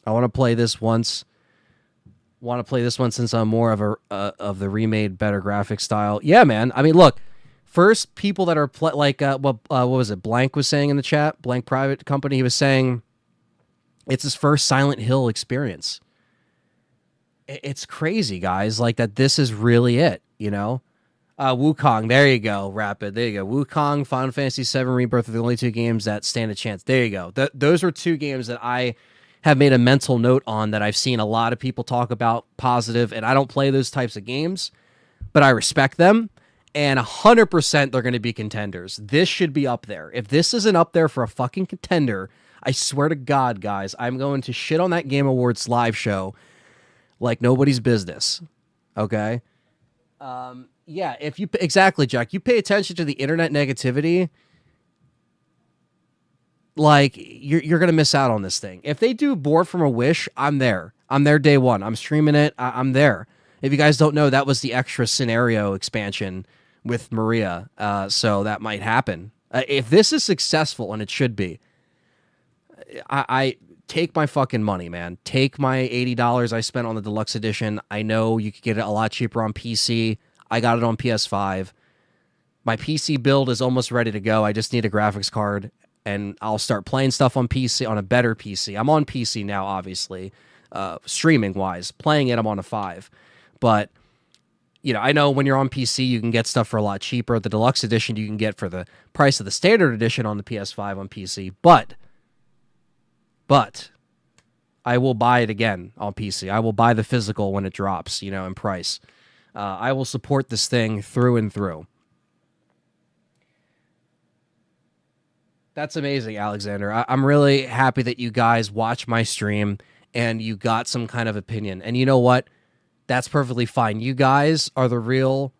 I want to play this once. Since I'm more of of the remade, better graphic style. Yeah, man. I mean, look. First, people that are what was it? Blank was saying in the chat. Blank Private Company. He was saying it's his first Silent Hill experience. It's crazy, guys. Like that. This is really it. You know, Wukong. There you go. Rapid. There you go. Wukong. Final Fantasy VII Rebirth are the only 2 games that stand a chance. There you go. Those are 2 games that I have made a mental note on that I've seen a lot of people talk about positive, and I don't play those types of games, but I respect them. And 100% they're going to be contenders. This should be up there. If this isn't up there for a fucking contender, I swear to God, guys, I'm going to shit on that Game Awards live show like nobody's business. Okay? Yeah, exactly, Jack. You pay attention to the internet negativity, like, you're going to miss out on this thing. If they do Board from a Wish, I'm there. I'm there day one. I'm streaming it. I'm there. If you guys don't know, that was the extra scenario expansion with Maria, so that might happen. If this is successful, and it should be, take my fucking money, man. Take my $80 I spent on the deluxe edition. I know you could get it a lot cheaper on PC. I got it on PS5. My PC build is almost ready to go. I just need a graphics card, and I'll start playing stuff on PC, on a better PC. I'm on PC now, obviously, streaming-wise. Playing it, I'm on a 5. But, you know, I know when you're on PC, you can get stuff for a lot cheaper. The deluxe edition you can get for the price of the standard edition on the PS5 on PC. But I will buy it again on PC. I will buy the physical when it drops, you know, in price. I will support this thing through and through. That's amazing, Alexander. I'm really happy that you guys watch my stream and you got some kind of opinion. And you know what? That's perfectly fine. You guys are the real,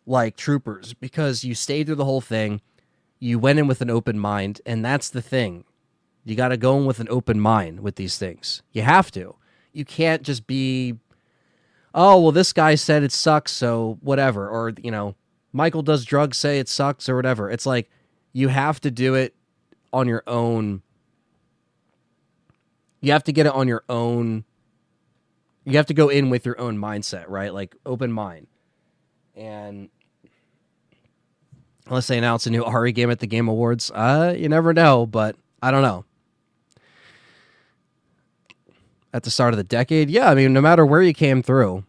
like, troopers because you stayed through the whole thing. You went in with an open mind, and that's the thing. You got to go in with an open mind with these things. You have to. You can't just be, oh, well, this guy said it sucks, so whatever. Or, you know, Michael does drugs, say it sucks or whatever. It's like you have to do it on your own. You have to get it on your own. You have to go in with your own mindset, right? Like open mind. And let's say now it's a new RE game at the Game Awards. You never know, but I don't know. At the start of the decade, yeah, I mean, no matter where you came through.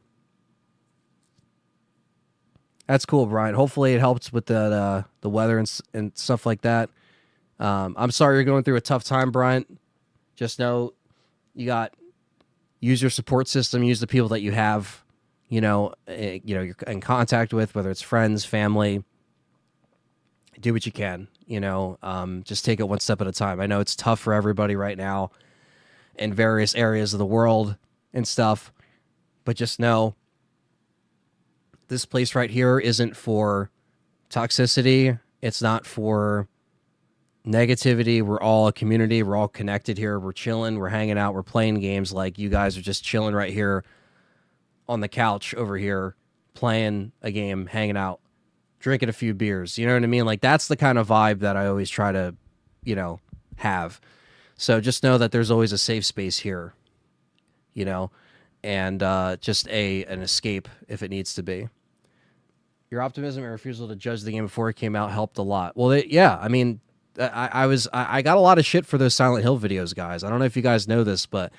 That's cool, Brian. Hopefully it helps with the weather and stuff like that. I'm sorry you're going through a tough time, Brian. Just know use your support system, use the people that you have, you're in contact with, whether it's friends, family. Do what you can, just take it one step at a time. I know it's tough for everybody right now in various areas of the world and stuff, but just know this place right here isn't for toxicity. It's not for negativity. We're all a community. We're all connected here. We're chilling. We're hanging out. We're playing games. Like you guys are just chilling right here on the couch over here, playing a game, hanging out, drinking a few beers. You know what I mean? Like that's the kind of vibe that I always try to, have. So just know that there's always a safe space here, and just an escape if it needs to be. Your optimism and refusal to judge the game before it came out helped a lot. Well, I mean, I got a lot of shit for those Silent Hill videos, guys. I don't know if you guys know this, but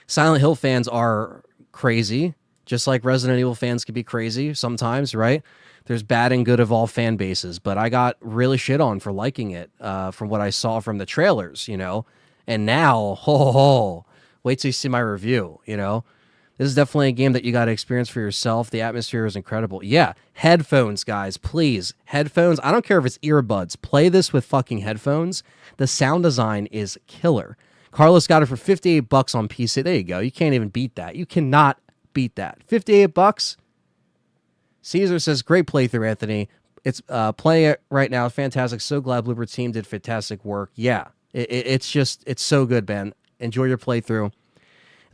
Silent Hill fans are crazy, just like Resident Evil fans can be crazy sometimes, right? There's bad and good of all fan bases, but I got really shit on for liking it from what I saw from the trailers, And now, wait till you see my review, This is definitely a game that you got to experience for yourself. The atmosphere is incredible. Yeah, headphones, guys, please. Headphones. I don't care if it's earbuds. Play this with fucking headphones. The sound design is killer. Carlos got it for $58 on PC. There you go. You can't even beat that. You cannot beat that. $58. Caesar says, great playthrough, Anthony. It's playing it right now. Fantastic. So glad Blooper Team did fantastic work. Yeah, it's so good, man. Enjoy your playthrough.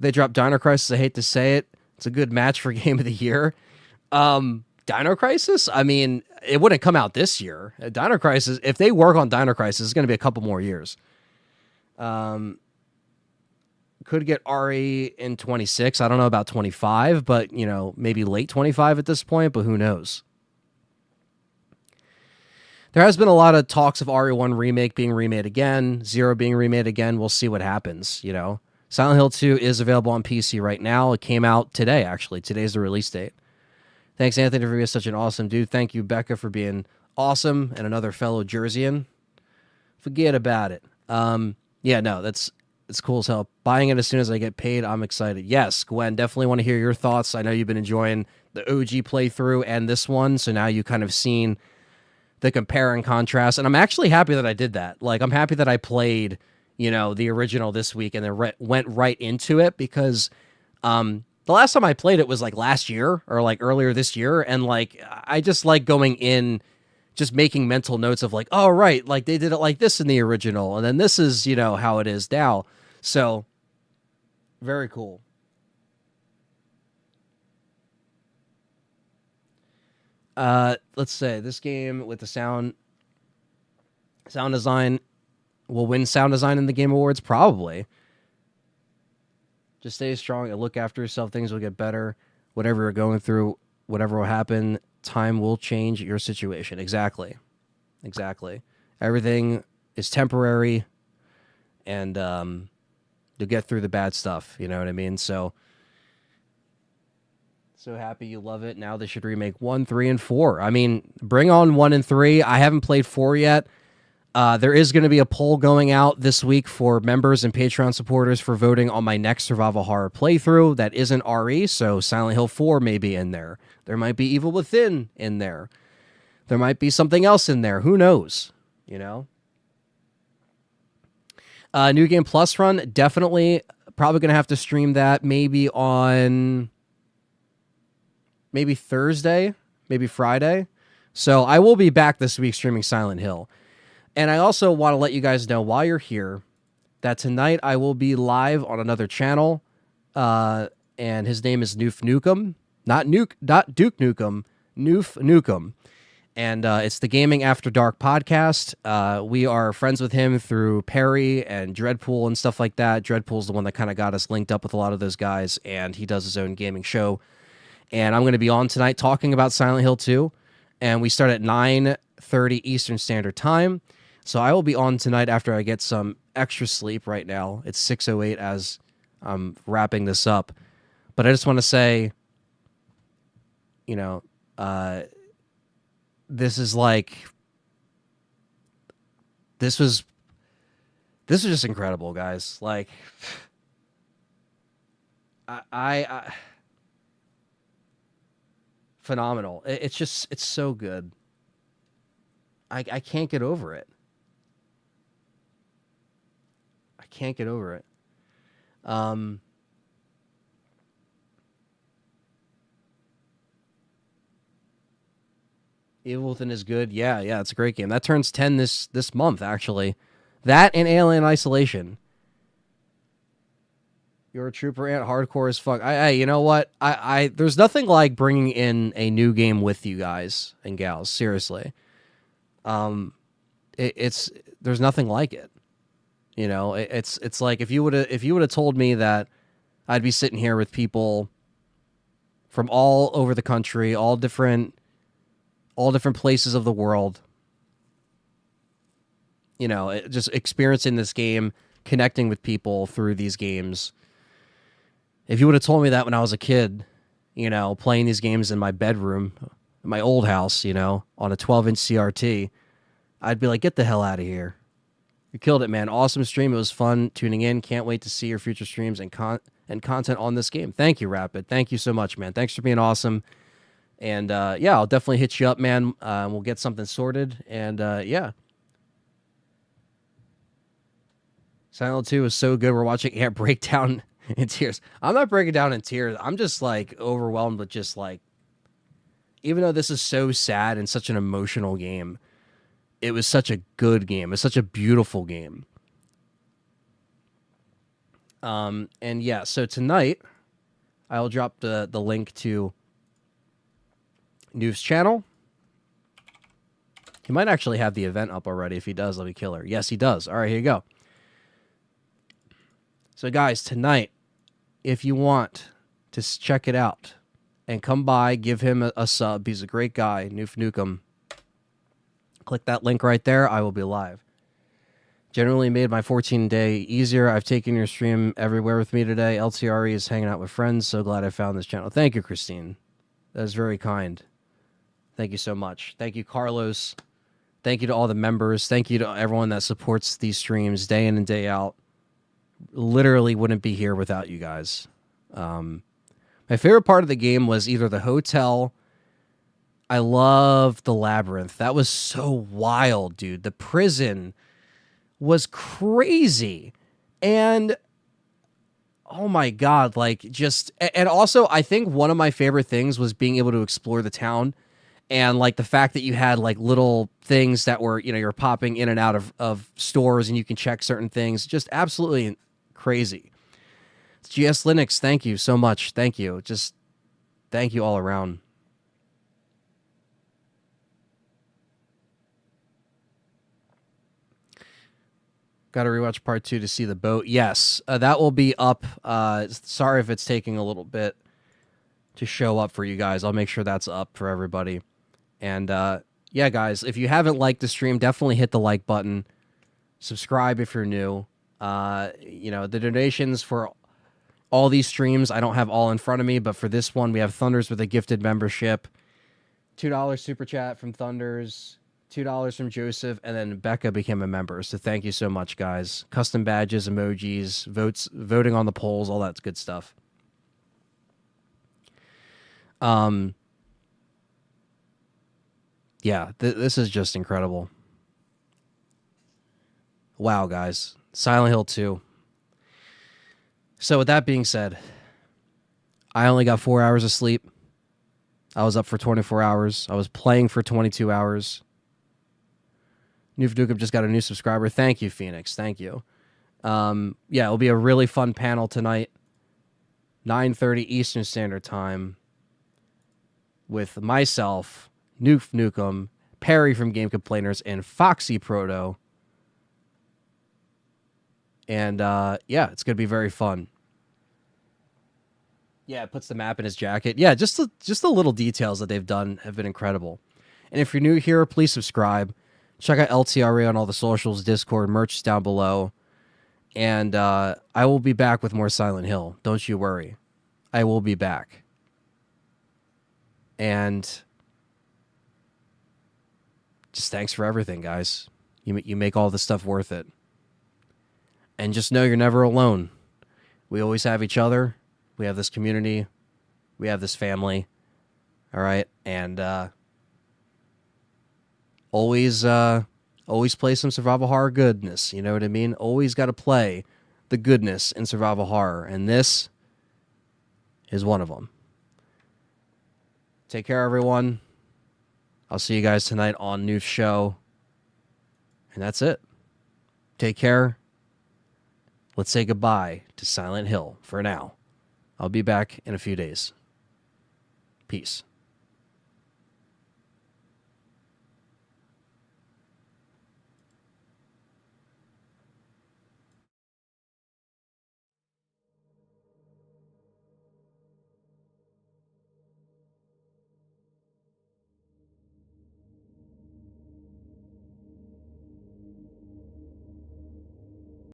They dropped Dino Crisis. I hate to say it. It's a good match for Game of the Year. Dino Crisis? I mean, it wouldn't come out this year. Dino Crisis, if they work on Dino Crisis, it's going to be a couple more years. Could get RE in 26. I don't know about 25, but, maybe late 25 at this point, but who knows? There has been a lot of talks of RE1 Remake being remade again, 0 being remade again. We'll see what happens, Silent Hill 2 is available on PC right now. It came out today, actually. Today's the release date. Thanks, Anthony, for being such an awesome dude. Thank you, Becca, for being awesome and another fellow Jerseyan. Forget about it. It's cool as hell. Buying it as soon as I get paid, I'm excited. Yes, Gwen, definitely want to hear your thoughts. I know you've been enjoying the OG playthrough and this one, so now you kind of seen the compare and contrast, and I'm actually happy that I did that. Like, I'm happy that I played the original this week and then went right into it because the last time I played it was like last year or like earlier this year. And like, I just like going in, just making mental notes of like, oh, right. Like they did it like this in the original. And then this is, how it is now. So very cool. Let's say this game with the sound design will win sound design in the Game Awards? Probably. Just stay strong and look after yourself. Things will get better. Whatever you're going through, whatever will happen, time will change your situation. Exactly. Everything is temporary, and you'll get through the bad stuff. You know what I mean? So happy you love it. Now they should remake 1, 3, and 4. I mean, bring on 1 and 3. I haven't played 4 yet. There is going to be a poll going out this week for members and Patreon supporters for voting on my next survival horror playthrough. That isn't RE, so Silent Hill 4 may be in there. There might be Evil Within in there. There might be something else in there. Who knows? You know? New Game Plus run, definitely. Probably going to have to stream that maybe on Thursday, maybe Friday. So I will be back this week streaming Silent Hill. And I also want to let you guys know while you're here that tonight I will be live on another channel. And his name is Noof Nukem. Not Duke Nukem, Noof Nukem. And it's the Gaming After Dark podcast. We are friends with him through Perry and Dreadpool and stuff like that. Dreadpool's the one that kind of got us linked up with a lot of those guys, and he does his own gaming show. And I'm going to be on tonight talking about Silent Hill 2. And we start at 9:30 Eastern Standard Time. So I will be on tonight after I get some extra sleep right now. It's 6:08 as I'm wrapping this up. But I just want to say, you know, this was just incredible, guys. Like, I phenomenal. It's so good. I can't get over it. Can't get over it. Evil Within is good. Yeah, it's a great game. That turns 10 this month, actually. That and Alien Isolation. You're a trooper, Ant. Hardcore as fuck. You know what? There's nothing like bringing in a new game with you guys and gals. Seriously. There's nothing like it. You know, it's like if you would have told me that I'd be sitting here with people from all over the country, all different places of the world, you know, just experiencing this game, connecting with people through these games. If you would have told me that when I was a kid, you know, playing these games in my bedroom, in my old house, you know, on a 12-inch CRT, I'd be like, get the hell out of here. You killed it, man. Awesome stream. It was fun tuning in. Can't wait to see your future streams and content on this game. Thank you, Rapid. Thank you so much, man. Thanks for being awesome. And, yeah, I'll definitely hit you up, man. We'll get something sorted. And, yeah. Silent Hill 2 is so good. We're watching Ant break down in tears. I'm not breaking down in tears. I'm just, like, overwhelmed with just, like, even though this is so sad and such an emotional game, it was such a good game. It's such a beautiful game. And yeah, so tonight I'll drop the link to Noof's channel. He might actually have the event up already. If he does, let me kill her. Yes, he does. All right, here you go. So guys, tonight, if you want to check it out and come by, give him a sub. He's a great guy, Noof Nukem. Click that link right there. I will be live. Generally made my 14-day easier. I've taken your stream everywhere with me today. LTRE is hanging out with friends. So glad I found this channel. Thank you, Christine. That is very kind. Thank you so much. Thank you, Carlos. Thank you to all the members. Thank you to everyone that supports these streams day in and day out. Literally wouldn't be here without you guys. My favorite part of the game was either the hotel. I love the Labyrinth. That was so wild, dude. The prison was crazy. And oh my God, like just, and also I think one of my favorite things was being able to explore the town, and like the fact that you had like little things that were, you know, you're popping in and out of stores and you can check certain things. Just absolutely crazy. GS Linux, thank you so much. Thank you. Just thank you all around. Got to rewatch part 2 to see the boat. Yes, that will be up. Sorry if it's taking a little bit to show up for you guys. I'll make sure that's up for everybody. And yeah, guys, if you haven't liked the stream, definitely hit the like button. Subscribe if you're new. You know, the donations for all these streams, I don't have all in front of me, but for this one, we have Thunders with a gifted membership. $2 super chat from Thunders. $2 from Joseph, and then Becca became a member. So thank you so much, guys. Custom badges, emojis, voting on the polls, all that good stuff. Yeah, this is just incredible. Wow, guys. Silent Hill 2. So with that being said, I only got 4 hours of sleep. I was up for 24 hours. I was playing for 22 hours. New Fadukum just got a new subscriber. Thank you, Phoenix. Thank you. Yeah, it'll be a really fun panel tonight. 9:30 Eastern Standard Time. With myself, Noof Nukem, Perry from Game Complainers, and Foxy Proto. And yeah, it's going to be very fun. Yeah, it puts the map in his jacket. Yeah, just the little details that they've done have been incredible. And if you're new here, please subscribe. Check out LTRE on all the socials, Discord, merch down below. And I will be back with more Silent Hill. Don't you worry. I will be back. And just thanks for everything, guys. You make all this stuff worth it. And just know you're never alone. We always have each other. We have this community. We have this family. All right? And always play some survival horror goodness. You know what I mean? Always got to play the goodness in survival horror. And this is one of them. Take care, everyone. I'll see you guys tonight on Noof's show. And that's it. Take care. Let's say goodbye to Silent Hill for now. I'll be back in a few days. Peace.